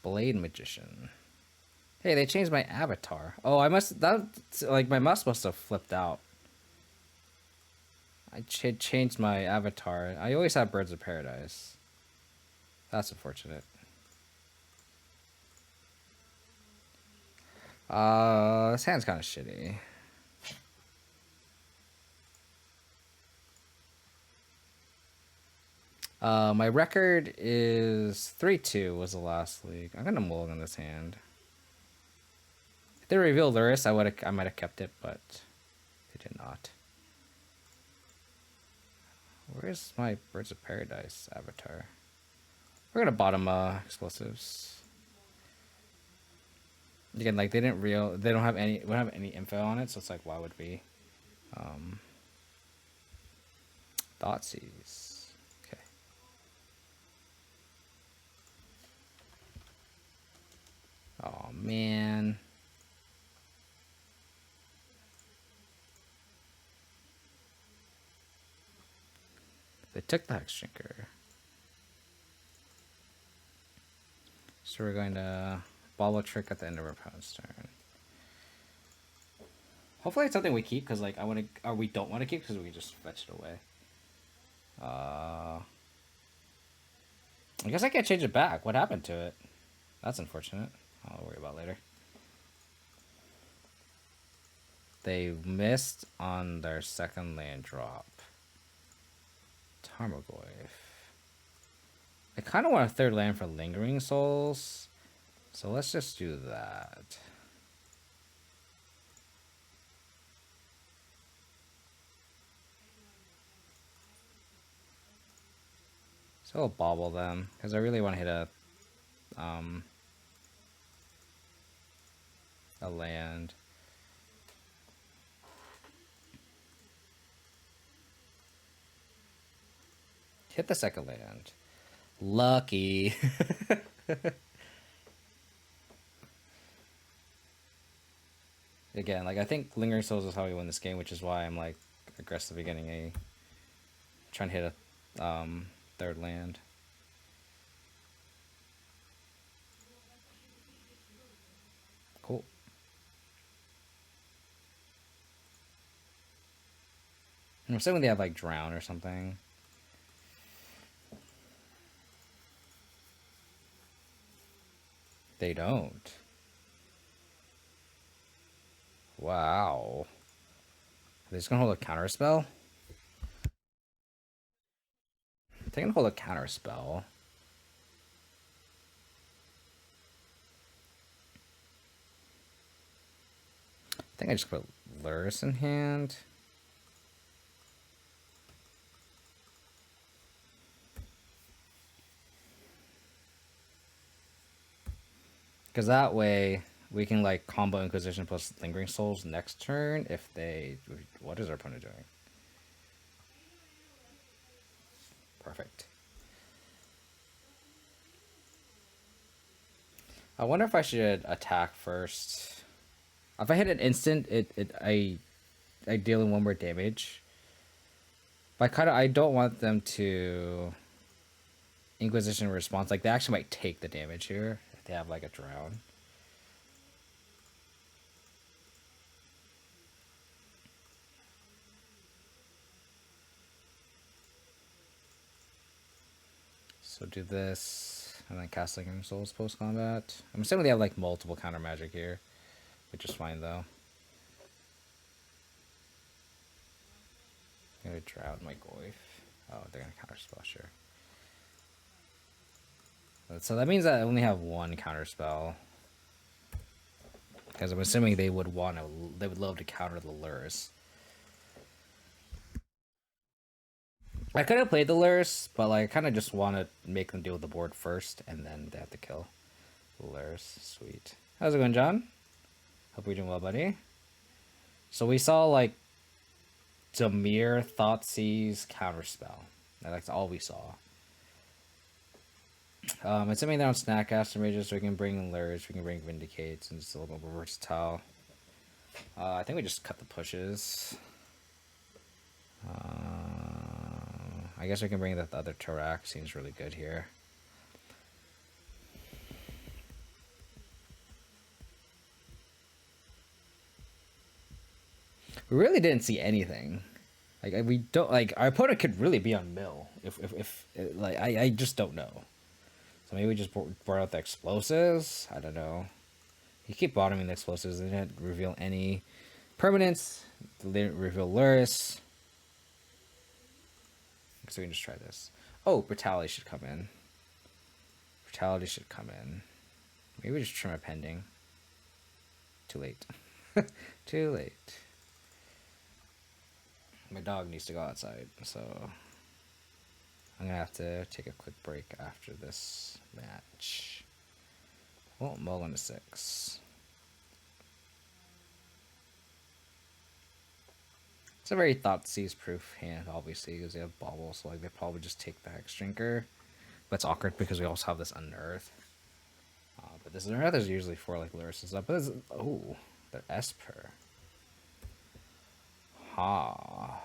Blade Magician. Hey, they changed my avatar. Oh, I must, like my mouse must have flipped out. I changed my avatar. I always have Birds of Paradise. That's unfortunate. This hand's kind of shitty. My record is 3-2 was the last league. I'm gonna mulligan this hand. If they revealed Lurrus, I might have kept it, but they did not. Where's my Birds of Paradise avatar? We're gonna bottom explosives. Again, like they don't have any info on it, so it's like why would we? Thoughtseize. Okay. Oh man. They took the Hexdrinker. So we're going to ball a trick at the end of our opponent's turn. Hopefully it's something we keep, because like we don't want to keep, because we can just fetch it away. I guess I can't change it back. What happened to it? That's unfortunate. I'll worry about later. They missed on their second land drop. Tarmogoyf. I kind of want a third land for Lingering Souls, so let's just do that. So I'll bobble them, because I really want to hit a land. Hit the second land. Lucky. Again, like I think Lingering Souls is how we win this game, which is why I'm like aggressively getting trying to hit a third land. Cool. I'm assuming they have like Drown or something. They don't. Wow. Are they just gonna hold a counter spell? They're gonna hold a counter spell. I think I just put Lurrus in hand. Because that way we can like combo Inquisition plus Lingering Souls next turn if they... What is our opponent doing? Perfect. I wonder if I should attack first. If I hit an instant, I deal in 1 more damage. But I don't want them to Inquisition response. Like, they actually might take the damage here if they have like a drown. So do this, and then cast Lingering Souls post-combat. I'm assuming they have like multiple counter magic here, which is fine though. I'm gonna drown my Goyf. Oh, they're gonna counter spell, sure. So that means I only have 1 counter spell. Because I'm assuming they would love to counter the Lurrus. I could have played the Lurrus, but like I kind of just want to make them deal with the board first, and then they have to kill the Lurrus. Sweet. How's it going, John? Hope you're doing well, buddy. So we saw like Dimir, Thoughtseize, Counterspell. That's all we saw. Assuming they don't snack Astro Mages, so we can bring Lurrus, we can bring Vindicates, and it's a little bit more versatile. I think we just cut the pushes. I guess we can bring the other Tarak. Seems really good here. We really didn't see anything. Like we don't like our opponent could really be on mill if like I just don't know. So maybe we just brought out the explosives. I don't know. You keep bottoming the explosives. They didn't reveal any permanents. They didn't reveal Lurrus. So we can just try this. Oh, Brutality should come in. Brutality should come in. Maybe we just trim a pending. Too late. Too late. My dog needs to go outside, so I'm gonna have to take a quick break after this match. Oh, mulligan to 6. It's a very Thoughtseize proof hand, obviously, because they have baubles, so like they probably just take the Hexdrinker. But it's awkward because we also have this Unearth. But this Unearth is usually for like Lurrus and stuff. But this, oh, they're Esper. Ha.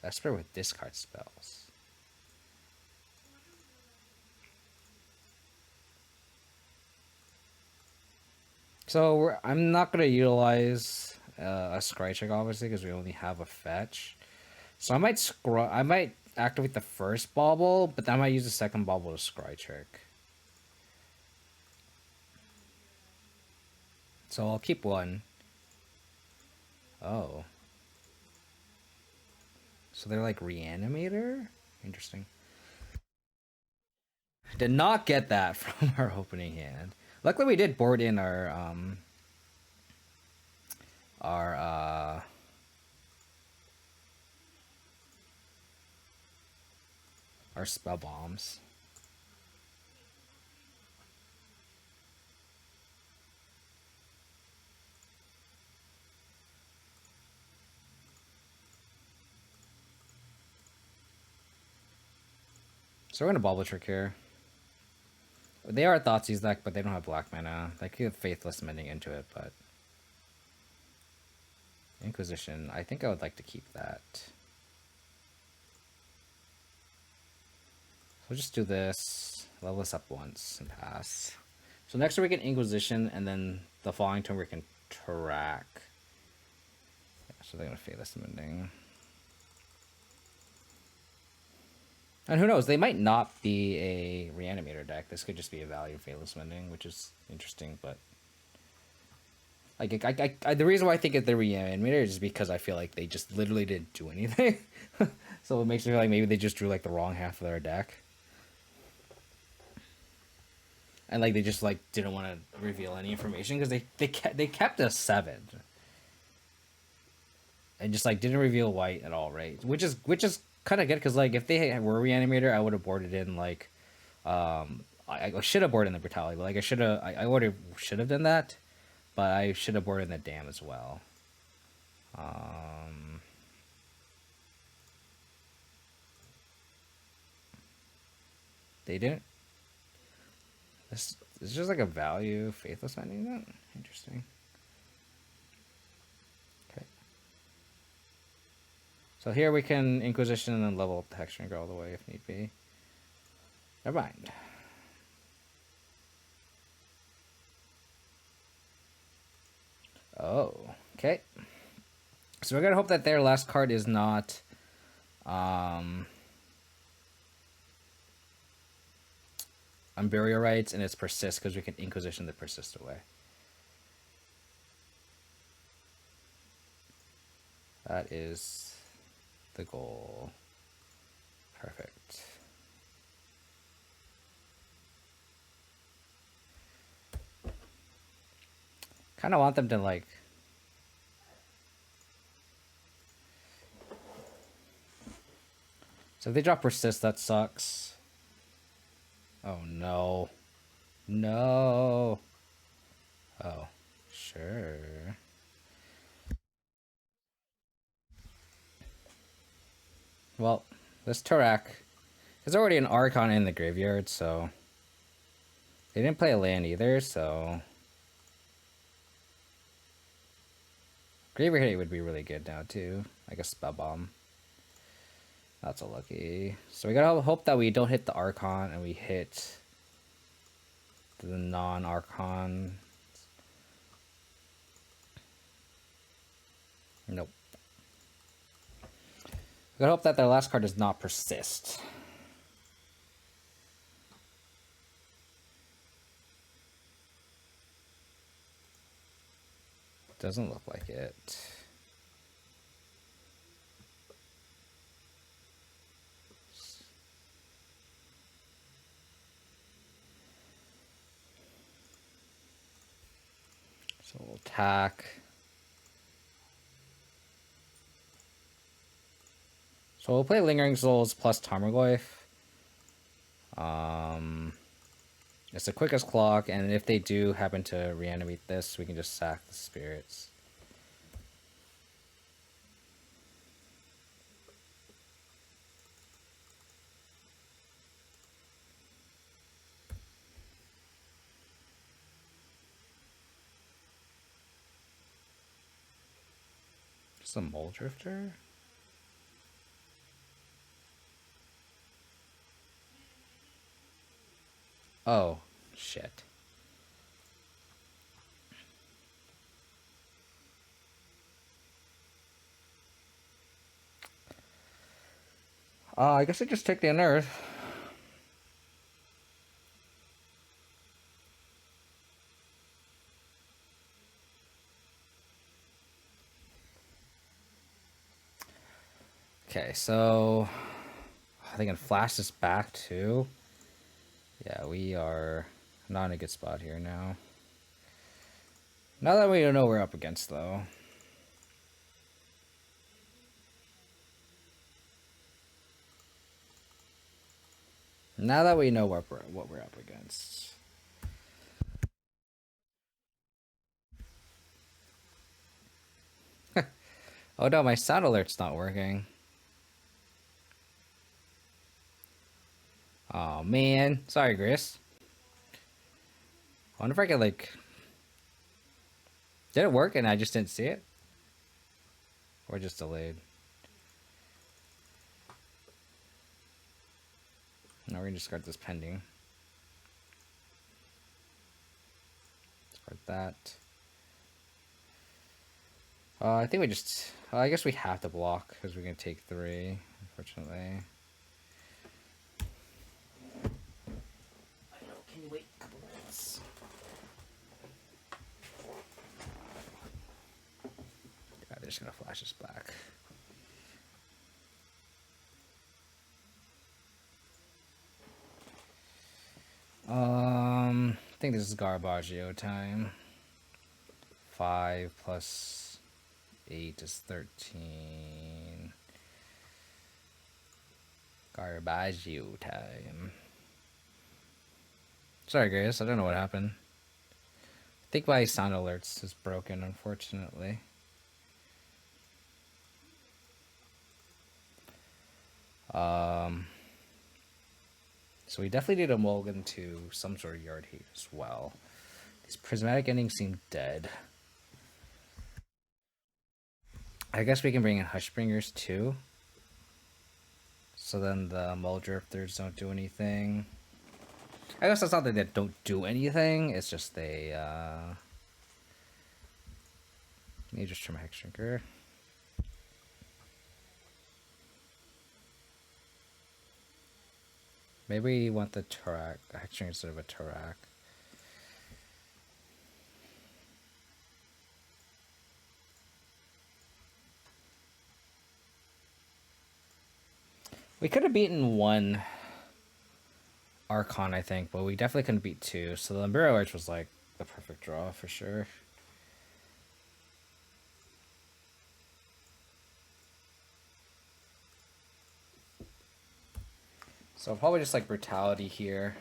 Esper with discard spells. So I'm not gonna utilize a scry check obviously because we only have a fetch. So I might activate the first bauble, but then I might use the second bauble to scry check. So I'll keep 1. Oh. So they're like Reanimator? Interesting. Did not get that from our opening hand. Luckily we did board in our spell bombs. So we're gonna bauble trick here. They are a Thoughtseize deck, but they don't have black mana. They could have Faithless Mending into it, but Inquisition, I think I would like to keep that. We'll just do this, level this up once, and pass. So next turn we get Inquisition, and then the following turn we can Tarak. Yeah, so they're gonna Faithless Mending. And who knows, they might not be a Reanimator deck. This could just be a value Faithless Mending, which is interesting, but like the reason why I think they're Reanimator is because I feel like they just literally didn't do anything. So it makes me feel like maybe they just drew like the wrong half of their deck. And like they just like didn't want to reveal any information because they kept a 7. and just like didn't reveal white at all, right? Which is kind of good because like if they were Reanimator, I would have boarded in like I should have boarded in the brutality, but like I would have should have done that, but I should have boarded in the dam as well. They didn't. This is just like a value faithless ending. That interesting. Okay. So here we can Inquisition and then level up the Hexdrinker all the way if need be. Never mind. Oh, okay. So we're gonna hope that their last card is not Unburial Rites and it's Persist because we can Inquisition the Persist away. That is the goal. Perfect. Kind of want them to like. So if they drop Persist, that sucks. Oh no. No. Oh, sure. Well, this Turak is already an Archon in the graveyard, so they didn't play a land either, so graveyard hit would be really good now too. Like a spell bomb. That's a lucky. So we gotta hope that we don't hit the Archon and we hit the non-Archon. Nope. We gotta hope that their last card does not persist. Doesn't look like it. So we'll attack. So we'll play Lingering Souls plus Tarmogoyf. It's the quickest clock, and if they do happen to reanimate this, we can just sack the spirits. Just a Mole Drifter? Oh, shit. I guess I just take the Unearth. Okay, so they can flash this back too. Yeah, we are not in a good spot here now. Now that we don't know we're up against, though. Now that we know what we're up against. Oh no, my sound alert's not working. Oh man, sorry, Gris. I wonder if I could like. Did it work and I just didn't see it? Or just delayed? Now we're gonna discard this pending. Discard that. I think we just. I guess we have to block because we're gonna take 3, unfortunately. Can you wait a couple minutes? Yeah, they're just gonna flash us back. I think this is Garbaggio time. 5 plus 8 is 13. Garbaggio time. Sorry, Grace. I don't know what happened. I think my sound alerts is broken, unfortunately. So we definitely need a mulligan to some sort of yard heat as well. These prismatic endings seem dead. I guess we can bring in Hushbringers too. So then the Muldrifters don't do anything. I guess that's not that they don't do anything, it's just they, maybe just trim Hexdrinker. Maybe we want the Turak, Hexdrinker instead of a Turak. We could have beaten one Archon, I think, but we definitely couldn't beat two. So the Imperial Arch was like the perfect draw for sure. So probably just like Brutality here.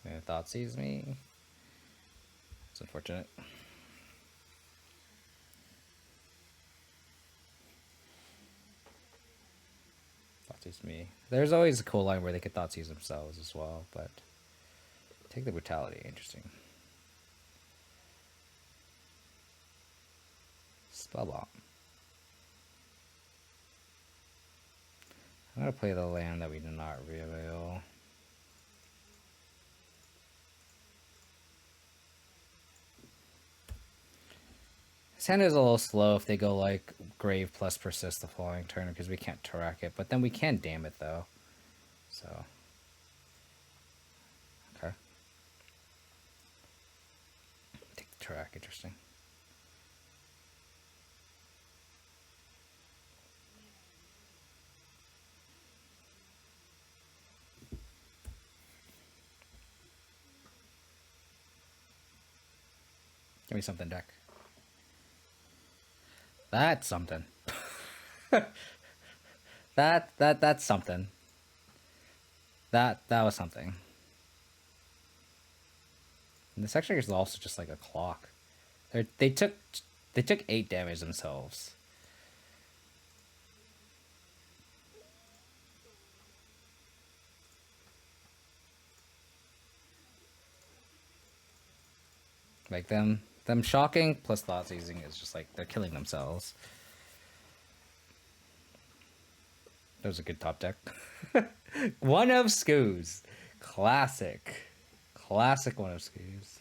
And Thought sees me. It's unfortunate. Thought sees me. There's always a cool line where they could Thought seize themselves as well, but take the Brutality. Interesting. Spellbomb. I'm gonna play the land that we did not reveal. This hand is a little slow if they go like Grave plus Persist the following turn because we can't Turak it, but then we can damn it though. So, okay. Take the Turak, interesting. Give me something, deck. That's something. That's something. That was something. And the Hexdrinker is also just like a clock. They took 8 damage themselves. Like them shocking plus Thought seizing is just like they're killing themselves. That was a good top deck. One of Scoos. Classic. Classic one of Scoos.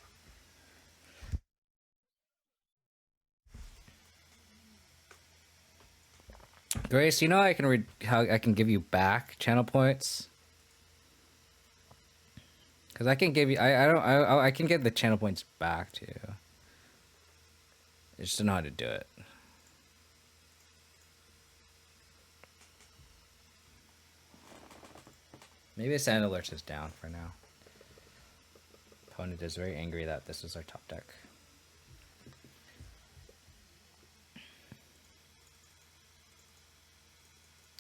Grace, you know I can read how I can give you back channel points? Because I can give you I can get the channel points back to you. I just don't know how to do it. Maybe the sound alert is down for now. Opponent is very angry that this is our top deck.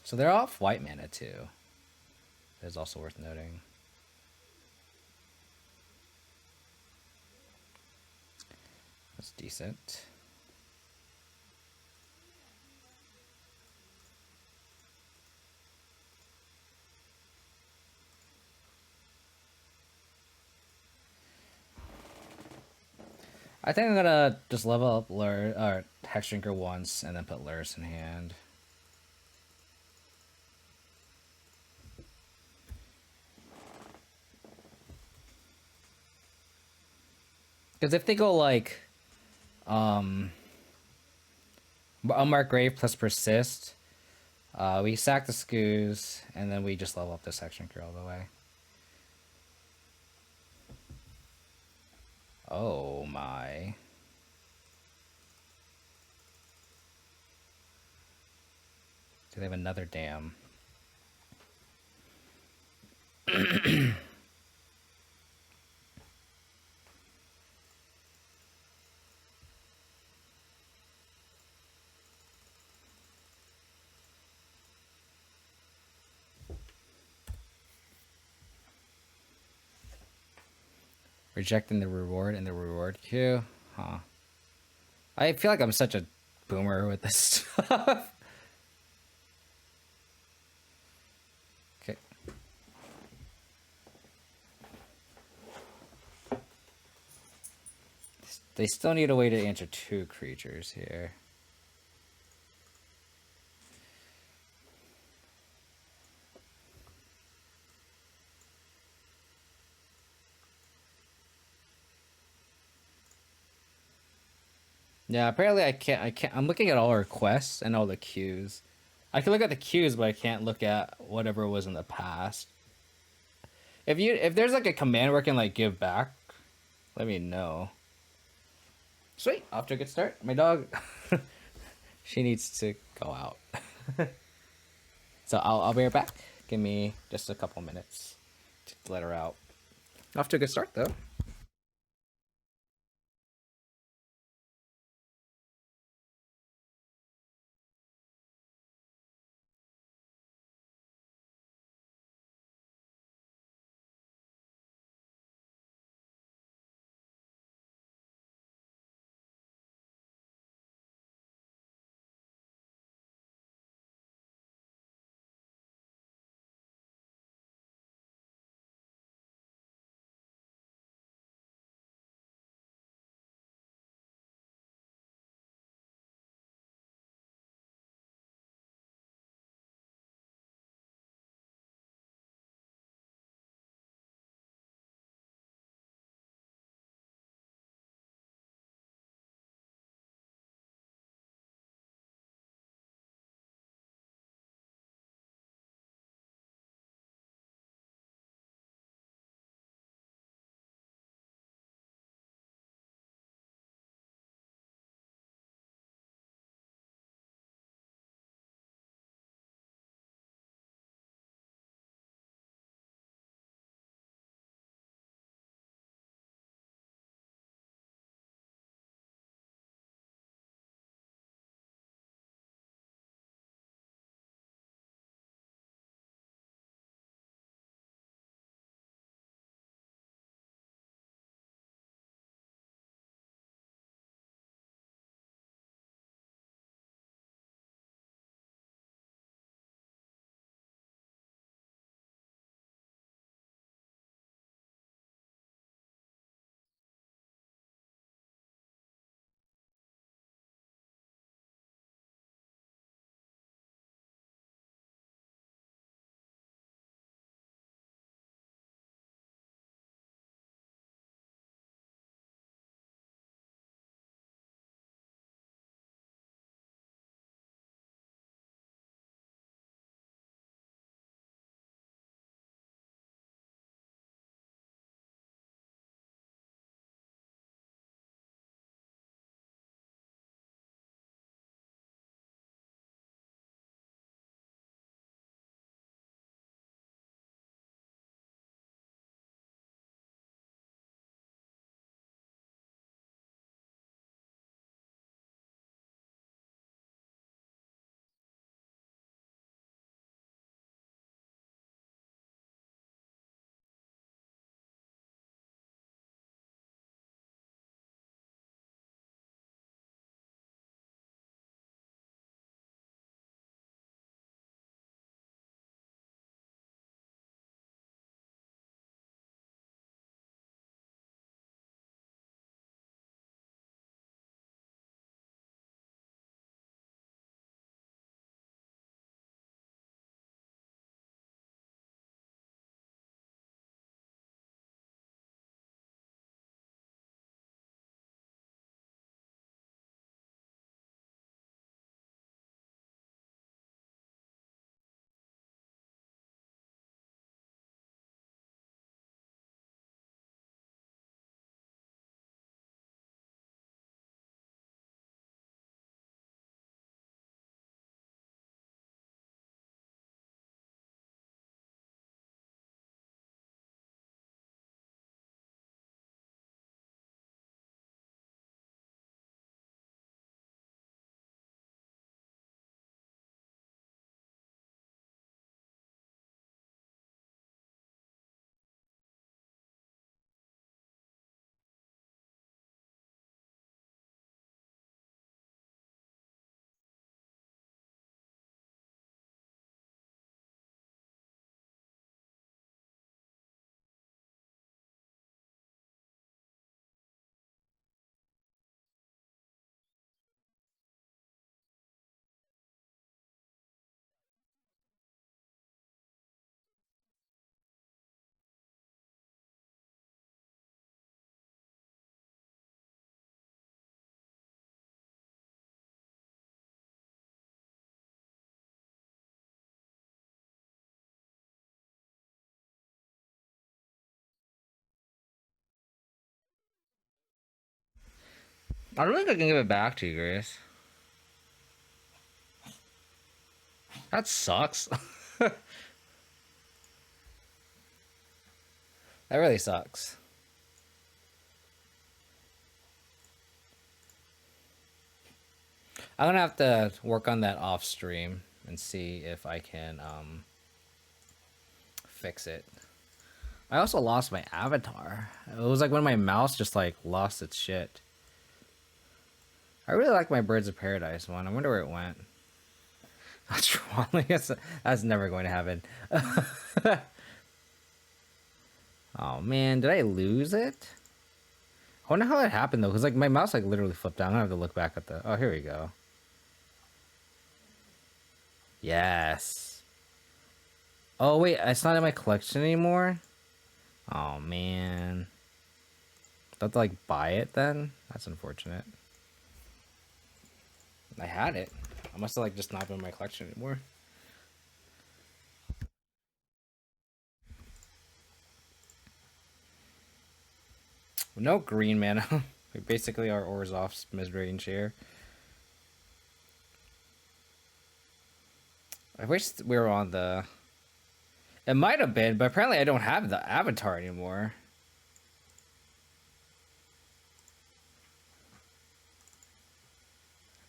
So they're off white mana too. That's also worth noting. That's decent. I think I'm gonna just level up Hexdrinker once and then put Lurrus in hand. Because if they go like Unmarked Grave plus Persist, we sack the Scoos and then we just level up this Hexdrinker all the way. Oh my. Do they have another dam? Rejecting the reward in the reward queue. Huh. I feel like I'm such a boomer with this stuff. Okay. They still need a way to answer 2 creatures here. Yeah, apparently I can't. I'm looking at all our quests and all the queues. I can look at the queues, but I can't look at whatever was in the past. If there's like a command where I can like give back, let me know. Sweet, off to a good start. My dog, she needs to go out. So I'll be right back. Give me just a couple minutes to let her out. Off to a good start though. I don't think I can give it back to you, Grace. That sucks. That really sucks. I'm gonna have to work on that off stream and see if I can fix it. I also lost my avatar. It was like when my mouse just like lost its shit. I really like my Birds of Paradise one. I wonder where it went. That's never going to happen. Oh man, did I lose it? I wonder how that happened though, because like my mouse like literally flipped down. I'm gonna have to look back at the. Oh, here we go. Yes. Oh wait, it's not in my collection anymore. Oh man. I have to like buy it then. That's unfortunate. I had it. I must have like just not been in my collection anymore. No green mana. We basically are Orzhov's mid-range here. I wish we were on the... It might have been, but apparently I don't have the avatar anymore.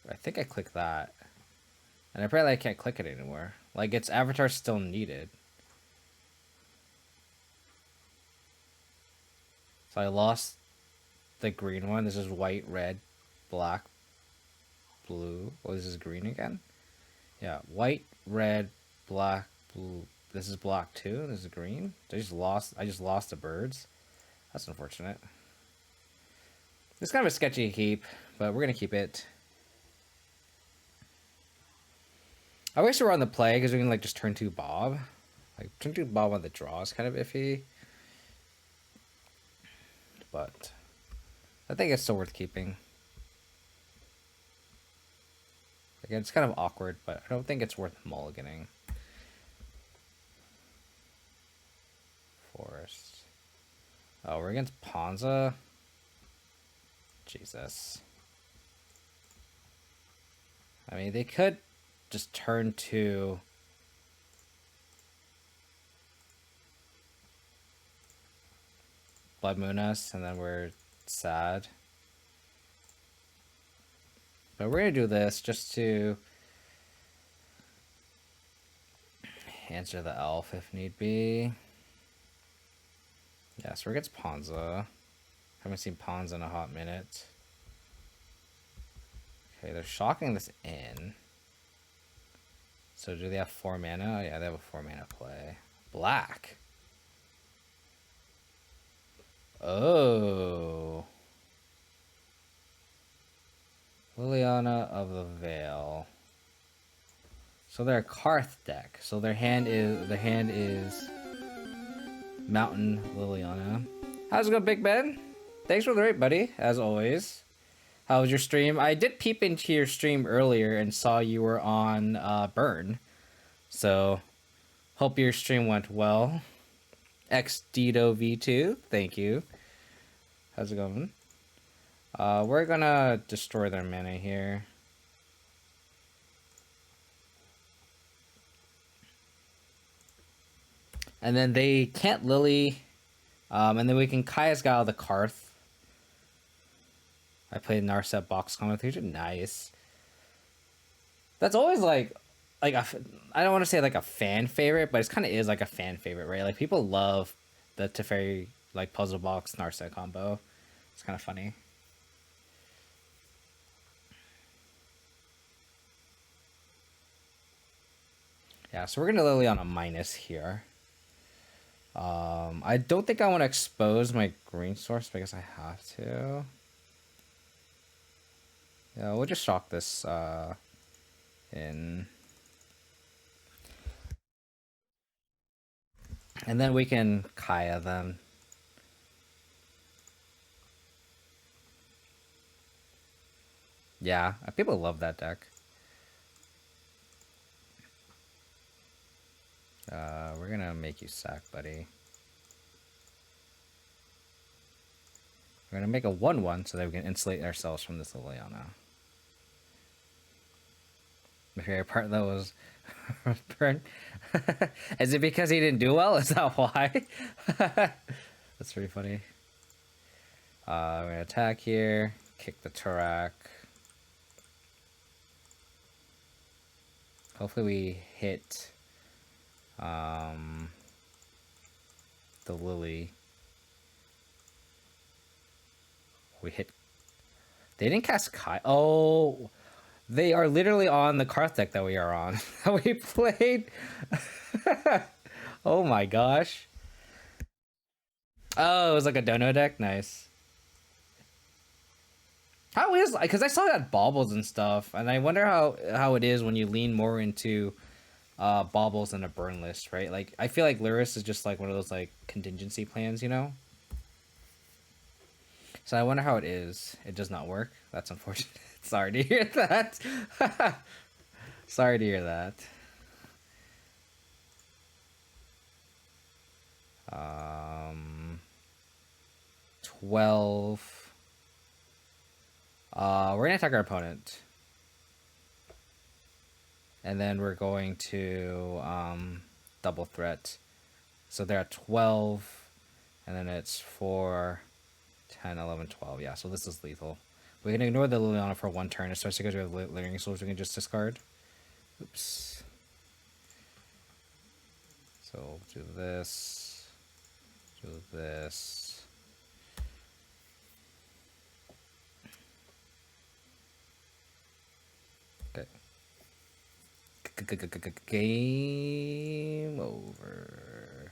I think I clicked that. And apparently I can't click it anymore. Like, its avatar still needed. So I lost the green one. This is white, red, black, blue. Oh, this is green again? Yeah, white, red, black, blue. This is black too. This is green. I just lost the birds. That's unfortunate. It's kind of a sketchy keep, but we're gonna keep it. I wish we were on the play because we can like just turn 2 Bob. Like turn 2 Bob on the draw is kind of iffy. But I think it's still worth keeping. Again, it's kind of awkward, but I don't think it's worth mulliganing. Forest. Oh, we're against Ponza? Jesus. I mean, they could just turn to... Blood Moon us, and then we're sad. But we're gonna do this just to answer the elf if need be. Yeah, so we're against Ponza. Haven't seen Ponza in a hot minute. Okay, they're shocking this in. So do they have 4 mana? Oh, yeah, they have a 4 mana play. Black. Oh. Liliana of the Veil. So they're a Carth deck. So their hand is Mountain Liliana. How's it going, Big Ben? Thanks for the rate, buddy, as always. How was your stream? I did peep into your stream earlier and saw you were on Burn. So hope your stream went well. XDito V2, thank you. How's it going? We're gonna destroy their mana here. And then they can't Lily. And then we can Kaya's got out of the Carth. I played Narset box competition. Nice. That's always like I don't want to say like a fan favorite, but it kind of is like a fan favorite, right? Like people love the Teferi like puzzle box Narset combo. It's kind of funny. Yeah, so we're gonna Lily on a minus here. I don't think I want to expose my green source because I have to. Yeah, we'll just shock this in. And then we can Kaya them. Yeah, people love that deck. We're gonna make you sack, buddy. We're gonna make a 1/1 so that we can insulate ourselves from this Liliana. My favorite part though was burn. Is it because he didn't do well? Is that why? That's pretty funny. We're gonna attack here, kick the Turak. Hopefully we hit the Lily. We hit. They didn't cast Kai. Oh, they are literally on the Carth deck that we are on. That we played. Oh my gosh. Oh, it was like a dono deck. Nice. How is, because I saw that baubles and stuff, and I wonder how it is when you lean more into baubles than a burn list, right? Like I feel like Lurrus is just like one of those like contingency plans, you know. So I wonder how it is. It does not work. That's unfortunate. Sorry to hear that. Sorry to hear that. 12. We're gonna attack our opponent. And then we're going to double threat. So they're at 12. And then it's 4, 10, 11, 12. Yeah, so this is lethal. We can ignore the Liliana for 1 turn, especially because we have Lingering Souls we can just discard. Oops. So do this. Do this. Okay. Game over.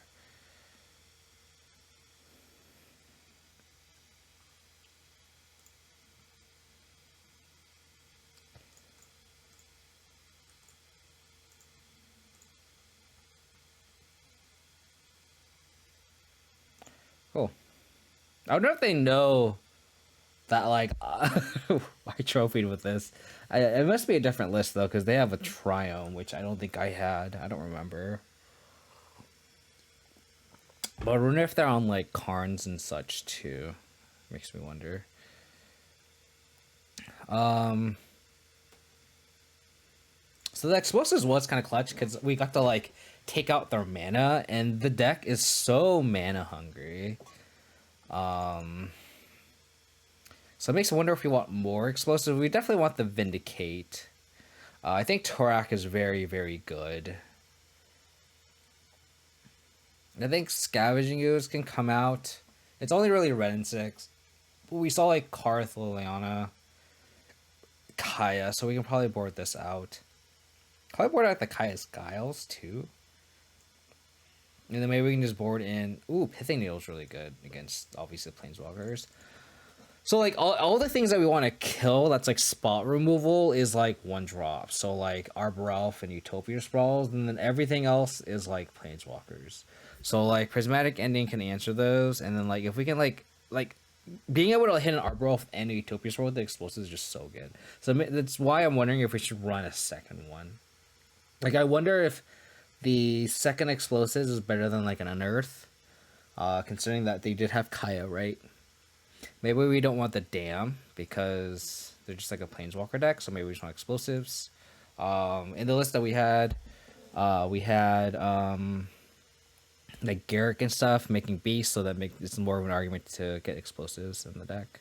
Cool. I wonder if they know that, like, I trophied with this. It must be a different list, though, because they have a Triome, which I don't think I had. I don't remember. But I wonder if they're on, like, Karns and such, too. Makes me wonder. So the explosives was kind of clutch, because we got to, like, take out their mana, and the deck is so mana hungry. So it makes me wonder if we want more explosive. We definitely want the Vindicate. I think Turak is very, very good. I think Scavenging Ooze can come out. It's only really red and 6. But we saw like Carth, Liliana, Kaya, so we can probably board this out. Probably board out the Kaya's Guiles too. And then maybe we can just board in. Ooh, Pithing Needle is really good against obviously Planeswalkers. So like all the things that we want to kill that's like spot removal is like 1 drop. So like Arbor Elf and Utopia Sprawls, and then everything else is like Planeswalkers. So like Prismatic Ending can answer those, and then like if we can like being able to hit an Arbor Elf and a Utopia Sprawl with the explosives is just so good. So that's why I'm wondering if we should run a second one. Like I wonder if the second explosives is better than like an Unearth, considering that they did have Kaya, right? Maybe we don't want the Dam because they're just like a Planeswalker deck, so maybe we just want explosives. In the list that we had like Garrick and stuff making beasts, so that it's more of an argument to get explosives in the deck.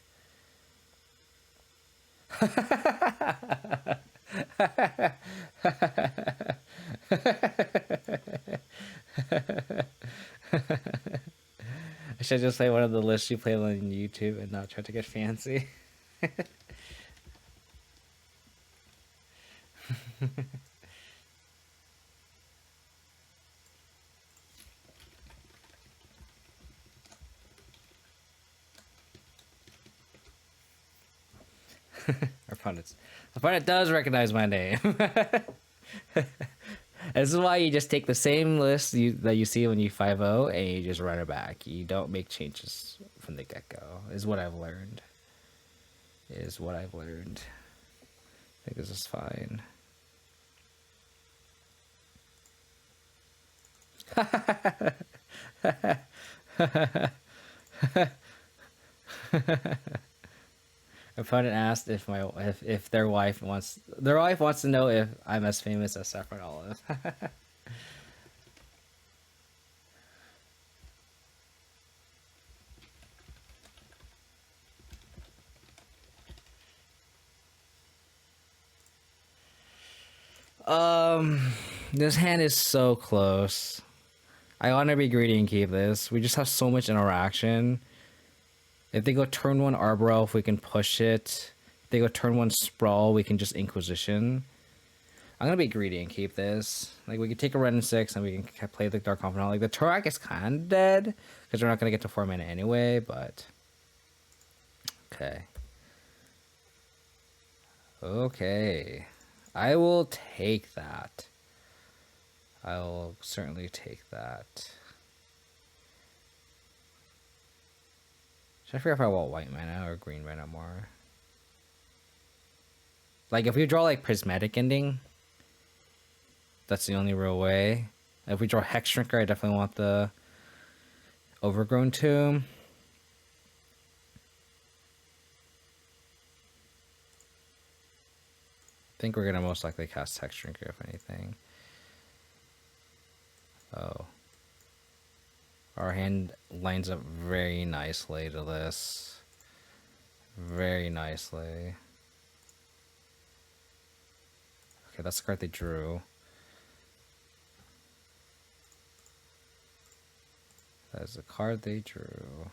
I should just play one of the lists you play on YouTube and not try to get fancy. Our opponent does recognize my name. This is why you just take the same list that you see when you 5-0 and you just run it back. You don't make changes from the get-go, is what I've learned. I think this is fine. Opponent asked if their wife wants to know if I'm as famous as Saffron Olive. This hand is so close. I want to be greedy and keep this. We just have so much interaction. If they go turn 1 Arbor, if we can push it. If they go turn 1 Sprawl, we can just Inquisition. I'm gonna be greedy and keep this. Like, we can take a red and 6 and we can play the Dark Confidant. Like, the Torak is kind of dead because we're not gonna get to 4 mana anyway, but okay. Okay. I will take that. I will certainly take that. Should I figure if I want white mana or green mana more? Like, if we draw, like, Prismatic Ending, that's the only real way. If we draw Hexdrinker, I definitely want the Overgrown Tomb. I think we're gonna most likely cast Hexdrinker, if anything. Oh. Our hand lines up very nicely to this. Very nicely. Okay, that's the card they drew. That is the card they drew.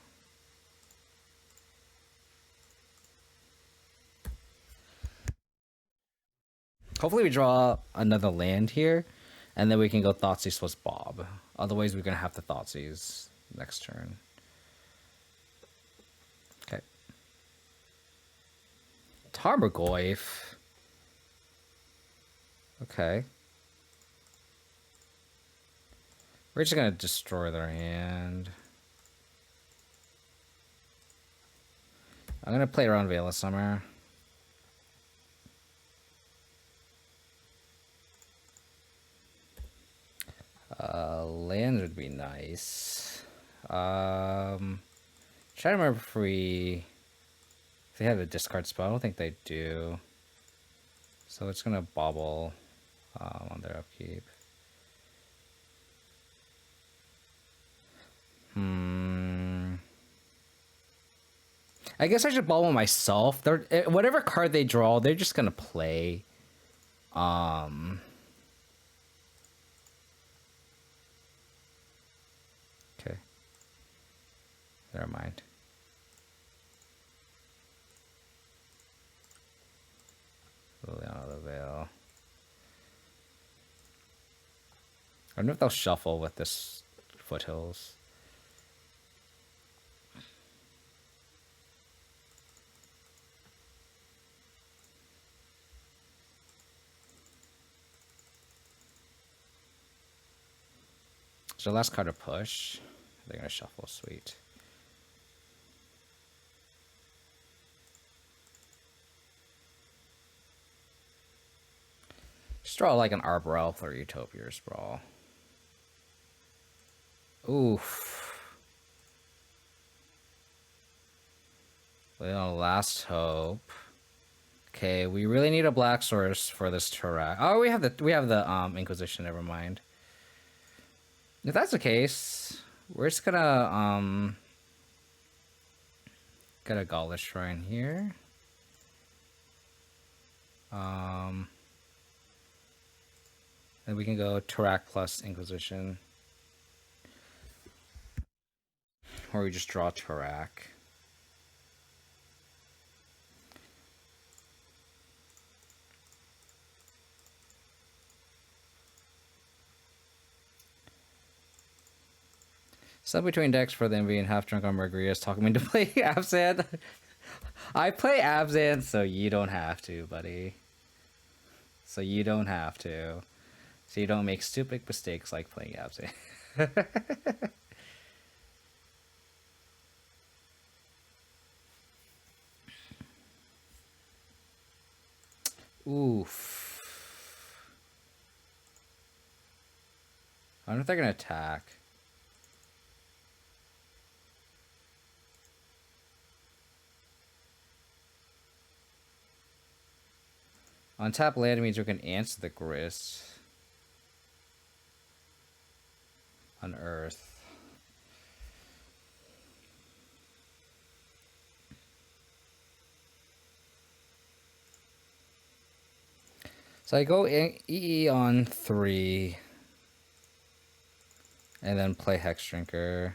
Hopefully we draw another land here, and then we can go Thoughtseize plus Bob. Otherwise, we're going to have to Thoughtseize next turn. Okay. Tarmogoyf. Okay. We're just going to destroy their hand. I'm going to play around Veil of Summer. Lands would be nice. Try to remember if they have a discard spell. I don't think they do. So it's gonna bobble on their upkeep. I guess I should bobble myself. Whatever card they draw, they're just gonna play. Okay. Never mind. Liliana the Veil. I wonder if they'll shuffle with this Foothills. So last card to push. They're gonna shuffle, sweet. Just draw like an Arbor Elf or Utopia Sprawl. Oof. Well, Last Hope. Okay, we really need a black source for this Torak. Oh, we have the Inquisition. Never mind. If that's the case, we're just gonna get a Gauntlet Shrine here. Then we can go Torak plus Inquisition. Or we just draw Torak. Sub between decks for the Envy and Half Drunk on Margaritas talking me to play Abzan. I play Abzan, so you don't have to, buddy. So you don't have to. So you don't make stupid mistakes like playing Abzan. Oof. I wonder if they're gonna attack. On tap land means we can answer the Grist. On Earth. So I go EE on 3. And then play Hexdrinker.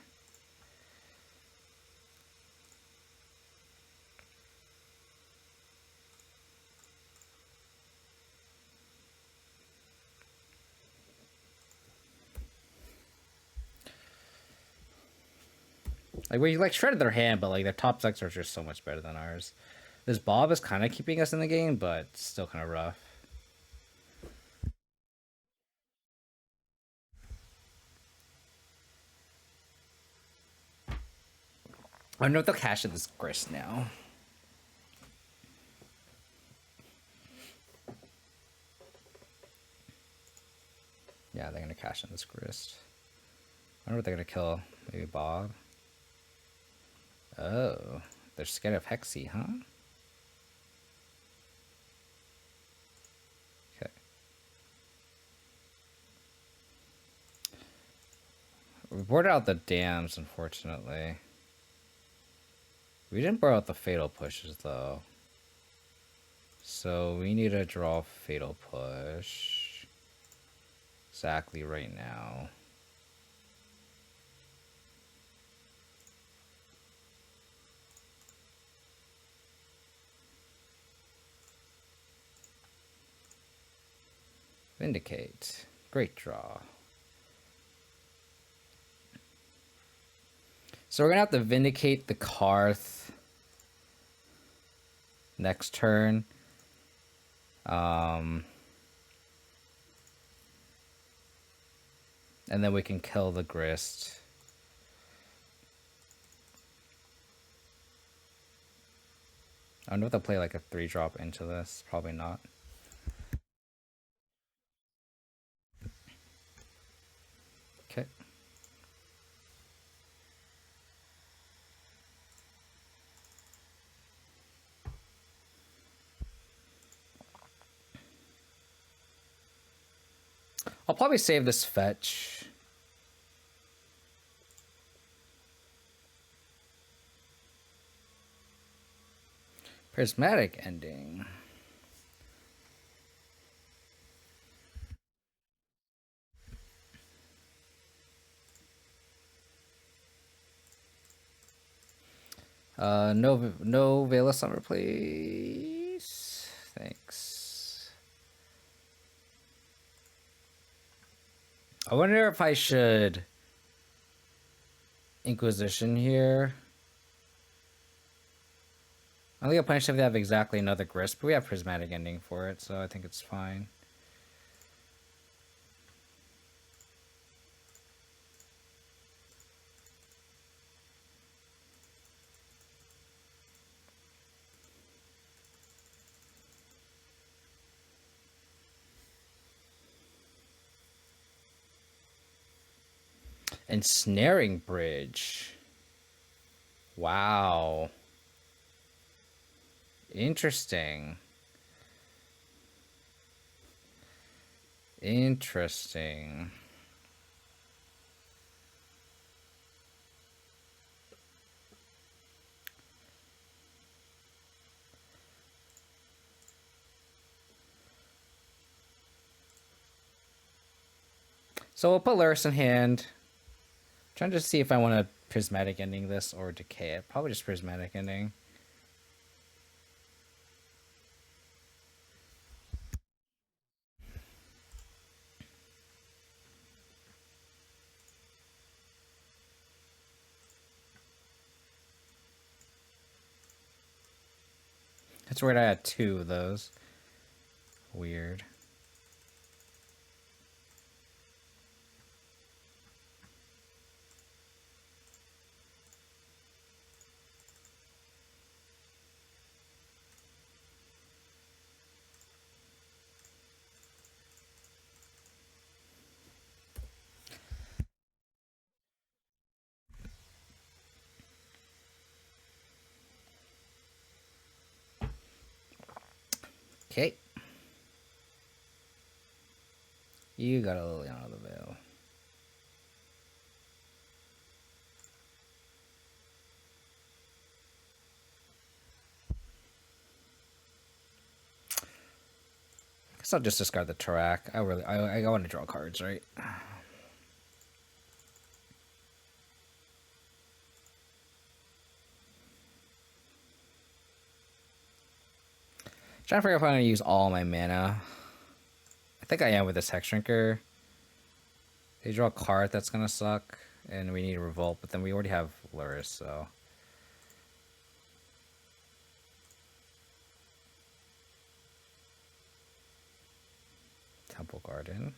Like, we like shredded their hand, but like their top decks are just so much better than ours. This Bob is kind of keeping us in the game, but still kind of rough. I don't know if they'll cash in this Grist now. Yeah, they're gonna cash in this Grist. I wonder what they're gonna kill. Maybe Bob. Oh, they're scared of Hexy, huh? Okay. We boarded out the dams, unfortunately. We didn't board out the fatal pushes, though. So we need to draw fatal push. Exactly right now. Vindicate. Great draw. So we're gonna have to Vindicate the Carth next turn. And then we can kill the Grist. I don't know if they'll play like a 3-drop into this. Probably not. Okay. I'll probably save this fetch. Prismatic ending. No Veil of Summer, please. Thanks. I wonder if I should Inquisition here. I think I'll punish if they have exactly another Grist, but we have Prismatic Ending for it, so I think it's fine. Ensnaring Bridge. Wow. Interesting. Interesting. So we'll put Lurrus in hand. Trying to see if I want to Prismatic Ending this or Decay it. Probably just Prismatic Ending. That's weird, I had 2 of those. Weird. Okay. You got a Lily out of the veil. Guess I'll just discard the Tarak. I want to draw cards, right? Trying to figure out if I'm going to use all my mana. I think I am with this Hexdrinker. They draw a card that's going to suck, and we need a Revolt, but then we already have Lurrus, so... Temple Garden.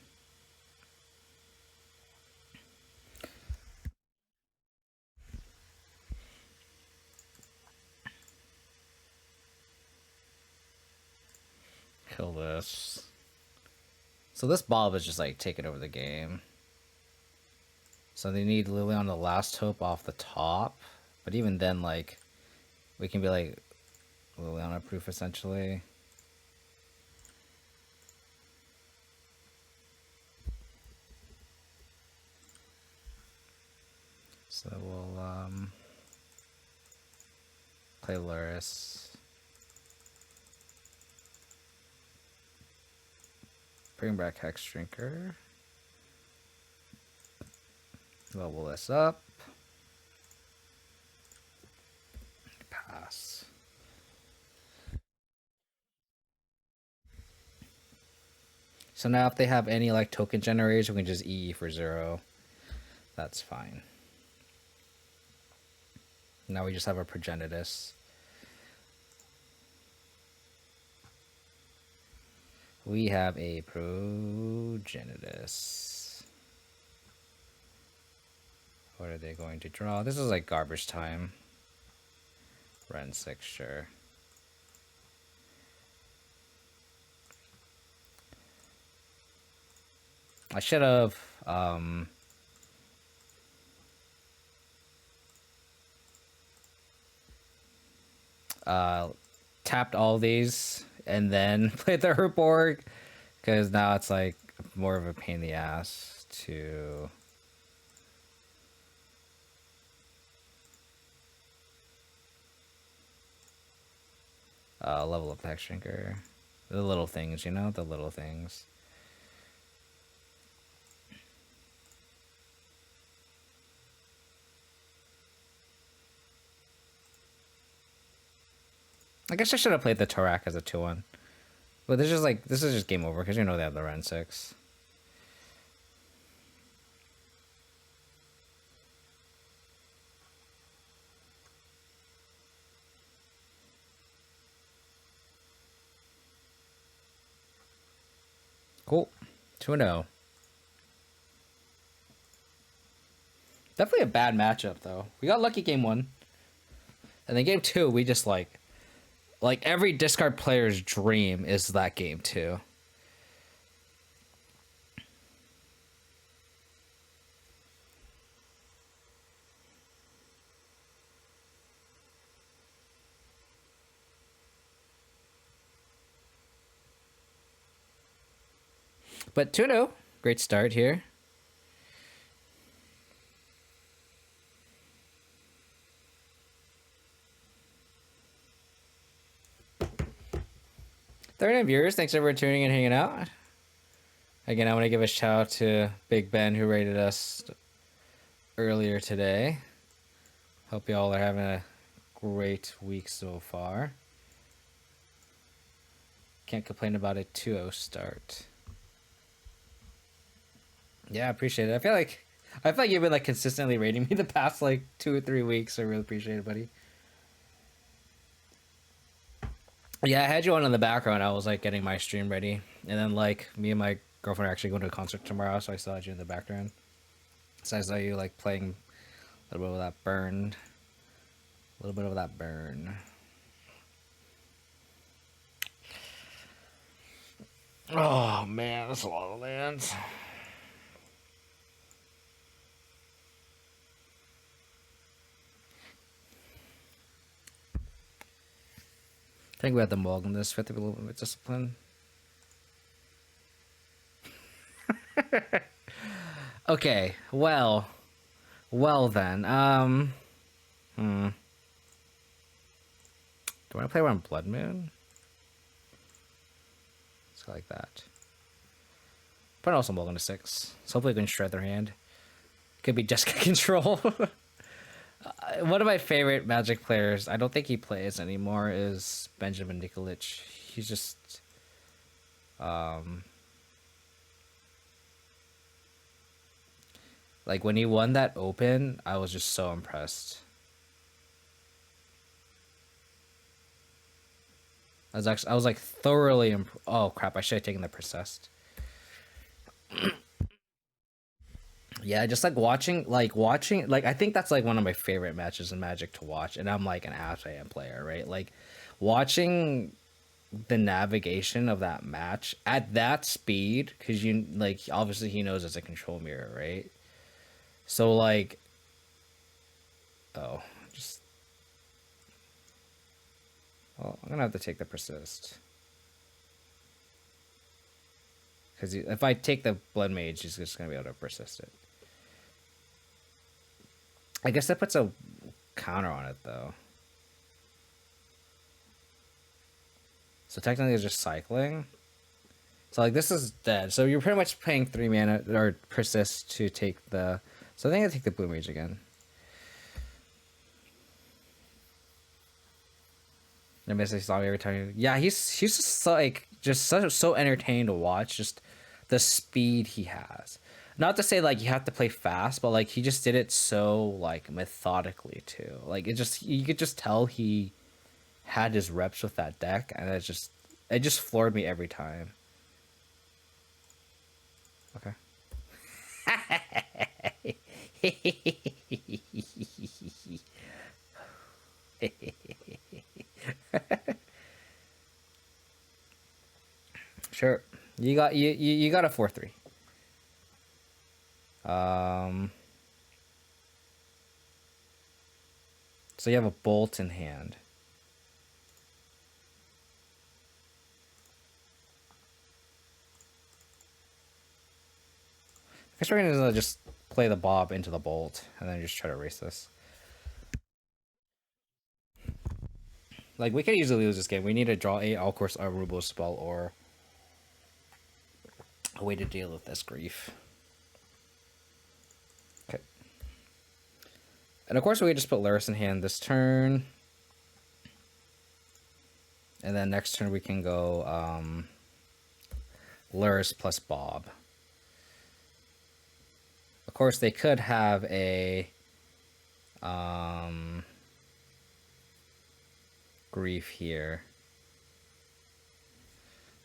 Kill this. So this Bob is just like taking over the game. So they need Lily on the Last Hope off the top. But even then, like, we can be like Liliana proof essentially. So we'll play Lurrus. Bring back Hexdrinker. Level this up. Pass. So now if they have any like token generators, we can just EE for 0. That's fine. Now we just have a Progenitus. We have a Progenitus. What are they going to draw? This is like garbage time. Ren 6, sure. I should have tapped all these and then played the Herborg, because now it's like more of a pain in the ass to level up the Hexdrinker. The little things, you know, the little things. I guess I should have played the Tarak as a 2-1. But this is just game over, because you know they have the Ren 6. Cool. 2-0. Definitely a bad matchup, though. We got lucky game 1. And then game 2, we just like every discard player's dream is that game 2. But 2-0, great start here. Third viewers, thanks everyone for tuning in and hanging out. Again, I want to give a shout out to Big Ben who rated us earlier today. Hope y'all are having a great week so far. Can't complain about a 2-0 start. Yeah, I appreciate it. I feel like you've been like consistently rating me the past like 2 or 3 weeks. I really appreciate it, buddy. Yeah, I had you on in the background. I was like getting my stream ready, and then like me and my girlfriend are actually going to a concert tomorrow, so I still had you in the background. So I saw you like playing a little bit of that burn. A little bit of that burn. Oh man, that's a lot of lands. I think we have to mulligan this. We have to be a little bit disciplined. Okay, well then. Do I want to play one Blood Moon? Let's go like that. But also Mulligan to 6. So hopefully we can shred their hand. Could be Jessica Control. One of my favorite Magic players, I don't think he plays anymore, is Benjamin Nikolic. He's just... like, when he won that Open, I was just so impressed. I was like thoroughly oh crap, I should have taken the Persist. Yeah, just like watching, I think that's like one of my favorite matches in Magic to watch, and I'm like an Abzan player, right? Like, watching the navigation of that match at that speed, because you, like, obviously he knows it's a control mirror, right? So, like, oh, just, well, I'm gonna have to take the Persist. Because if I take the Blood Mage, he's just gonna be able to persist it. I guess that puts a counter on it, though. So technically it's just cycling. So, like, this is dead. So you're pretty much paying 3 mana, or persist, to take the... So I think I'll take the Blue Mage again. I basically saw me every time. Yeah, he's just so, like, so entertaining to watch. Just the speed he has. Not to say, like, you have to play fast, but, like, he just did it so, like, methodically too. Like, it just, you could just tell he had his reps with that deck, and it just floored me every time. Okay. Sure. You got a 4/3. So you have a bolt in hand. I guess we're gonna just play the Bob into the bolt and then just try to erase this. Like, we can easily lose this game. We need to draw a of course, a Rubo spell or a way to deal with this grief. Okay. And of course we can just put Lurrus in hand this turn. And then next turn we can go Lurrus plus Bob. Of course they could have a grief here.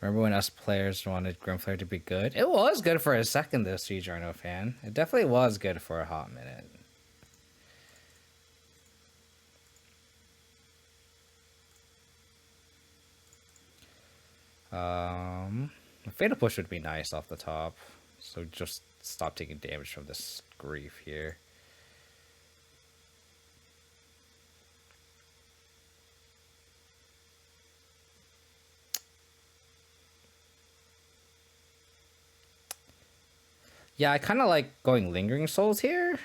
Remember when us players wanted Grimflare to be good? It was good for a second though, Siege Arno fan. It definitely was good for a hot minute. A Fatal Push would be nice off the top. So just stop taking damage from this grief here. Yeah, I kind of like going Lingering Souls here.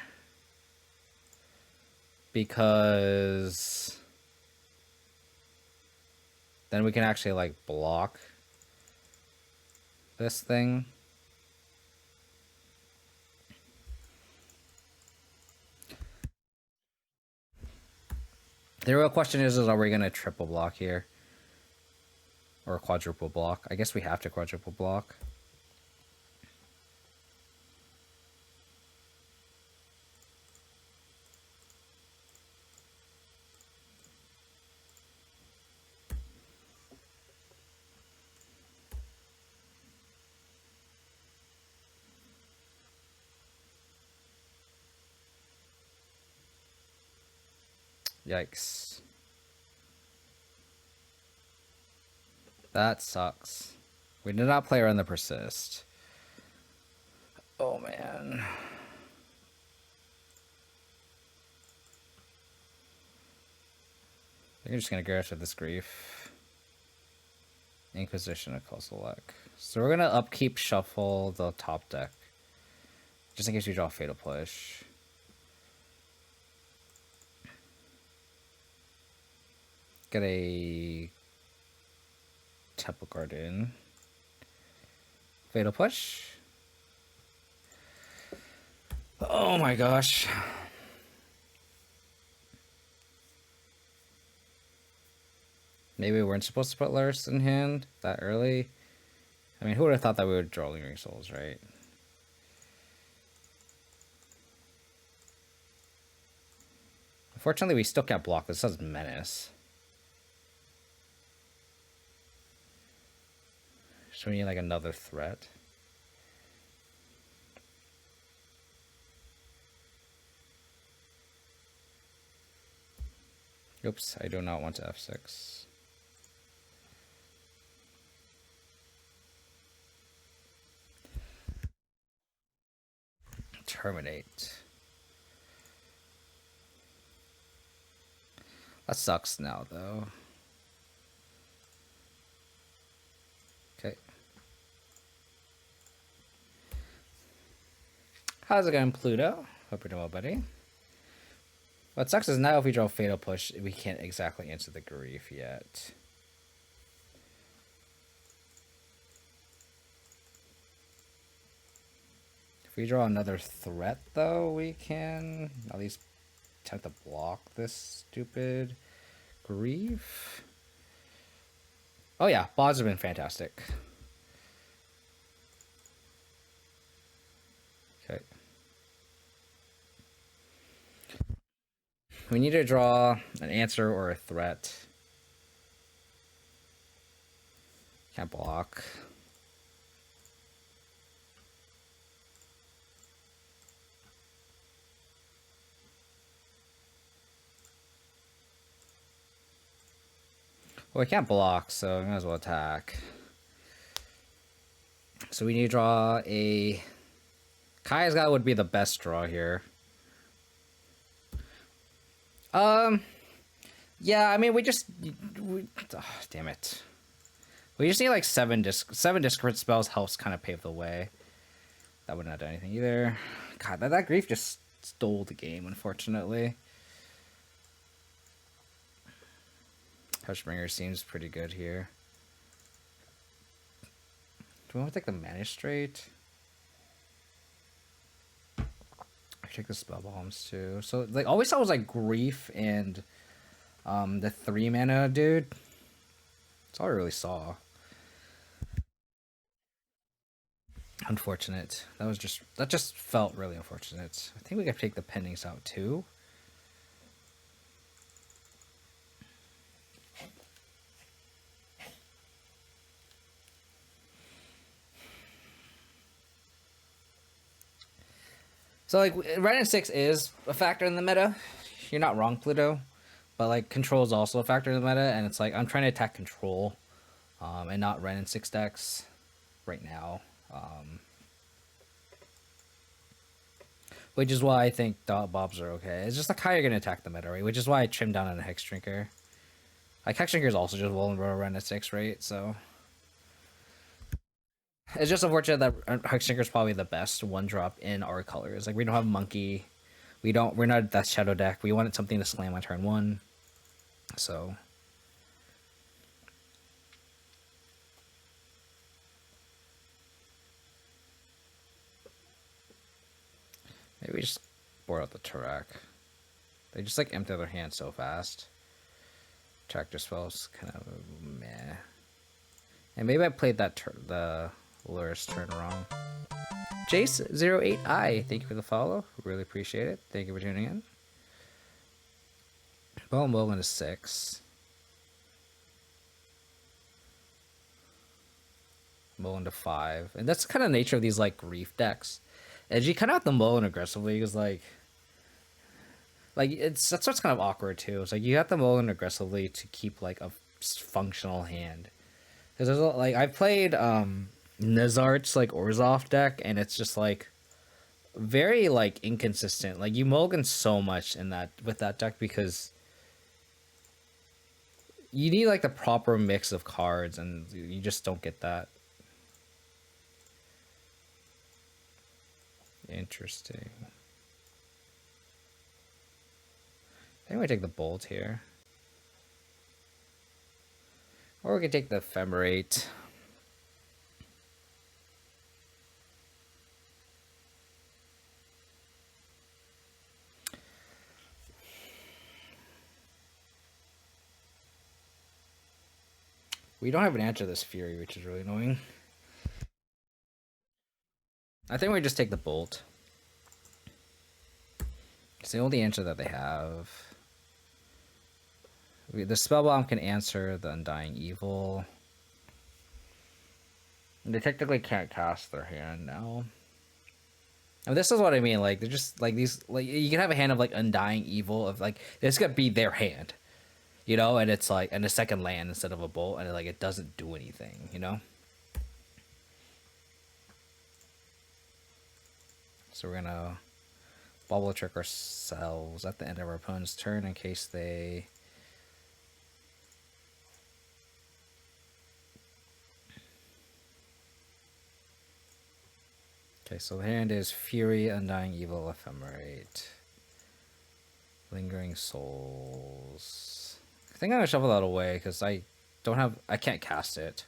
Because then we can actually, like, block this thing. The real question is are we going to triple block here? Or quadruple block? I guess we have to quadruple block. Yikes. That sucks. We did not play around the persist. Oh, man. You're just going to go after this grief. Inquisition of Kozilek. So we're going to upkeep shuffle the top deck. Just in case we draw a Fatal Push. Get a Temple Garden. Fatal Push. Oh my gosh. Maybe we weren't supposed to put Lurrus in hand that early. I mean, who would have thought that we would draw Lingering Souls, right? Unfortunately, we still can't block. This says Menace. So we need like another threat. Oops, I do not want to F6. Terminate. That sucks now, though. Okay. How's it going, Pluto? Hope you're doing well, buddy. What sucks is now if we draw Fatal Push, we can't exactly answer the grief yet. If we draw another threat, though, we can at least attempt to block this stupid grief. Oh yeah, bods have been fantastic. Okay. We need to draw an answer or a threat. Can't block. Well, we can't block, so we might as well attack. So we need to draw a... Kaya's God would be the best draw here. Yeah, I mean, damn it. We just need like 7 discard spells helps kind of pave the way. That would not do anything either. God, that grief just stole the game, unfortunately. Hexdrinker seems pretty good here. Do we want to take the Magistrate? I take the Spell Bombs too. So like all we saw was like grief and the 3 mana dude. That's all I really saw. Unfortunate. That just felt really unfortunate. I think we could take the pendings out too. So like Red and 6 is a factor in the meta. You're not wrong, Pluto. But like control is also a factor in the meta, and it's like I'm trying to attack control, and not Ren and 6 decks right now. Which is why I think dot bobs are okay. It's just like how you're gonna attack the meta, right? Which is why I trimmed down on a Hexdrinker. Like Hexdrinker is also just vulnerable Ren at 6, right? So it's just unfortunate that Hexdrinker is probably the best 1-drop in our colors. Like we don't have Monkey, we're not a Death Shadow deck. We wanted something to slam on turn 1. So maybe we just board out the Tarak. They just like empty their hand so fast. Tractor spells kind of meh. And maybe I played the Lurrus turn wrong. Jace08i, thank you for the follow. Really appreciate it. Thank you for tuning in. Mullen is 6. Mullen to 5. And that's kind of the nature of these like grief decks. As you kind of have to Mullen aggressively, because that's what's kind of awkward too. It's like you have to Mullen aggressively to keep like a functional hand. Because there's like I've played Nizart's like Orzhov deck, and it's just like very like inconsistent. Like you mulligan so much with that deck because you need like the proper mix of cards, and you just don't get that. Interesting. I think we take the bolt here. Or we could take the ephemerate. We don't have an answer to this Fury, which is really annoying. I think we just take the bolt. It's the only answer that they have. The Spellbomb can answer the Undying Evil. They technically can't cast their hand now. And this is what I mean, like, they're just, like, these, like, you can have a hand of, like, Undying Evil, of, like, this could be their hand. You know, and it's, like, and a second land instead of a bolt, and, like, it doesn't do anything, you know? So we're gonna bubble trick ourselves at the end of our opponent's turn in case they... Okay, so the hand is Fury, Undying Evil, Ephemerate, Lingering Souls. I think I'm gonna shuffle that away because I can't cast it.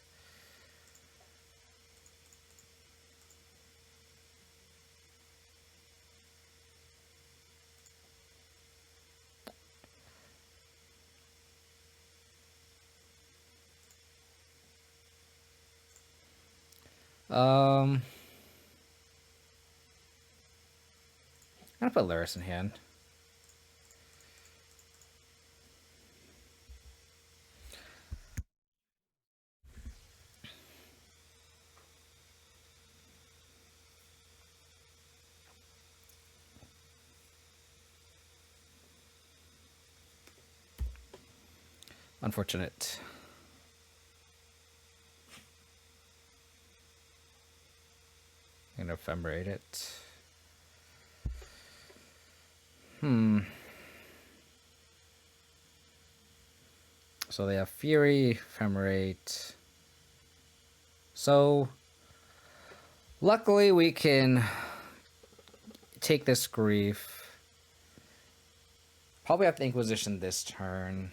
I'm gonna put Lurrus in hand. Unfortunate. I'm gonna ephemerate it. So they have Fury, Ephemerate. So luckily we can take this grief. Probably have to Inquisition this turn.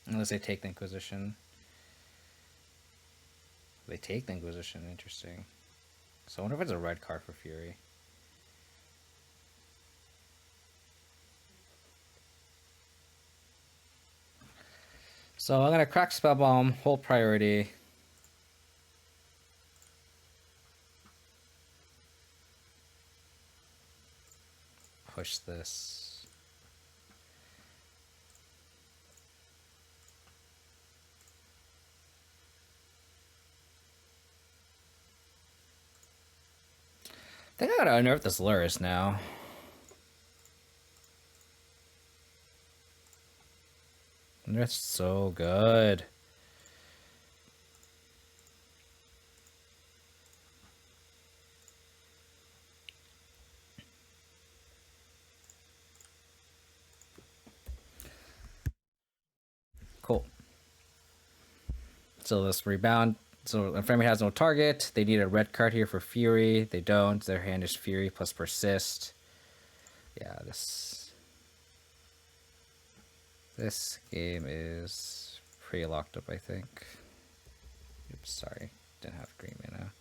Unless they take the Inquisition. They take the Inquisition, interesting. So I wonder if it's a red card for Fury. So I'm gonna crack Spellbomb, hold priority. Push this. I think I gotta unearth this Lurrus now. That's so good. Cool. So this rebound. So if enemy has no target, they need a red card here for Fury. They don't. Their hand is Fury plus Persist. Yeah, this game is pretty locked up, I think. Oops, sorry. Didn't have green mana.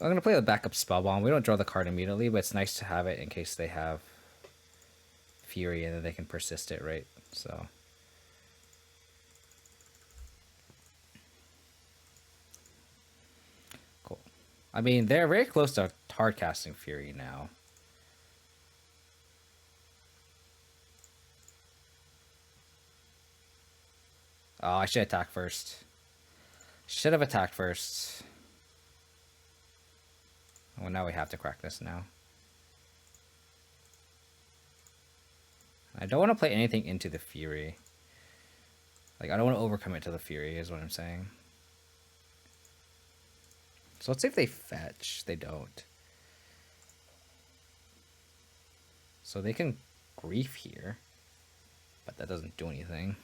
I'm going to play the backup Spellbomb. We don't draw the card immediately, but it's nice to have it in case they have Fury and then they can persist it, right? So... I mean, they're very close to hard casting Fury now. Oh, I should attack first. Should have attacked first. Well, now we have to crack this now. I don't want to play anything into the Fury. Like, I don't want to overcommit to the Fury, is what I'm saying. So let's see if they fetch. They don't. So they can grief here, but that doesn't do anything.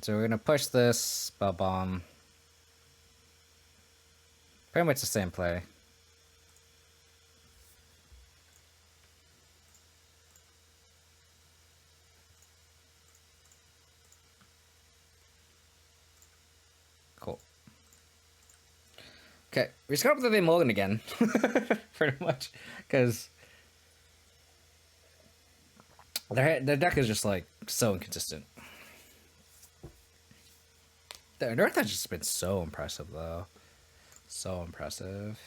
So we're gonna push this spell bomb. Pretty much the same play. Cool. Okay, we just got up to the mulligan again. Pretty much. Because their deck is just like so inconsistent. Their Earth has just been so impressive though. So impressive.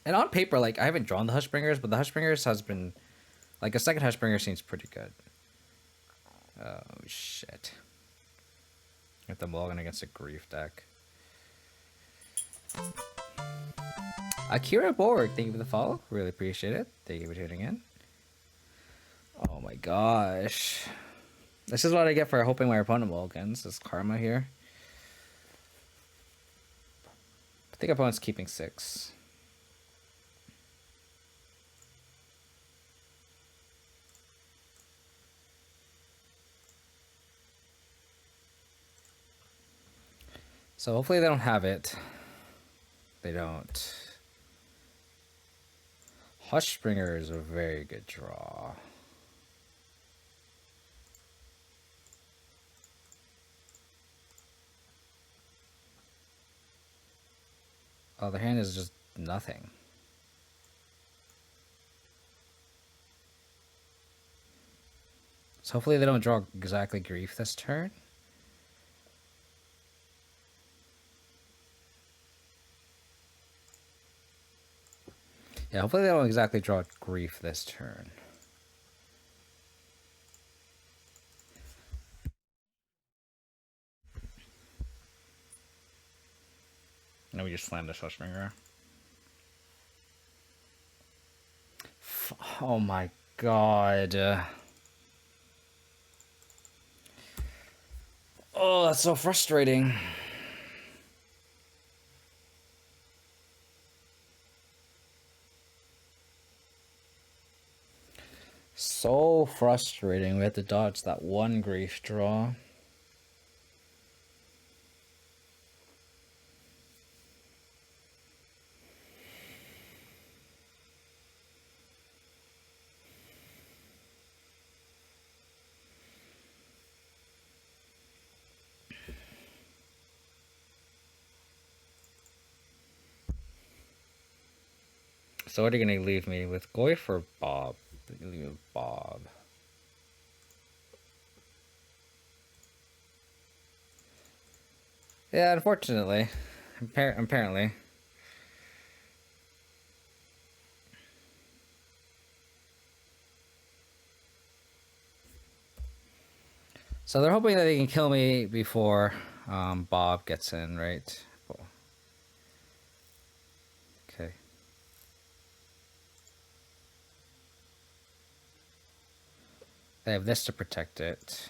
And on paper, like, I haven't drawn the Hushbringers, but the Hushbringers has been... Like, a second Hushbringer seems pretty good. Oh, shit. Get the mulligan against a Grief deck. Akira Borg, thank you for the follow. Really appreciate it. Thank you for tuning in. Oh my gosh. This is what I get for hoping my opponent mulligans. This karma here. I think opponent's keeping 6. So hopefully they don't have it. They don't. Hushbringer is a very good draw. Oh, their hand is just nothing. So hopefully they don't draw exactly Grief this turn. Yeah, hopefully they don't exactly draw Grief this turn. No, we just slammed the Hushbringer. Oh my god. Oh, that's so frustrating. So frustrating. We had to dodge that one Grief draw. So what are you going to leave me with, Goyf or Bob? Leave me with Bob. Yeah, unfortunately. Apparently. So they're hoping that they can kill me before Bob gets in, right? Cool. Okay. They have this to protect it.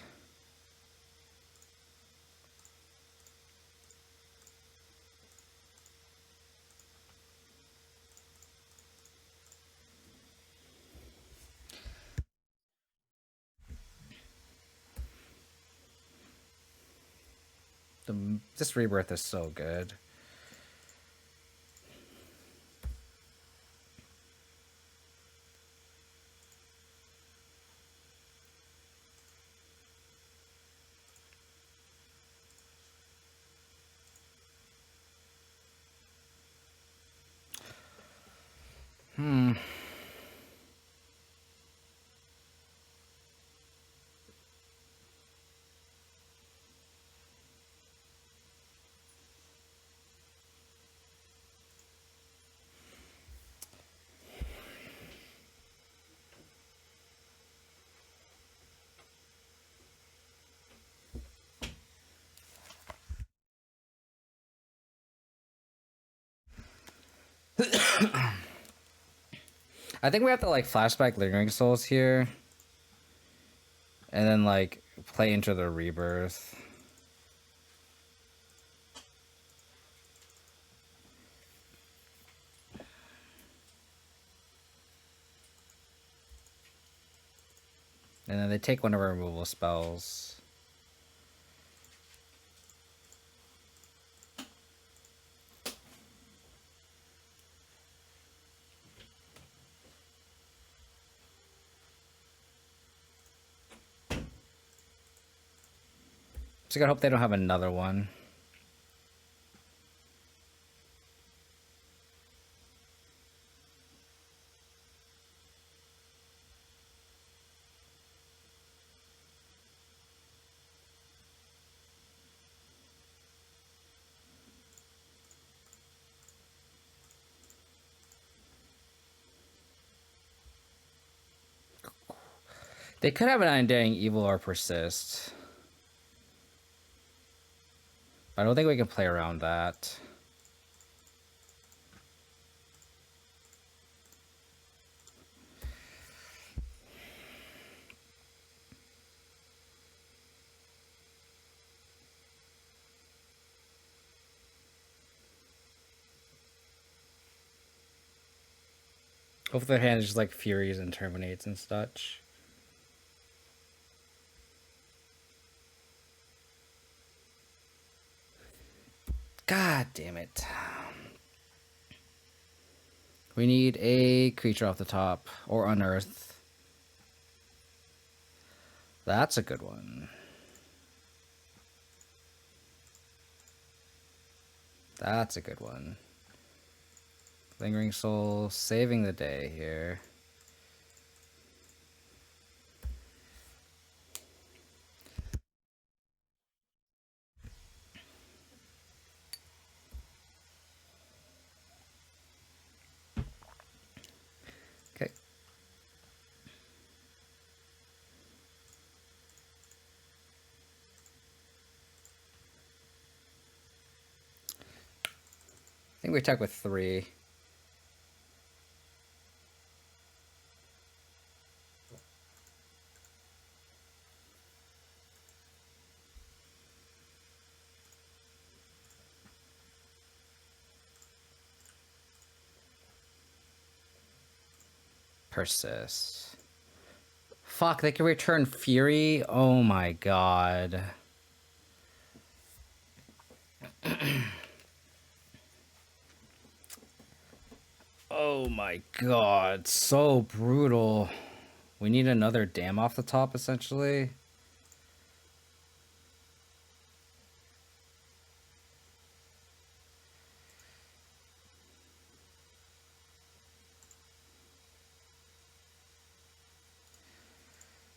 This rebirth is so good. I think we have to like flashback Lingering Souls here. And then like play into the rebirth. And then they take one of our removal spells. Just gotta hope they don't have another one. They could have an Undying Evil or Persist. I don't think we can play around that. Hopefully their hand is just like Furies and Terminates and such. God damn it. We need a creature off the top or unearth. That's a good one. That's a good one. Lingering Soul saving the day here. Okay. I think we attack with 3. Persist. Fuck, they can return Fury? Oh my god. Oh my god, so brutal. We need another dam off the top, essentially.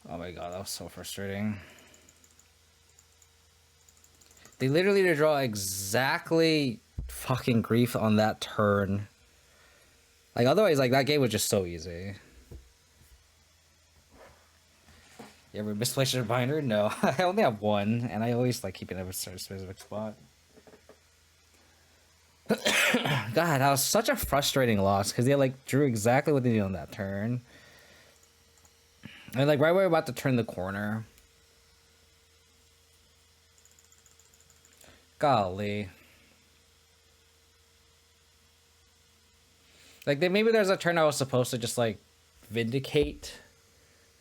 Oh my god, that was so frustrating. They literally need to draw exactly fucking grief on that turn. Like, otherwise, like, that game was just so easy. You ever misplaced your binder? No. I only have one, and I always like keeping it in a certain specific spot. God, that was such a frustrating loss, because they, like, drew exactly what they needed on that turn. And, like, right when we're about to turn the corner. Golly. Like, maybe there's a turn I was supposed to just, like, vindicate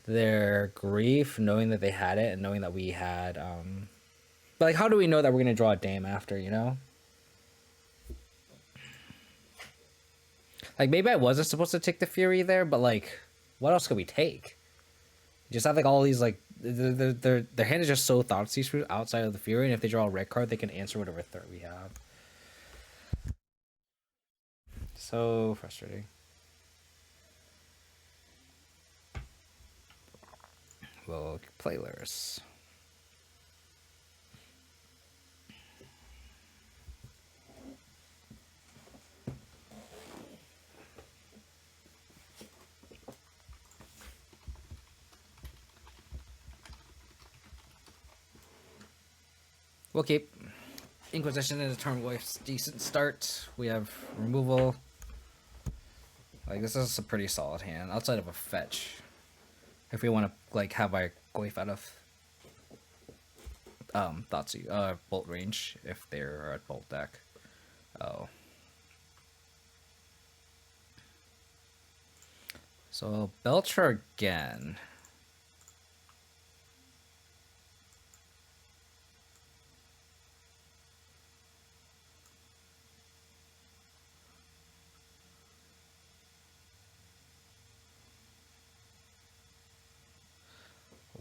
their grief, knowing that they had it and knowing that we had, But, like, how do we know that we're going to draw a dam after, you know? Like, maybe I wasn't supposed to take the Fury there, but, like, what else could we take? You just have, like, all these, like, their hand is just so Thoughtseize outside of the Fury, and if they draw a red card, they can answer whatever threat we have. So frustrating. We'll play Lurrus. We'll keep Inquisition in a turn with decent start. We have removal. Like, this is a pretty solid hand outside of a fetch. If we want to, like, have our Goyf out of Thoughtseize, bolt range if they're at bolt deck. Oh. So Belcher again.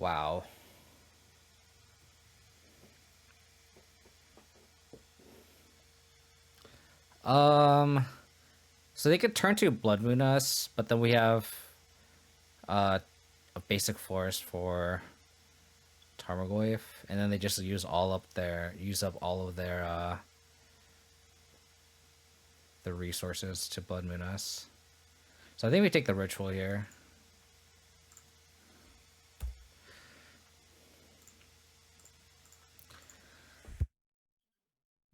Wow. So they could turn to Blood Moon us, but then we have uh, a basic forest for Tarmogoyf, and then they just use up all of their the resources to Blood Moon us. So I think we take the ritual here.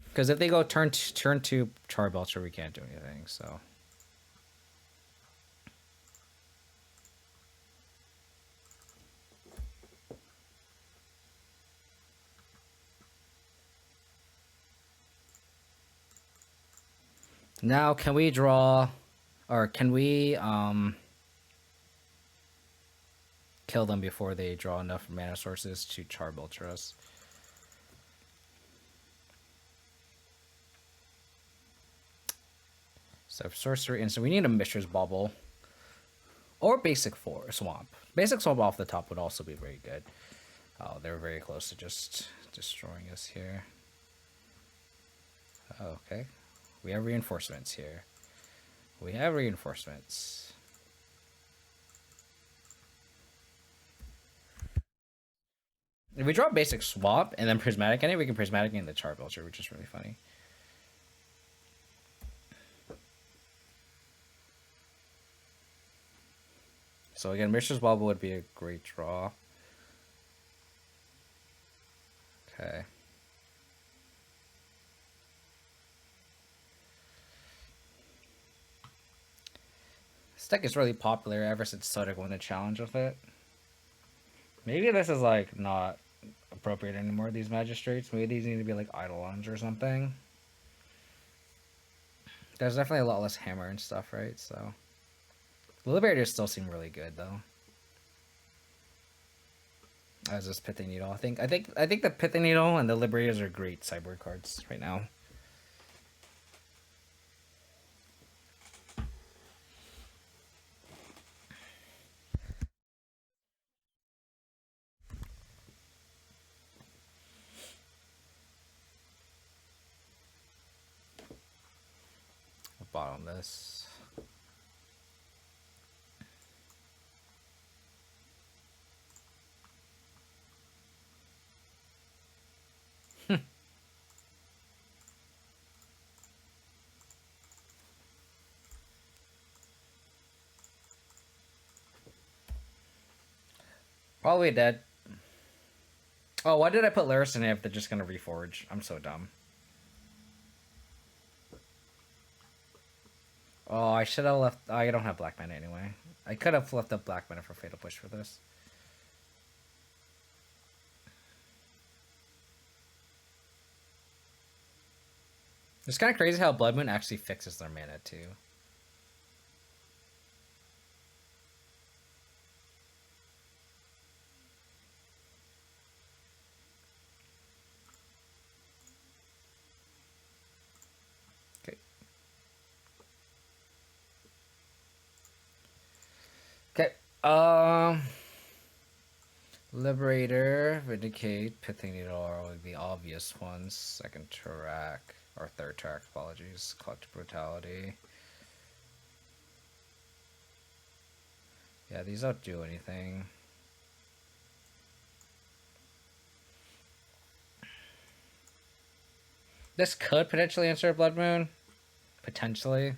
Because if they go turn to Char Belcher, we can't do anything. So now, can we draw, or can we kill them before they draw enough mana sources to Char Belcher us? So sorcery, and so we need a Mishra's Bubble. Or Basic Swamp. Basic Swamp off the top would also be very good. Oh, they're very close to just destroying us here. Oh, okay. We have reinforcements here. We have reinforcements. If we draw Basic Swamp and then Prismatic in it, we can Prismatic in the Char Belcher, which is really funny. So again, Mishra's Bubble would be a great draw. Okay. This deck is really popular ever since Sodic won the challenge with it. Maybe this is like not appropriate anymore, these magistrates. Maybe these need to be like Eidolons or something. There's definitely a lot less hammer and stuff, right? So the Liberators still seem really good though. As this Pithing Needle. I think the Pithing Needle and the Liberators are great sideboard cards right now. I'll bottom this. Probably dead. Oh, why did I put Lurrus in if they're just gonna reforge? I'm so dumb. Oh, I should have left. I don't have black mana anyway. I could have left up black mana for Fatal Push for this. It's kind of crazy how Blood Moon actually fixes their mana too. Okay. Liberator, Vindicate, Pithing Needle are all the obvious ones. Second track, or third track, apologies. Collect Brutality. Yeah, these don't do anything. This could potentially answer Blood Moon. Potentially.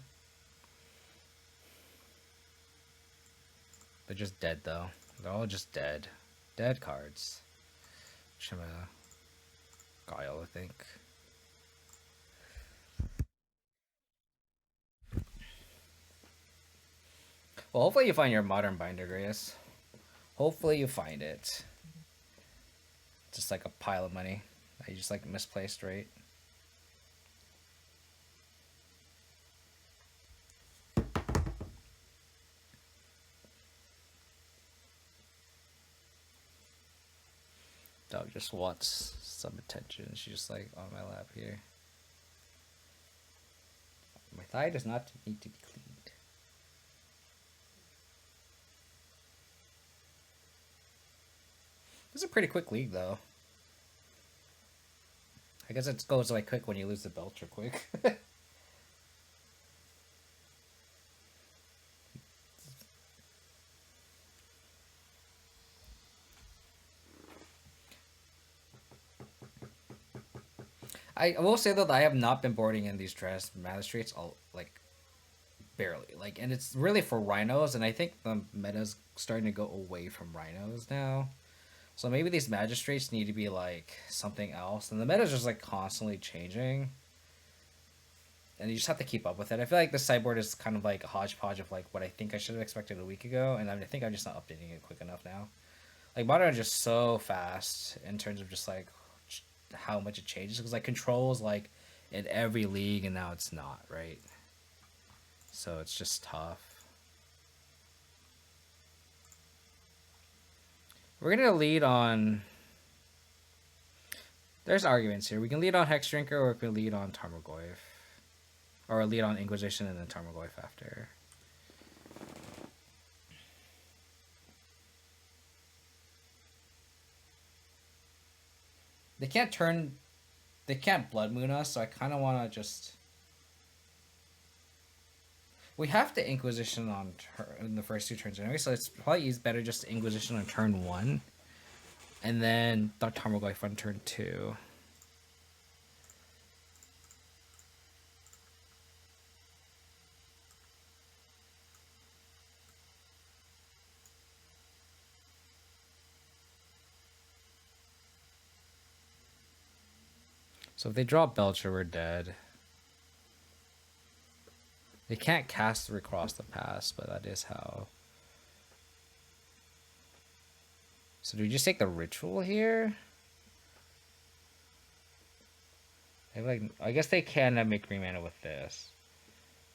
They're just dead, though. They're all just dead. Dead cards. Shima. Guile, I think. Well, hopefully you find your Modern Binder, Grace. Hopefully you find it. Just like a pile of money that you just like misplaced, right? Dog just wants some attention. She's just like on my lap here. My thigh does not need to be cleaned. This is a pretty quick league, though. I guess it goes away quick when you lose the Belcher quick. I will say though that I have not been boarding in these Dress Magistrates all like barely. Like, and it's really for rhinos, and I think the meta's starting to go away from rhinos now. So maybe these magistrates need to be like something else, and the meta's just like constantly changing. And you just have to keep up with it. I feel like the sideboard is kind of like a hodgepodge of like what I think I should have expected a week ago, and I think I'm just not updating it quick enough now. Like modern is just so fast in terms of just like how much it changes, because like controls like in every league, and now it's not, right? So it's just tough. We're gonna lead on. There's arguments here. We can lead on Hexdrinker, or we can lead on Tarmogoyf, or lead on Inquisition and then Tarmogoyf after. They can't turn. They can't Blood Moon us, so I kind of want to just. We have to Inquisition on in the first 2 turns anyway, so it's probably better just to Inquisition on turn 1. And then Tarmogoyf on turn 2. So if they draw Belcher, we're dead. They can't cast Recross the Pass, but that is how. So do we just take the Ritual here? I guess they can make green mana with this.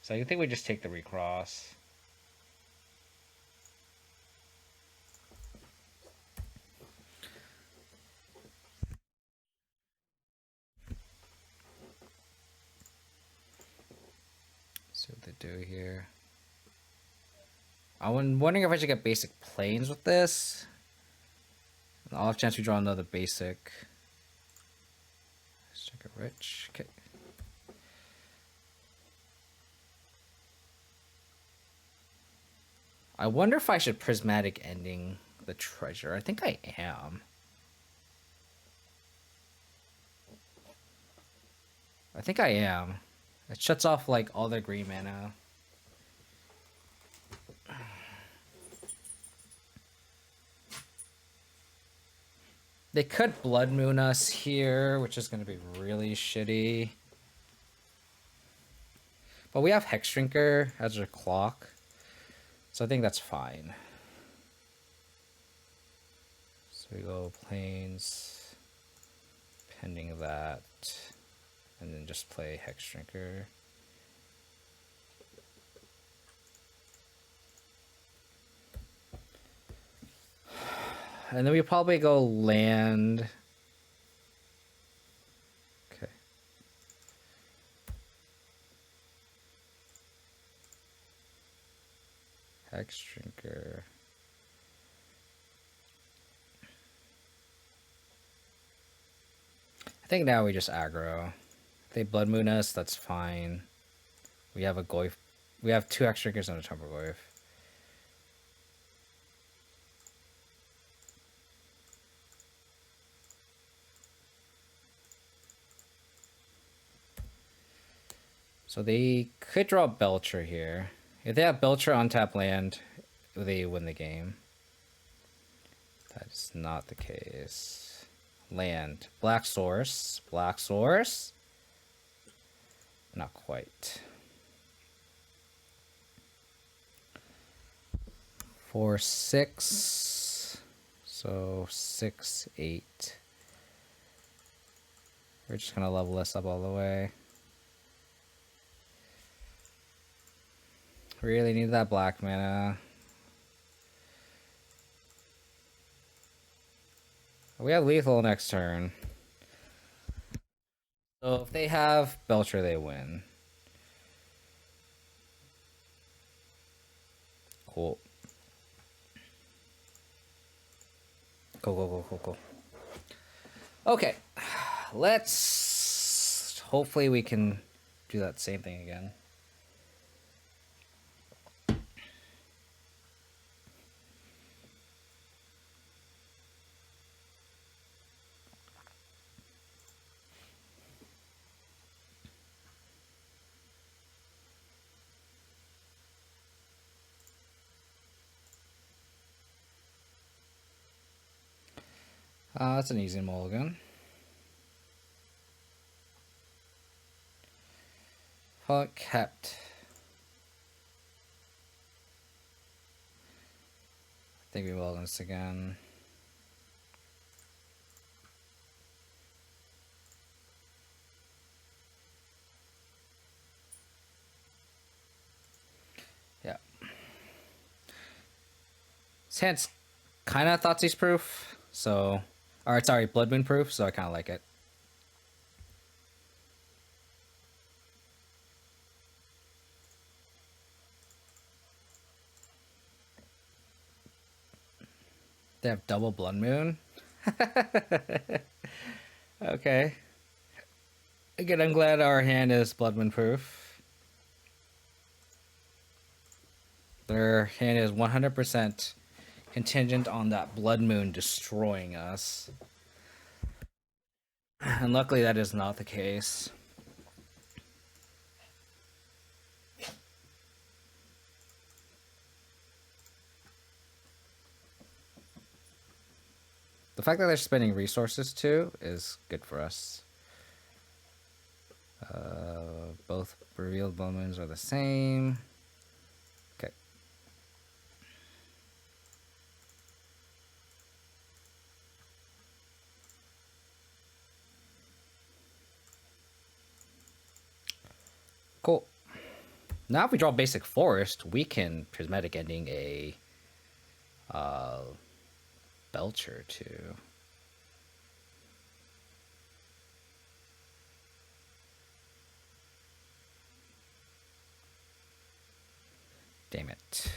So I think we just take the Recross. See what they do here. I'm wondering if I should get basic planes with this. I'll have a chance to draw another basic. Let's check a rich. Okay. I wonder if I should prismatic ending the treasure. I think I am. I think I am. It shuts off like all their green mana. They could Blood Moon us here, which is going to be really shitty. But we have Hexdrinker as our clock, so I think that's fine. So we go planes, pending that, and then just play Hexdrinker. And then we probably go land. Okay. Hexdrinker. I think now we just aggro. If they Blood Moon us, that's fine. We have a Goyf. We have 2 Hexdrinkers and a Tarmogoyf. So they could draw Belcher here. If they have Belcher on tap land, they win the game. That is not the case. Land. Black Source. Black Source. Not quite. 4, 6. So 6, 8. We're just gonna level this up all the way. Really need that black mana. We have lethal next turn. So if they have Belcher, they win. Cool. Cool, cool, cool, cool, cool. Okay, let's... Hopefully we can do that same thing again. That's an easy mulligan. Fuck kept. I think we will this again. Yeah. This hand's kind of Thoughtseize proof, so... Or, sorry, Blood Moon proof, so I kind of like it. They have double Blood Moon? Okay. Again, I'm glad our hand is Blood Moon proof. Their hand is 100% contingent on that Blood Moon destroying us. And luckily that is not the case. The fact that they're spending resources too is good for us. Both revealed Blood Moons are the same. Okay. Cool. Now if we draw basic forest, we can prismatic ending a Belcher too. Damn it.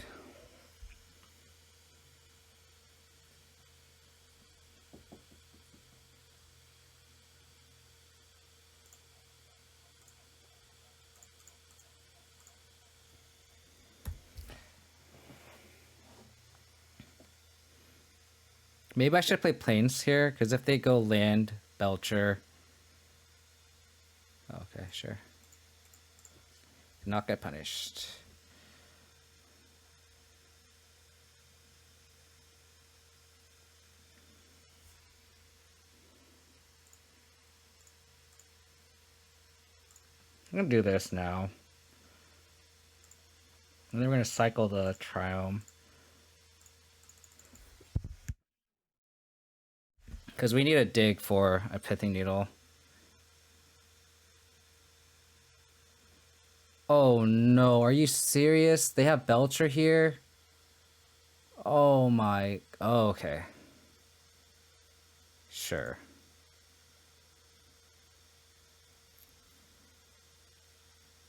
Maybe I should play planes here, because if they go land, Belcher... Okay, sure. Not get punished. I'm gonna do this now. And then we're gonna cycle the Triome. Because we need a dig for a Pithing Needle. Oh no, are you serious? They have Belcher here? Oh my... Oh, okay. Sure.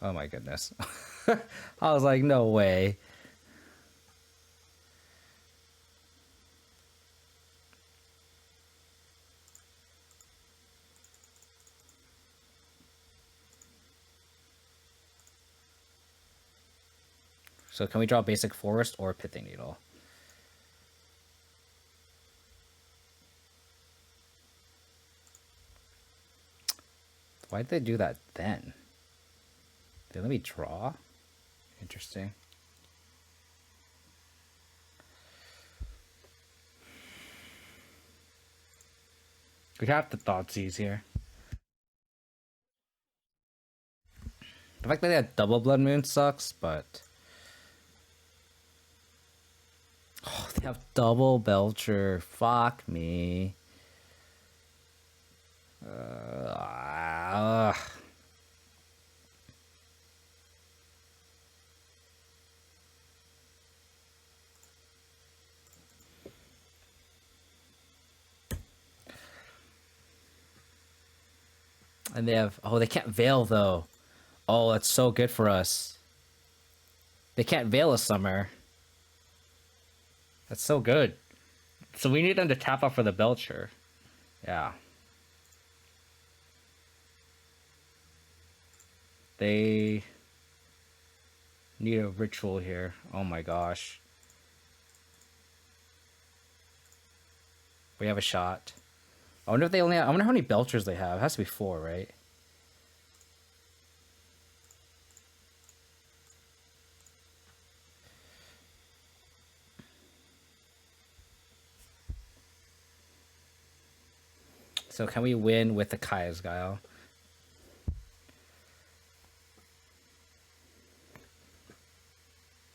Oh my goodness. I was like, no way. So can we draw basic forest or Pithing Needle? Why did they do that then? They let me draw? Interesting. We have the Thoughtseize here. The fact that they had double Blood Moon sucks, but... Oh, they have double Belcher. Fuck me. And they have... Oh, they can't Veil, though. Oh, that's so good for us. They can't Veil a Summer. That's so good. So we need them to tap up for the Belcher. Yeah. They need a ritual here. Oh my gosh. We have a shot. I wonder if they only have, I wonder how many Belchers they have. It has to be 4, right? So can we win with the Kaya's Guile?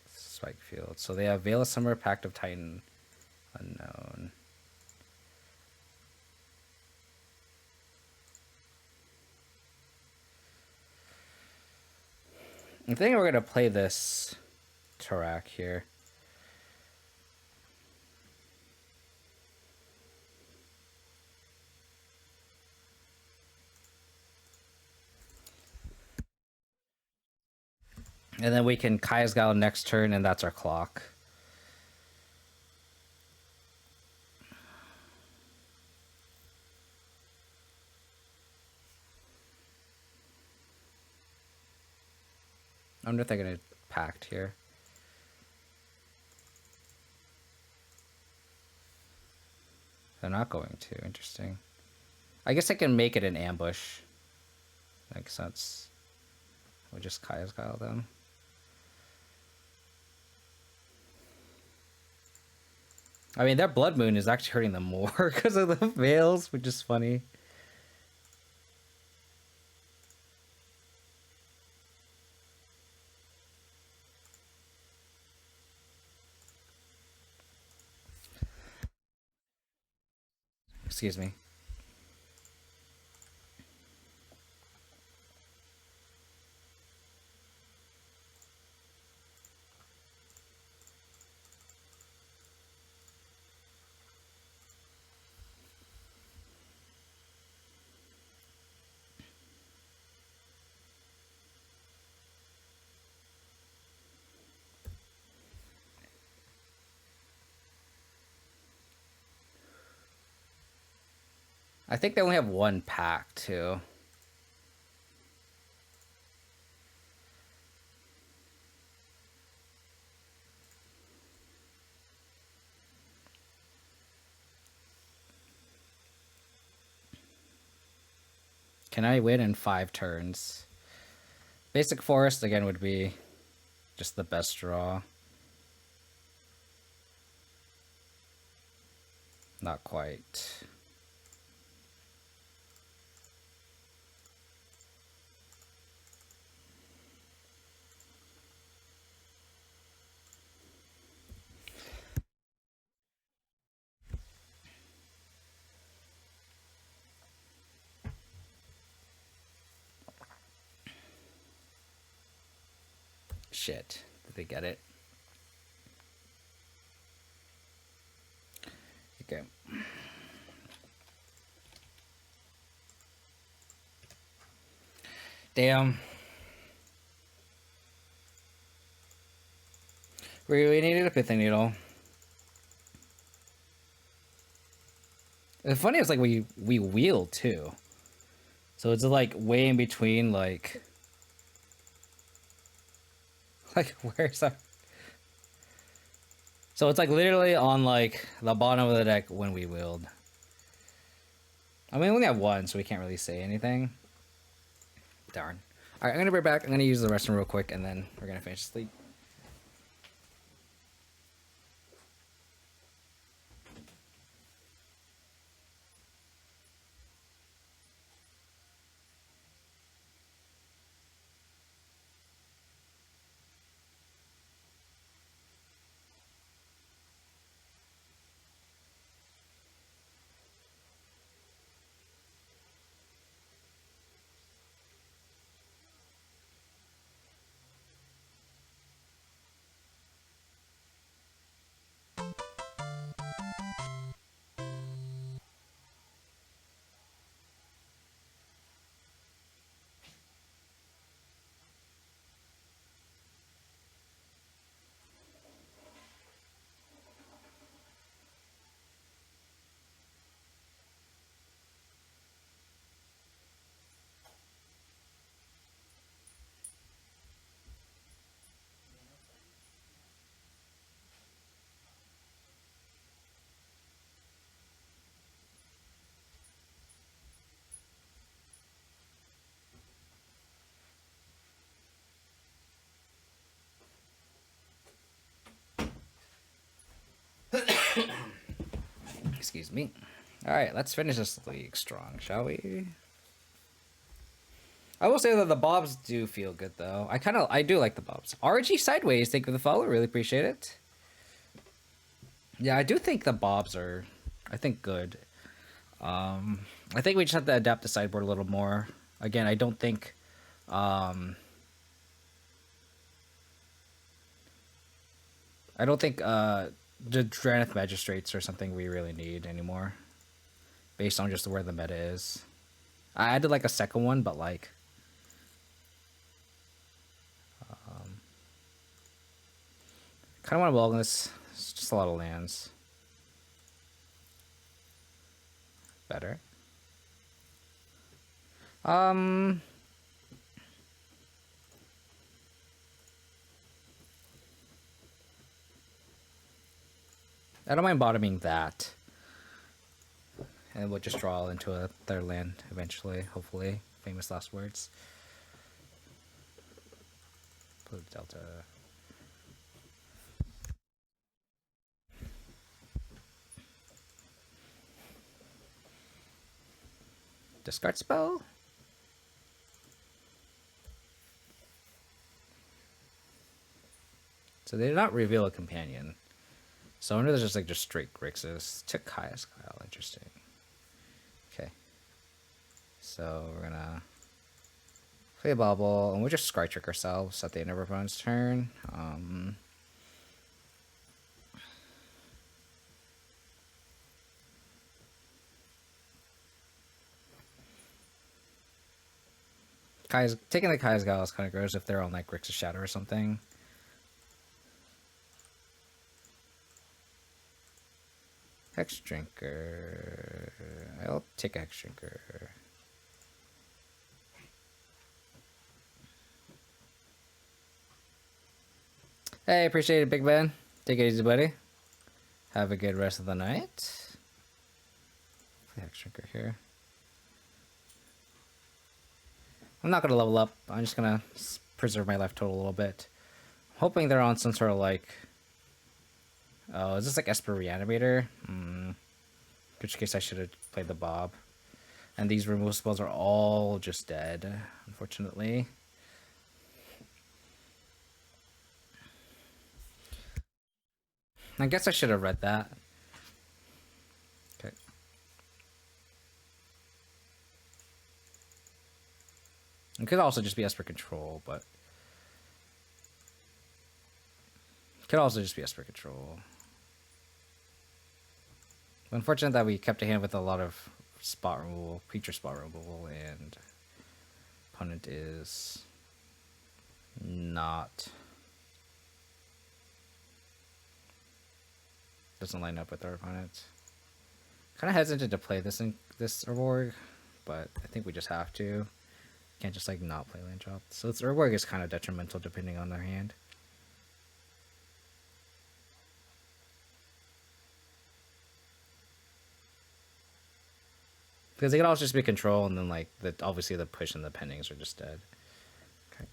Spike Field. So they have Veil of Summer, Pact of Titan, Unknown. I think we're gonna play this Tarak here. And then we can Kaya's Guile next turn, and that's our clock. I wonder if they're gonna Pact here. They're not going to. Interesting. I guess I can make it an ambush. Makes sense. We'll just Kaya's Guile them. I mean, their Blood Moon is actually hurting them more because of the veils, which is funny. Excuse me. I think they only have 1 pack, too. Can I win in 5 turns? Basic Forest, again, would be just the best draw. Not quite. Shit. Did they get it? Okay. Damn. We needed a Pithing Needle. The funny is, like, we wheel too. So it's like way in between, like where's our... So it's like literally on like the bottom of the deck when we wheeled. I mean, we only have 1, so we can't really say anything. Darn. Alright, I'm gonna be back. I'm gonna use the restroom real quick, and then we're gonna finish sleep. Excuse me. Alright, let's finish this league strong, shall we? I will say that the bobs do feel good, though. I do like the bobs. RG Sideways, thank you for the follow. Really appreciate it. Yeah, I do think the bobs are, I think, good. I think we just have to adapt the sideboard a little more. Again, I don't think... the Dranith Magistrates are something we really need anymore. Based on just where the meta is. I added like a second one, but like... kind of want to welcome this. It's just a lot of lands. Better. I don't mind bottoming that. And we'll just draw into a third land eventually, hopefully. Famous last words. Put Delta. Discard spell? So they did not reveal a companion. So I wonder there's just straight Grixis. Took Kaya's Kyle, interesting. Okay. So we're gonna play a bubble, and we'll just Scry Trick ourselves at the end of our opponent's turn. Taking the Kaya's Kyle is kind of gross if they're on like Grixis Shadow or something. Hexdrinker. I'll take a Hexdrinker. Hey, appreciate it, Big Ben. Take it easy, buddy. Have a good rest of the night. Play Hexdrinker here. I'm not gonna level up. I'm just gonna preserve my life total a little bit. I'm hoping they're on some sort of like... Oh, is this like Esper Reanimator? In which case I should have played the Bob. And these removal spells are all just dead, unfortunately. I guess I should have read that. Okay. It could also just be Esper Control, but... It could also just be Esper Control. Unfortunate that we kept a hand with a lot of spot removal, creature spot removal, and opponent is not... Doesn't line up with our opponent. Kind of hesitant to play this in this Urborg, but I think we just have to. Can't just like not play land drop. So this Urborg is kind of detrimental depending on their hand. Because they could also just be control, and then like obviously the push and the pendings are just dead. Okay.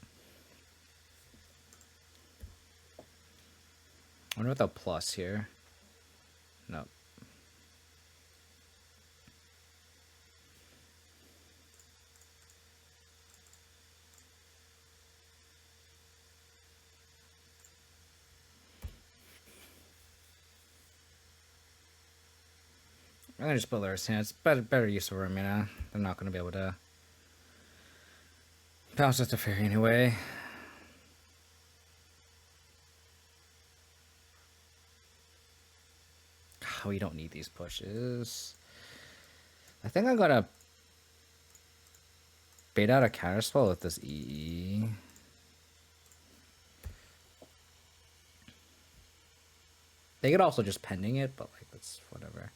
I wonder what the plus here. Nope. I'm gonna just put Lurrus in. It's better use of room, you know. They're not gonna be able to bounce with the fairy anyway. Oh, we don't need these pushes. I think I'm gonna bait out a counterspell with this EE. They could also just pending it, but like that's whatever.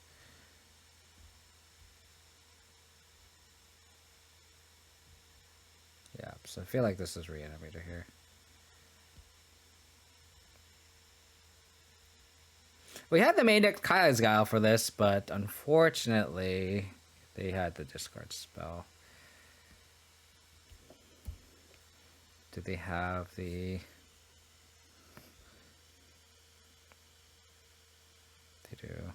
Yeah, so I feel like this is Reanimator here. We had the main deck Kaya's Guile for this, but unfortunately, they had the discard spell. Did they have the... They do.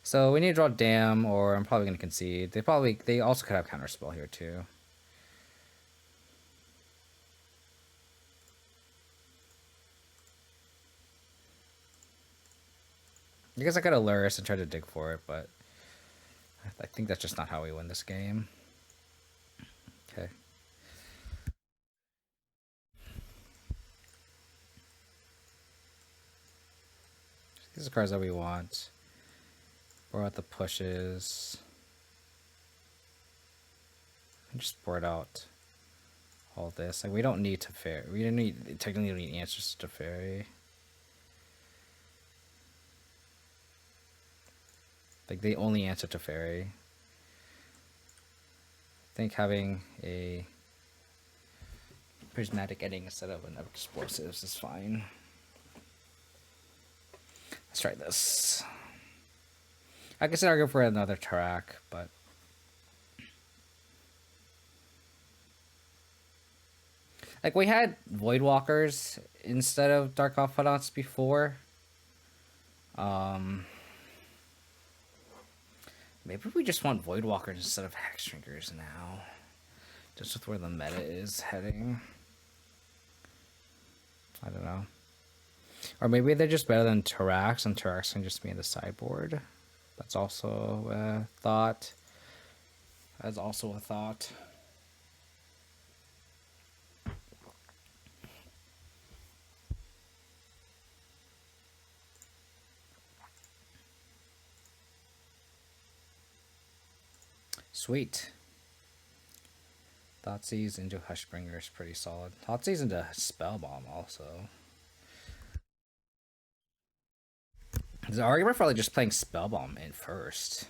So we need to draw Dam, or I'm probably going to concede. They also could have Counterspell here too. I guess I could have Lurrus and try to dig for it, but I think that's just not how we win this game. Okay. These are cards that we want. Board out the pushes. And just board out all this. Like, we don't need to fairy. We don't need, technically don't need answers to fairy. Like, they only answer to fairy. I think having a prismatic ending instead of an explosives is fine. Let's try this. I guess I'll go for another track, but like we had Voidwalkers instead of Dark Confidants before. Maybe we just want Voidwalkers instead of Hexdrinkers now. Just with where the meta is heading. I don't know. Or maybe they're just better than Tarax, and Tarax can just be in the sideboard. That's also a thought. That's also a thought. Sweet. Thoughtseize into Hushbringer is pretty solid. Thoughtseize into Spellbomb also. There's an argument for like just playing Spellbomb in first.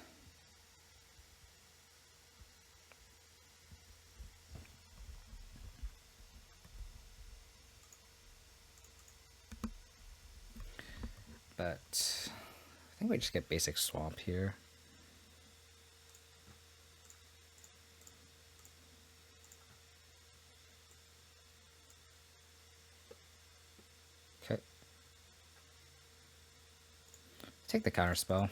But I think we just get basic Swamp here. Okay. Take the Counterspell.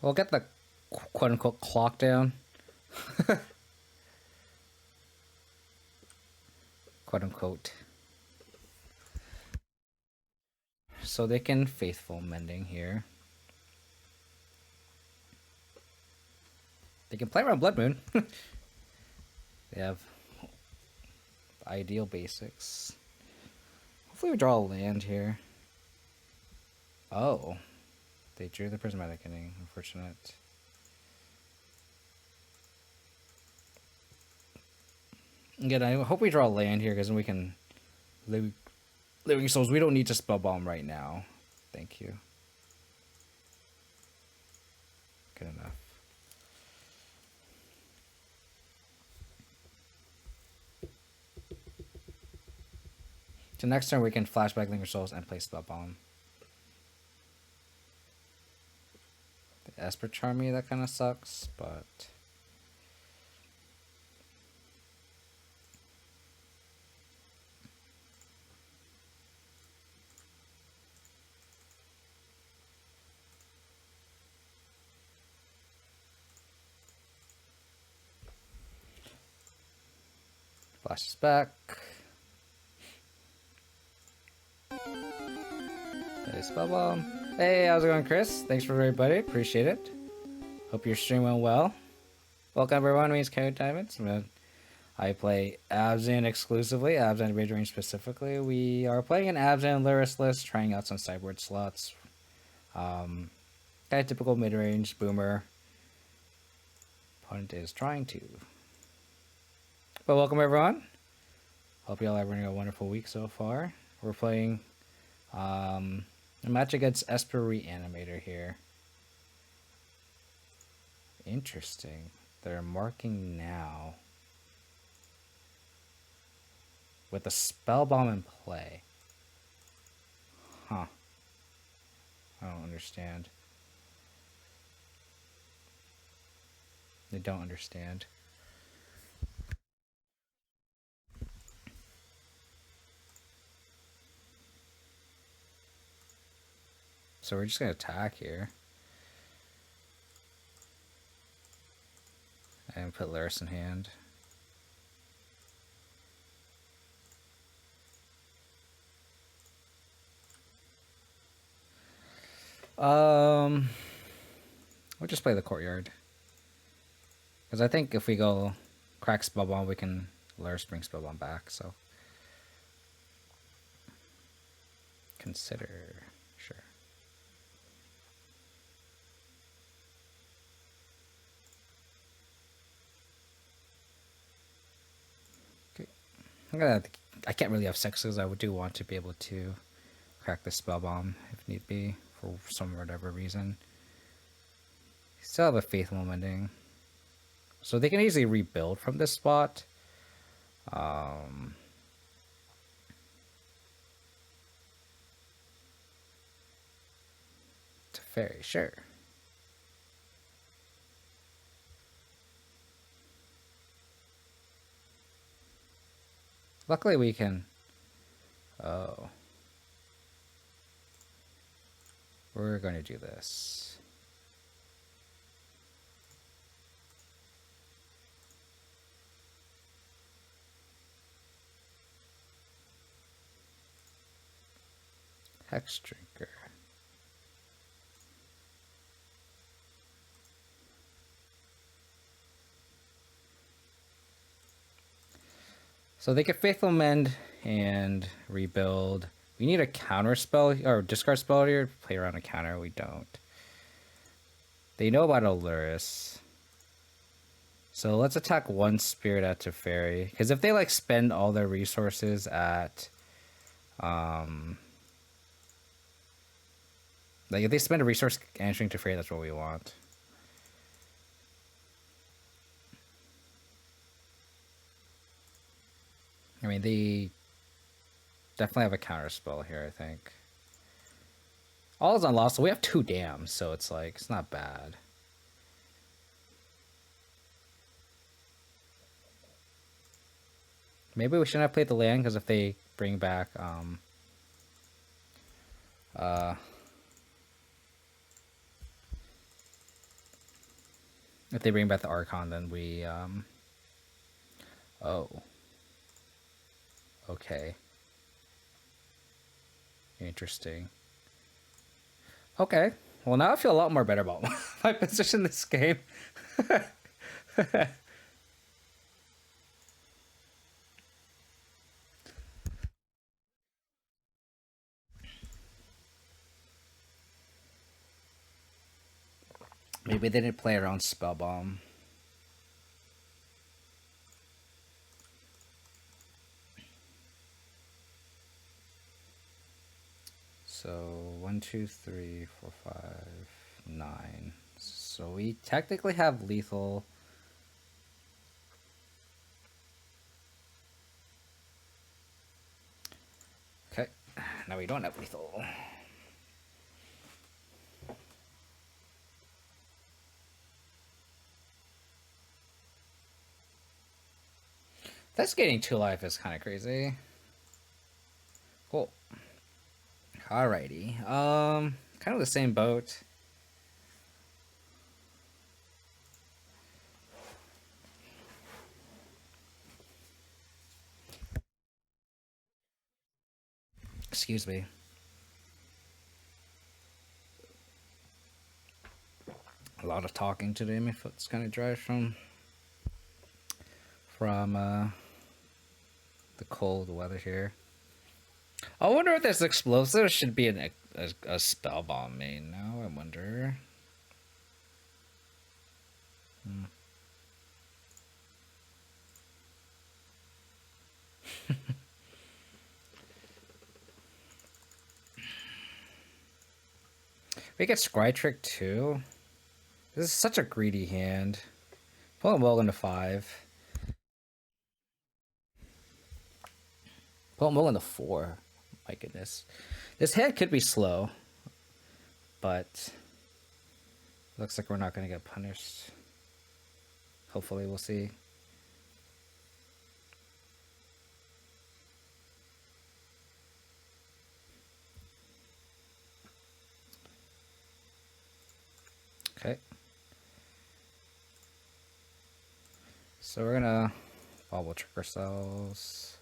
We'll get the quote-unquote clock down. Quote-unquote. So they can Faithful Mending here. They can play around Blood Moon. They have ideal basics. Hopefully we draw a land here. Oh. They drew the Prismatic Ending. Unfortunate. Again, I hope we draw a land here because then we can Living Souls. We don't need to Spellbomb right now. Thank you. Good enough. So next turn we can flashback Living Souls and play Spellbomb. The Esper Charm me, that kind of sucks, but flashes back. Spellbomb. Hey, how's it going, Chris? Thanks for everybody. Appreciate it. Hope your stream went well. Welcome, everyone. My name is Carrot Diamonds. I play Abzan exclusively, Abzan mid-range specifically. We are playing an Abzan Lurrus list, trying out some sideboard slots. Kind of typical mid-range boomer. Opponent is trying to. But welcome, everyone. Hope you all are having a wonderful week so far. We're playing a match against Esper Reanimator here. Interesting. They're marking now with a Spellbomb in play. Huh. I don't understand. They don't understand. So we're just gonna attack here. And put Lurrus in hand. We'll just play the courtyard. Because I think if we go crack Spellbomb, we can Lurrus bring Spellbomb back, so. Consider. Sure. Okay. I can't really have sixes. I do want to be able to crack the Spellbomb if need be for some whatever reason. Still have a Faithful Mending. So they can easily rebuild from this spot. To Fairy, sure. Luckily we can... Oh. We're going to do this. Hexdrinker. So they get Faithful Mend and rebuild. We need a counter spell or discard spell here. Play around a counter. We don't. They know about a Lurrus. So let's attack one Spirit at Teferi. Because if they like spend all their resources at like if they spend a resource answering Teferi, that's what we want. I mean, they definitely have a counter spell here, I think. All is unlost, so we have 2 dams, so it's like, it's not bad. Maybe we shouldn't have played the land, because if they bring back, if they bring back the Archon, then we, oh. Okay. Interesting. Okay. Well, now I feel a lot more better about my position in this game. Maybe they didn't play around Spellbomb. So 1, 2, 3, 4, 5, 9. So we technically have lethal. Okay, now we don't have lethal. That's getting 2 life is kind of crazy. Cool. Alrighty. Kind of the same boat. Excuse me. A lot of talking today. My foot's kind of dry from the cold weather here. I wonder if this explosive should be a Spellbomb main now. I wonder. We get Scry Trick too. This is such a greedy hand. Pull him well into 5. Pull him well into 4. My goodness. This hand could be slow, but looks like we're not going to get punished. Hopefully, we'll see. Okay. So we're gonna bobble trick ourselves.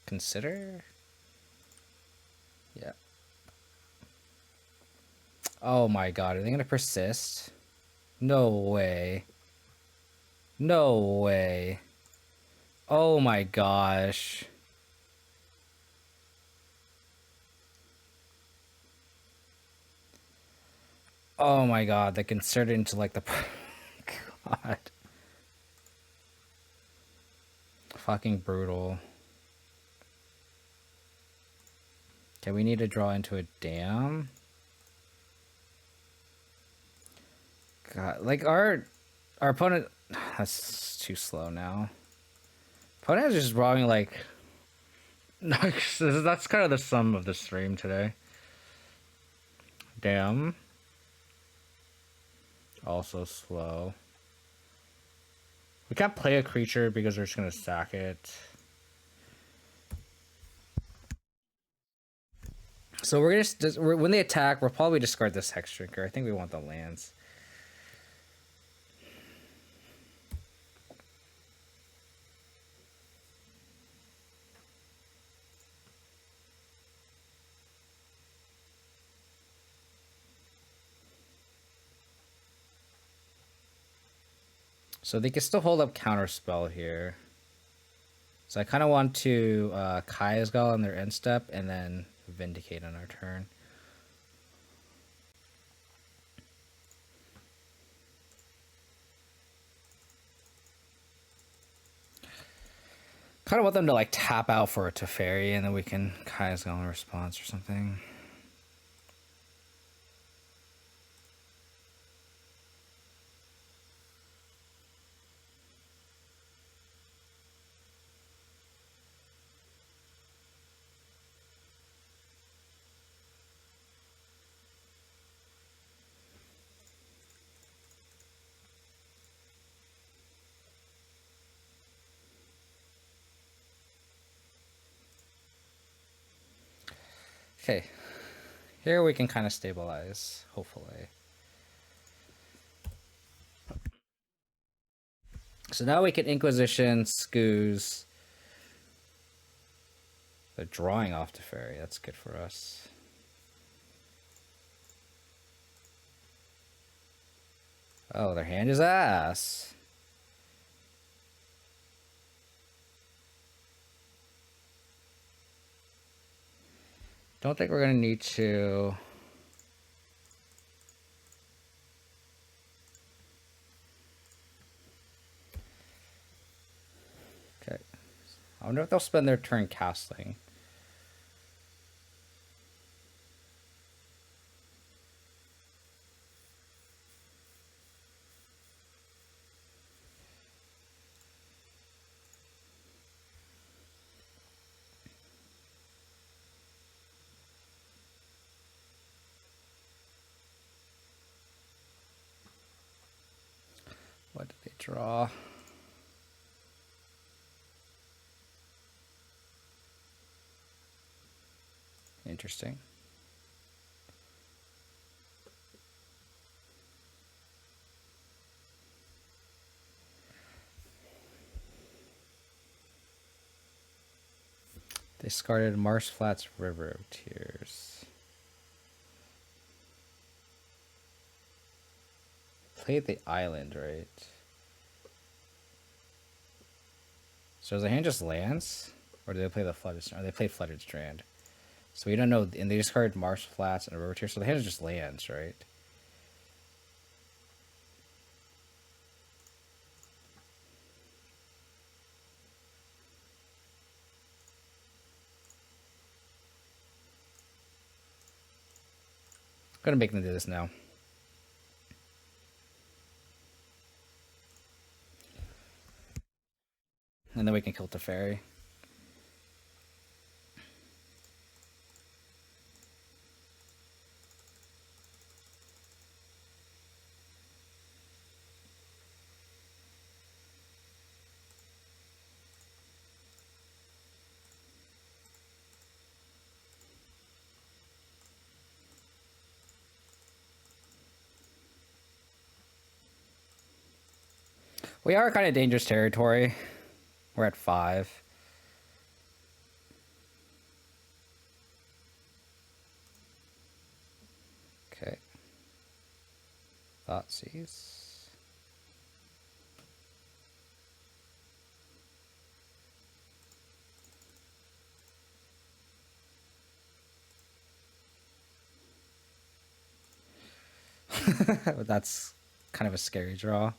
Consider? Yeah. Oh my god, are they gonna persist? No way. No way. Oh my gosh. Oh my god, they considered into like the god. Fucking brutal. Okay, we need to draw into a dam. God, like our opponent, that's too slow now. Opponent is just drawing like that's kind of the sum of the stream today. Dam. Also slow. We can't play a creature because we're just gonna sack it. So we're just when they attack, we'll probably discard this Hexdrinker. I think we want the lands. So they can still hold up Counterspell here. So I kind of want to Kai'Sgal on their end step and then Vindicate on our turn. Kind of want them to like tap out for a Teferi and then we can Kai'Sgal in response or something. Okay, here we can kind of stabilize, hopefully. So now we can Inquisition, Scoos. They're drawing off Teferi, that's good for us. Oh, their hand is ass. Don't think we're gonna need to. Okay. I wonder if they'll spend their turn casting. What did they draw? Interesting. They discarded Marsh Flats River of Tears. Played the island, right? So is the hand just lands? Or do they play the Flooded Strand? Or they played Flooded Strand. So we don't know. And they discarded Marsh Flats and a River Tear. So the hand just lands, right? I'm gonna make them do this now. And then we can kill Teferi. We are kind of dangerous territory. We're at 5. Okay. Thoughtseize. That's kind of a scary draw.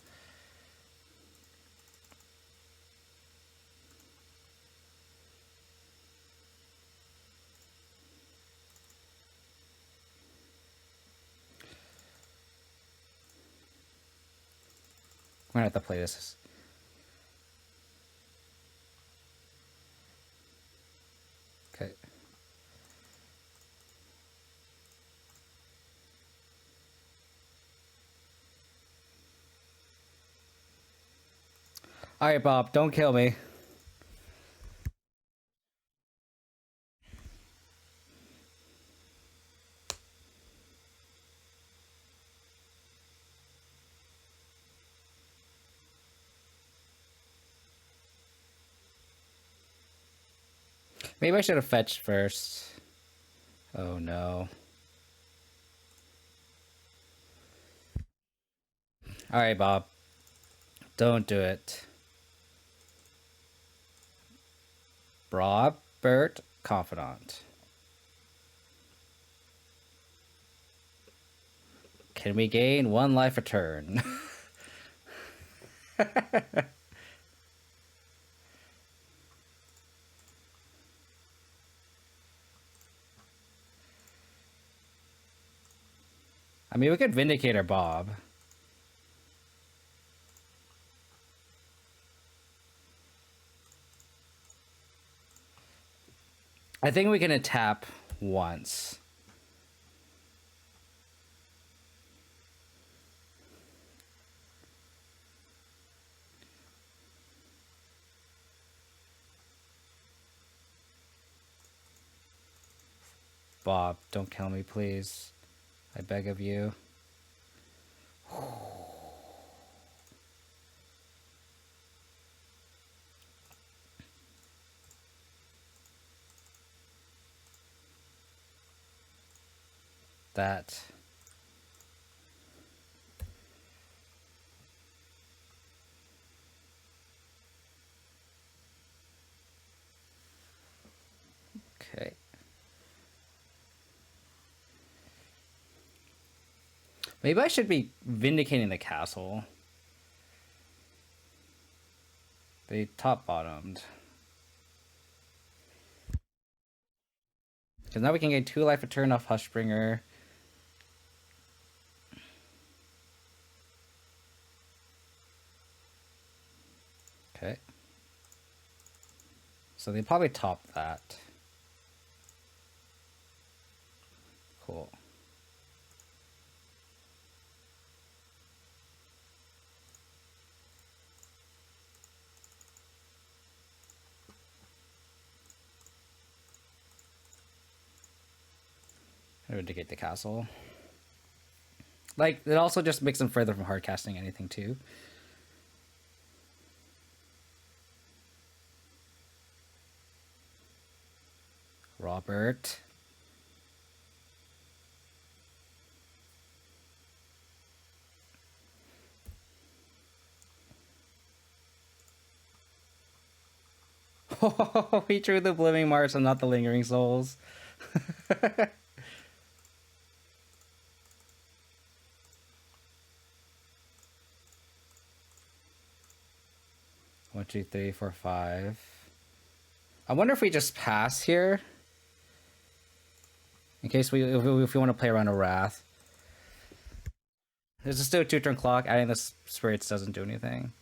I'm gonna have to play this. Okay. Alright, Bob, don't kill me. Maybe I should have fetched first. Oh no. Alright, Bob. Don't do it. Robert Confidant. Can we gain 1 life a turn? I mean, we could vindicate our Bob. I think we can tap once. Bob, don't kill me, please. I beg of you. That. Okay. Maybe I should be vindicating the castle. They top-bottomed. Because now we can get 2 life a turn off Hushbringer. Okay. So they probably top that. Cool. I would negate the castle. Like, it also just makes them further from hard casting anything too. Robert. Oh, he drew the Blooming Mars and not the Lingering Souls. 1, 2, 3, 4, 5. I wonder if we just pass here. In case if we want to play around a Wrath. There's still a 2-turn clock. Adding the spirits doesn't do anything.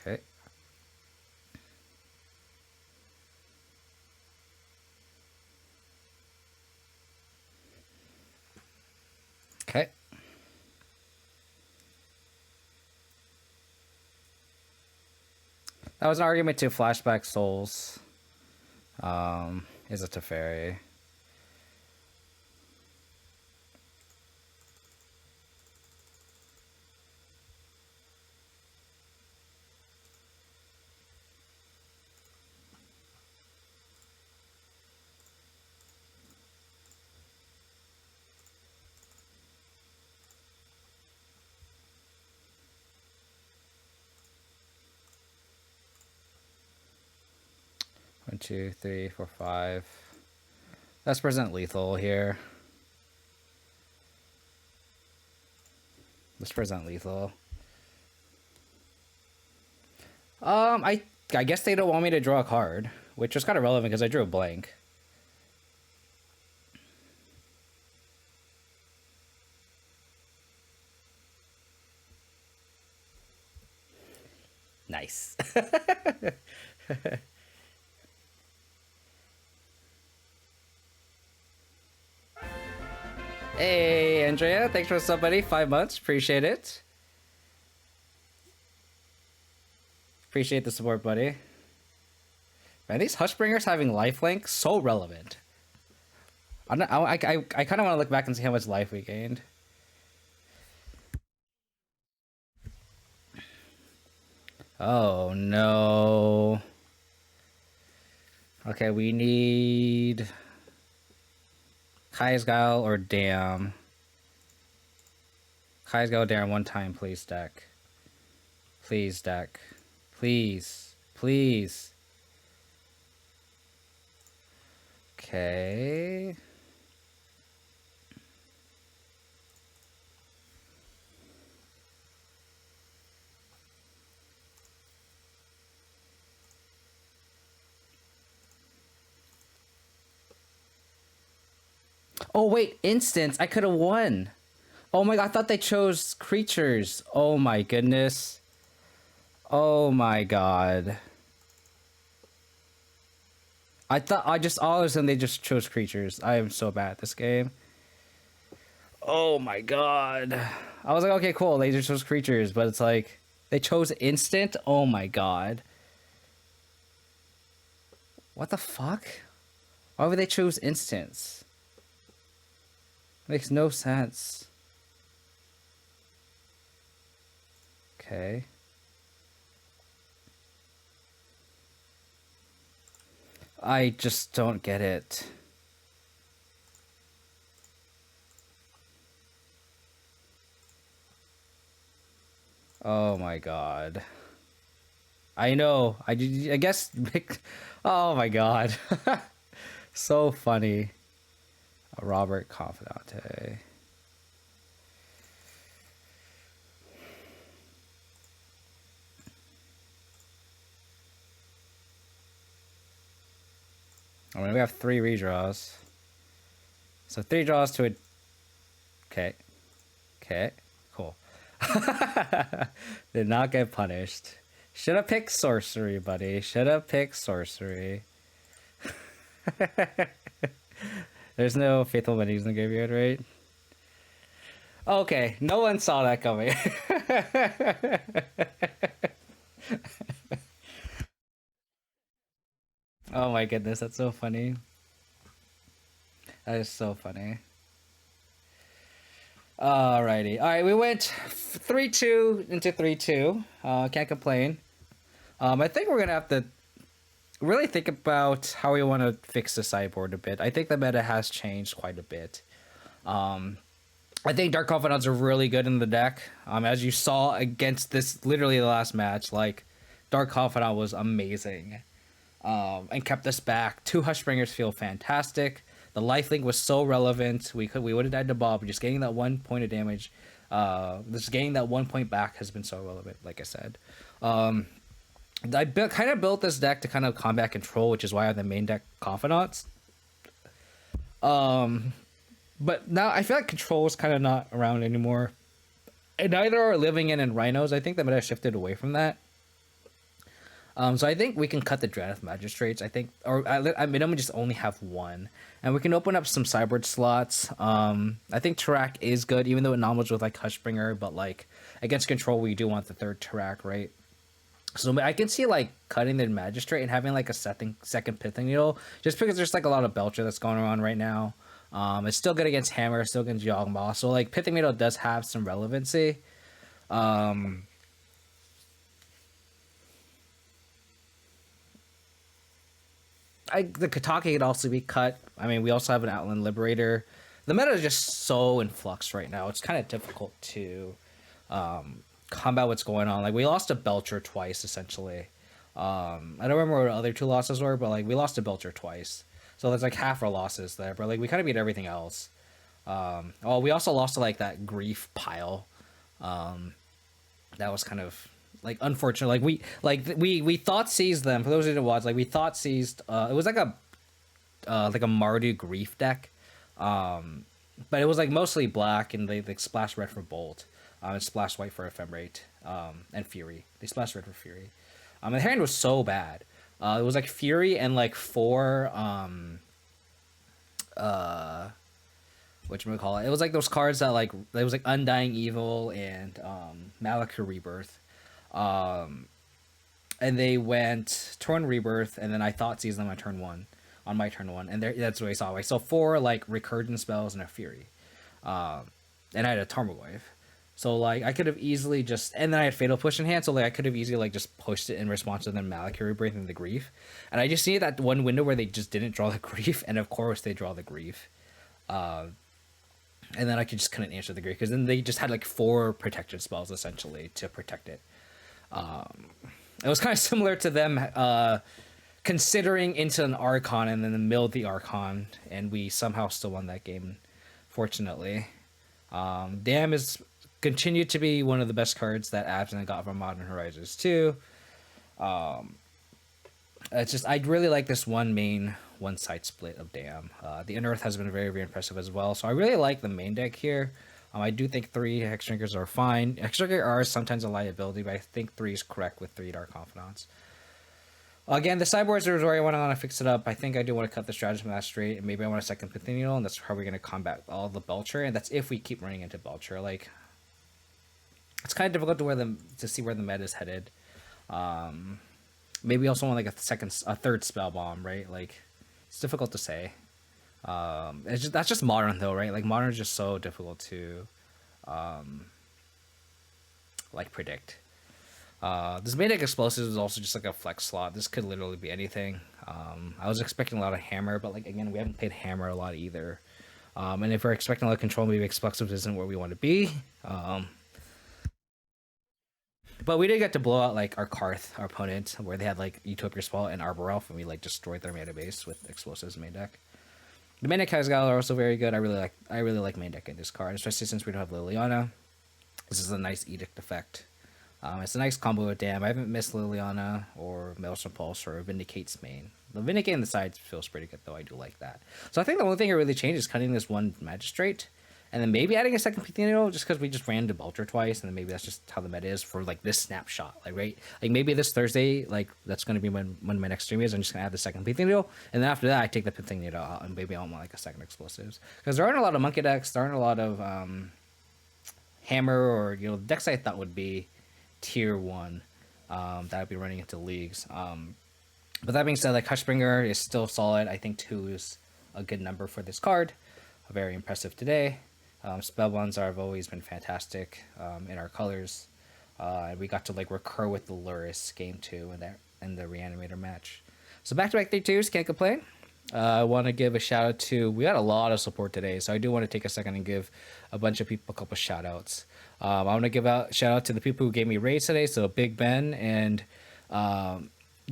Okay. Okay. That was an argument to flashback souls. Is a Teferi. 1, 2, 3, 4, 5. Let's present lethal here. Let's present lethal. I guess they don't want me to draw a card, which was kind of relevant because I drew a blank. Nice. Hey, Andrea, thanks for the sub, buddy. 5 months, appreciate it. Appreciate the support, buddy. Man, these Hushbringers having lifelink, so relevant. I kind of want to look back and see how much life we gained. Oh, no. Okay, we need Kai's Guile or Damn. Kai's Guile, Damn, 1 time, please, deck. Please, deck. Please. Please. Okay. Oh, wait, instance. I could have won. Oh my god, I thought they chose creatures. Oh my goodness. Oh my god. I thought all of a sudden they just chose creatures. I am so bad at this game. Oh my god. I was like, okay, cool. They just chose creatures, but it's like they chose instant. Oh my god. What the fuck? Why would they choose instants? Makes no sense. Okay. I just don't get it. Oh my god. I know. I guess. Oh my god. So funny. Robert Confidant. I mean, we have 3 redraws. So 3 draws to a... Okay. Okay. Cool. Did not get punished. Should have picked sorcery, buddy. Should have picked sorcery. There's no faithful minis in the graveyard, right? Okay, no one saw that coming. Oh my goodness, that's so funny. That is so funny. Alrighty. Alright, we went 3-2 into 3-2. Can't complain. I think we're gonna have to really think about how we want to fix the sideboard a bit. I think the meta has changed quite a bit. I think Dark Confidants are really good in the deck. As you saw against this, literally the last match, like, Dark Confidant was amazing. And kept us back. 2 Hushbringers feel fantastic. The lifelink was so relevant. We would have died to Bob. Just getting that 1 point of damage, just getting that 1 point back has been so relevant, like I said. I kind of built this deck to kind of combat control, which is why I have the main deck Confidants. But now I feel like control is kind of not around anymore. And neither are Living In and Rhinos. I think the meta shifted away from that. So I think we can cut the Dreadeth Magistrates. I think, or at minimum, just only have 1, and we can open up some sideboard slots. I think Tarak is good, even though it normals with like Hushbringer, but like against control, we do want the 3rd Tarak, right? So I can see like cutting the Magistrate and having like a second Pithing Needle, just because there's like a lot of Belcher that's going on right now. It's still good against Hammer, still against Yawgmoth, so like Pithing Needle does have some relevancy. The Kataki could also be cut. I mean, we also have an Outland Liberator. The meta is just so in flux right now. It's kind of difficult to combat what's going on. Like, we lost a Belcher twice, essentially. I don't remember what the other two losses were, but like we lost to Belcher twice, so that's like half our losses there. But like we kind of beat everything else. Oh, we also lost to like that grief pile. That was kind of like unfortunate. We thought seized them. For those who didn't watch, like we thought seized. It was like a Mardu grief deck, but it was like mostly black, and they like splashed red for Bolt, and splashed white for Ephemerate, and Fury. They splashed red for Fury. The hand was so bad. It was like Fury and like four whatchamacallit. It was like those cards that like it was like Undying Evil and Malika Rebirth. And they went Torn Rebirth, and then I thought seized them on turn one, on my turn one, and that's what I saw. I saw four like recursion spells and a Fury, and I had a Tarmogoyf. So like I could have easily just, and then I had Fatal Push in hand, so like I could have easily like just pushed it in response to them Malika Rebirth and the Grief, and I just see that one window where they just didn't draw the Grief, and of course they draw the Grief. And then I just couldn't answer the Grief because then they just had like four protection spells essentially to protect it. It was kind of similar to them considering into an Archon and then milled the Archon, and we somehow still won that game, fortunately. Damn is continued to be one of the best cards that Abzan got from Modern Horizons 2. It's just I really like this one side split of Damn. The Unearth has been very, very impressive as well. So I really like the main deck here. I do think 3 Hexdrinkers are fine. Hexdrinker are sometimes a liability, but I think 3 is correct with 3 Dark Confidants. Again, the sideboards is where I want to fix it up. I think I do want to cut the Stratagem last straight, and maybe I want a second Pithinial, and that's how we're going to combat all the Belcher, and that's if we keep running into Belcher. Like, it's kind of difficult to see where the meta is headed. Maybe also want like a third spell bomb, right? Like, it's difficult to say. That's just Modern though, right? Like Modern is just so difficult to like predict. This main deck Explosives is also just like a flex slot. This could literally be anything. I was expecting a lot of Hammer, but like again, we haven't played Hammer a lot either. And if we're expecting a lot of control, maybe Explosives isn't where we want to be. But we did get to blow out like our Carth, our opponent, where they had like Utopia Spell and Arbor Elf, and we like destroyed their mana base with Explosives main deck. The main deck Kazgal are also very good. I really like main deck in this card, especially since we don't have Liliana. This is a nice Edict effect. It's a nice combo with Damn. I haven't missed Liliana or Maelstrom Pulse or Vindicate's main. The Vindicate in the sides feels pretty good though. I do like that. So I think the only thing that really changed is cutting this one Magistrate, and then maybe adding a second Pithinial just because we just ran to Belcher twice, and then maybe that's just how the meta is for like this snapshot. Like right, like maybe this Thursday, like that's going to be when my next stream is. I'm just going to add the second Pithinial, and then after that I take the Pithinial out, and maybe I want like a second Explosives because there aren't a lot of Monkey decks. There aren't a lot of Hammer or decks I thought would be tier 1 that I'd be running into leagues. But that being said, like Hushbringer is still solid. I think 2 is a good number for this card. Very impressive today. Spellbonds have always been fantastic in our colors. And we got to like recur with the Lurrus game 2 in the Reanimator match. So back-to-back 3-2s, can't complain. I want to give a shout out to, we got a lot of support today, so I do want to take a second and give a bunch of people a couple shout outs. I want to give a shout out to the people who gave me raids today, so Big Ben and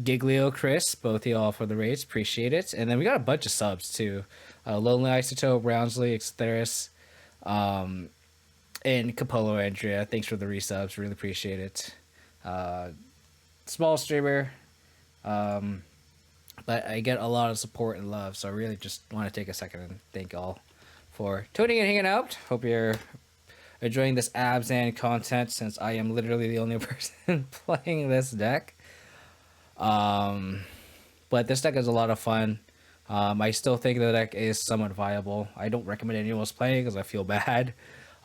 Giglio Chris, both of y'all for the raids, appreciate it. And then we got a bunch of subs too. Lonely Isotope, Roundsley, Extheris, and Capolo Andrea, thanks for the resubs, really appreciate it. Small streamer, but I get a lot of support and love, so I really just want to take a second and thank y'all for tuning and hanging out. Hope you're enjoying this Abzan content, since I am literally the only person playing this deck. But this deck is a lot of fun. I still think the deck is somewhat viable. I don't recommend anyone else playing because I feel bad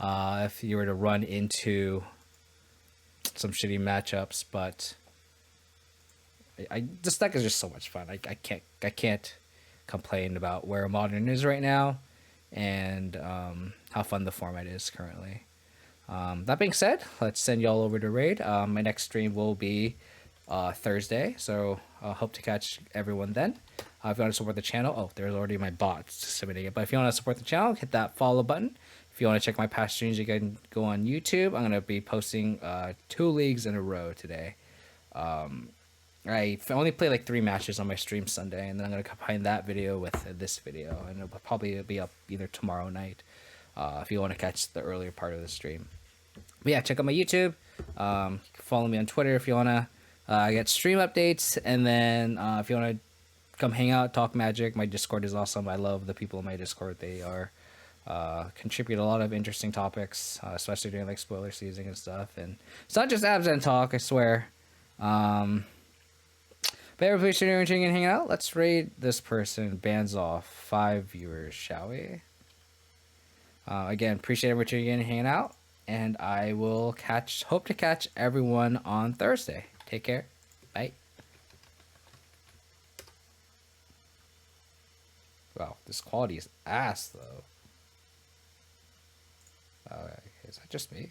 if you were to run into some shitty matchups, but this deck is just so much fun. I can't complain about where Modern is right now, and how fun the format is currently. That being said, let's send y'all over to raid. My next stream will be Thursday, so I hope to catch everyone then. If you want to support the channel, there's already my bots submitting it, but if you want to support the channel, hit that follow button. If you want to check my past streams, you can go on YouTube. I'm going to be posting 2 leagues in a row today. only play like 3 matches on my stream Sunday, and then I'm gonna combine that video with this video, and it'll probably be up either tomorrow night, if you want to catch the earlier part of the stream. But yeah, check out my YouTube. Follow me on Twitter if you wanna get stream updates, and then if you wanna come hang out, talk Magic. My Discord is awesome. I love the people in my Discord. They are contribute a lot of interesting topics, especially during like spoiler season and stuff. And it's not just Abzan talk, I swear. But everybody should be tuning in and hanging out. Let's raid this person. Bans off 5 viewers, shall we? Again, appreciate everybody tuning in and hanging out. And I will hope to catch everyone on Thursday. Take care. Bye. Wow, this quality is ass, though. Okay, is that just me?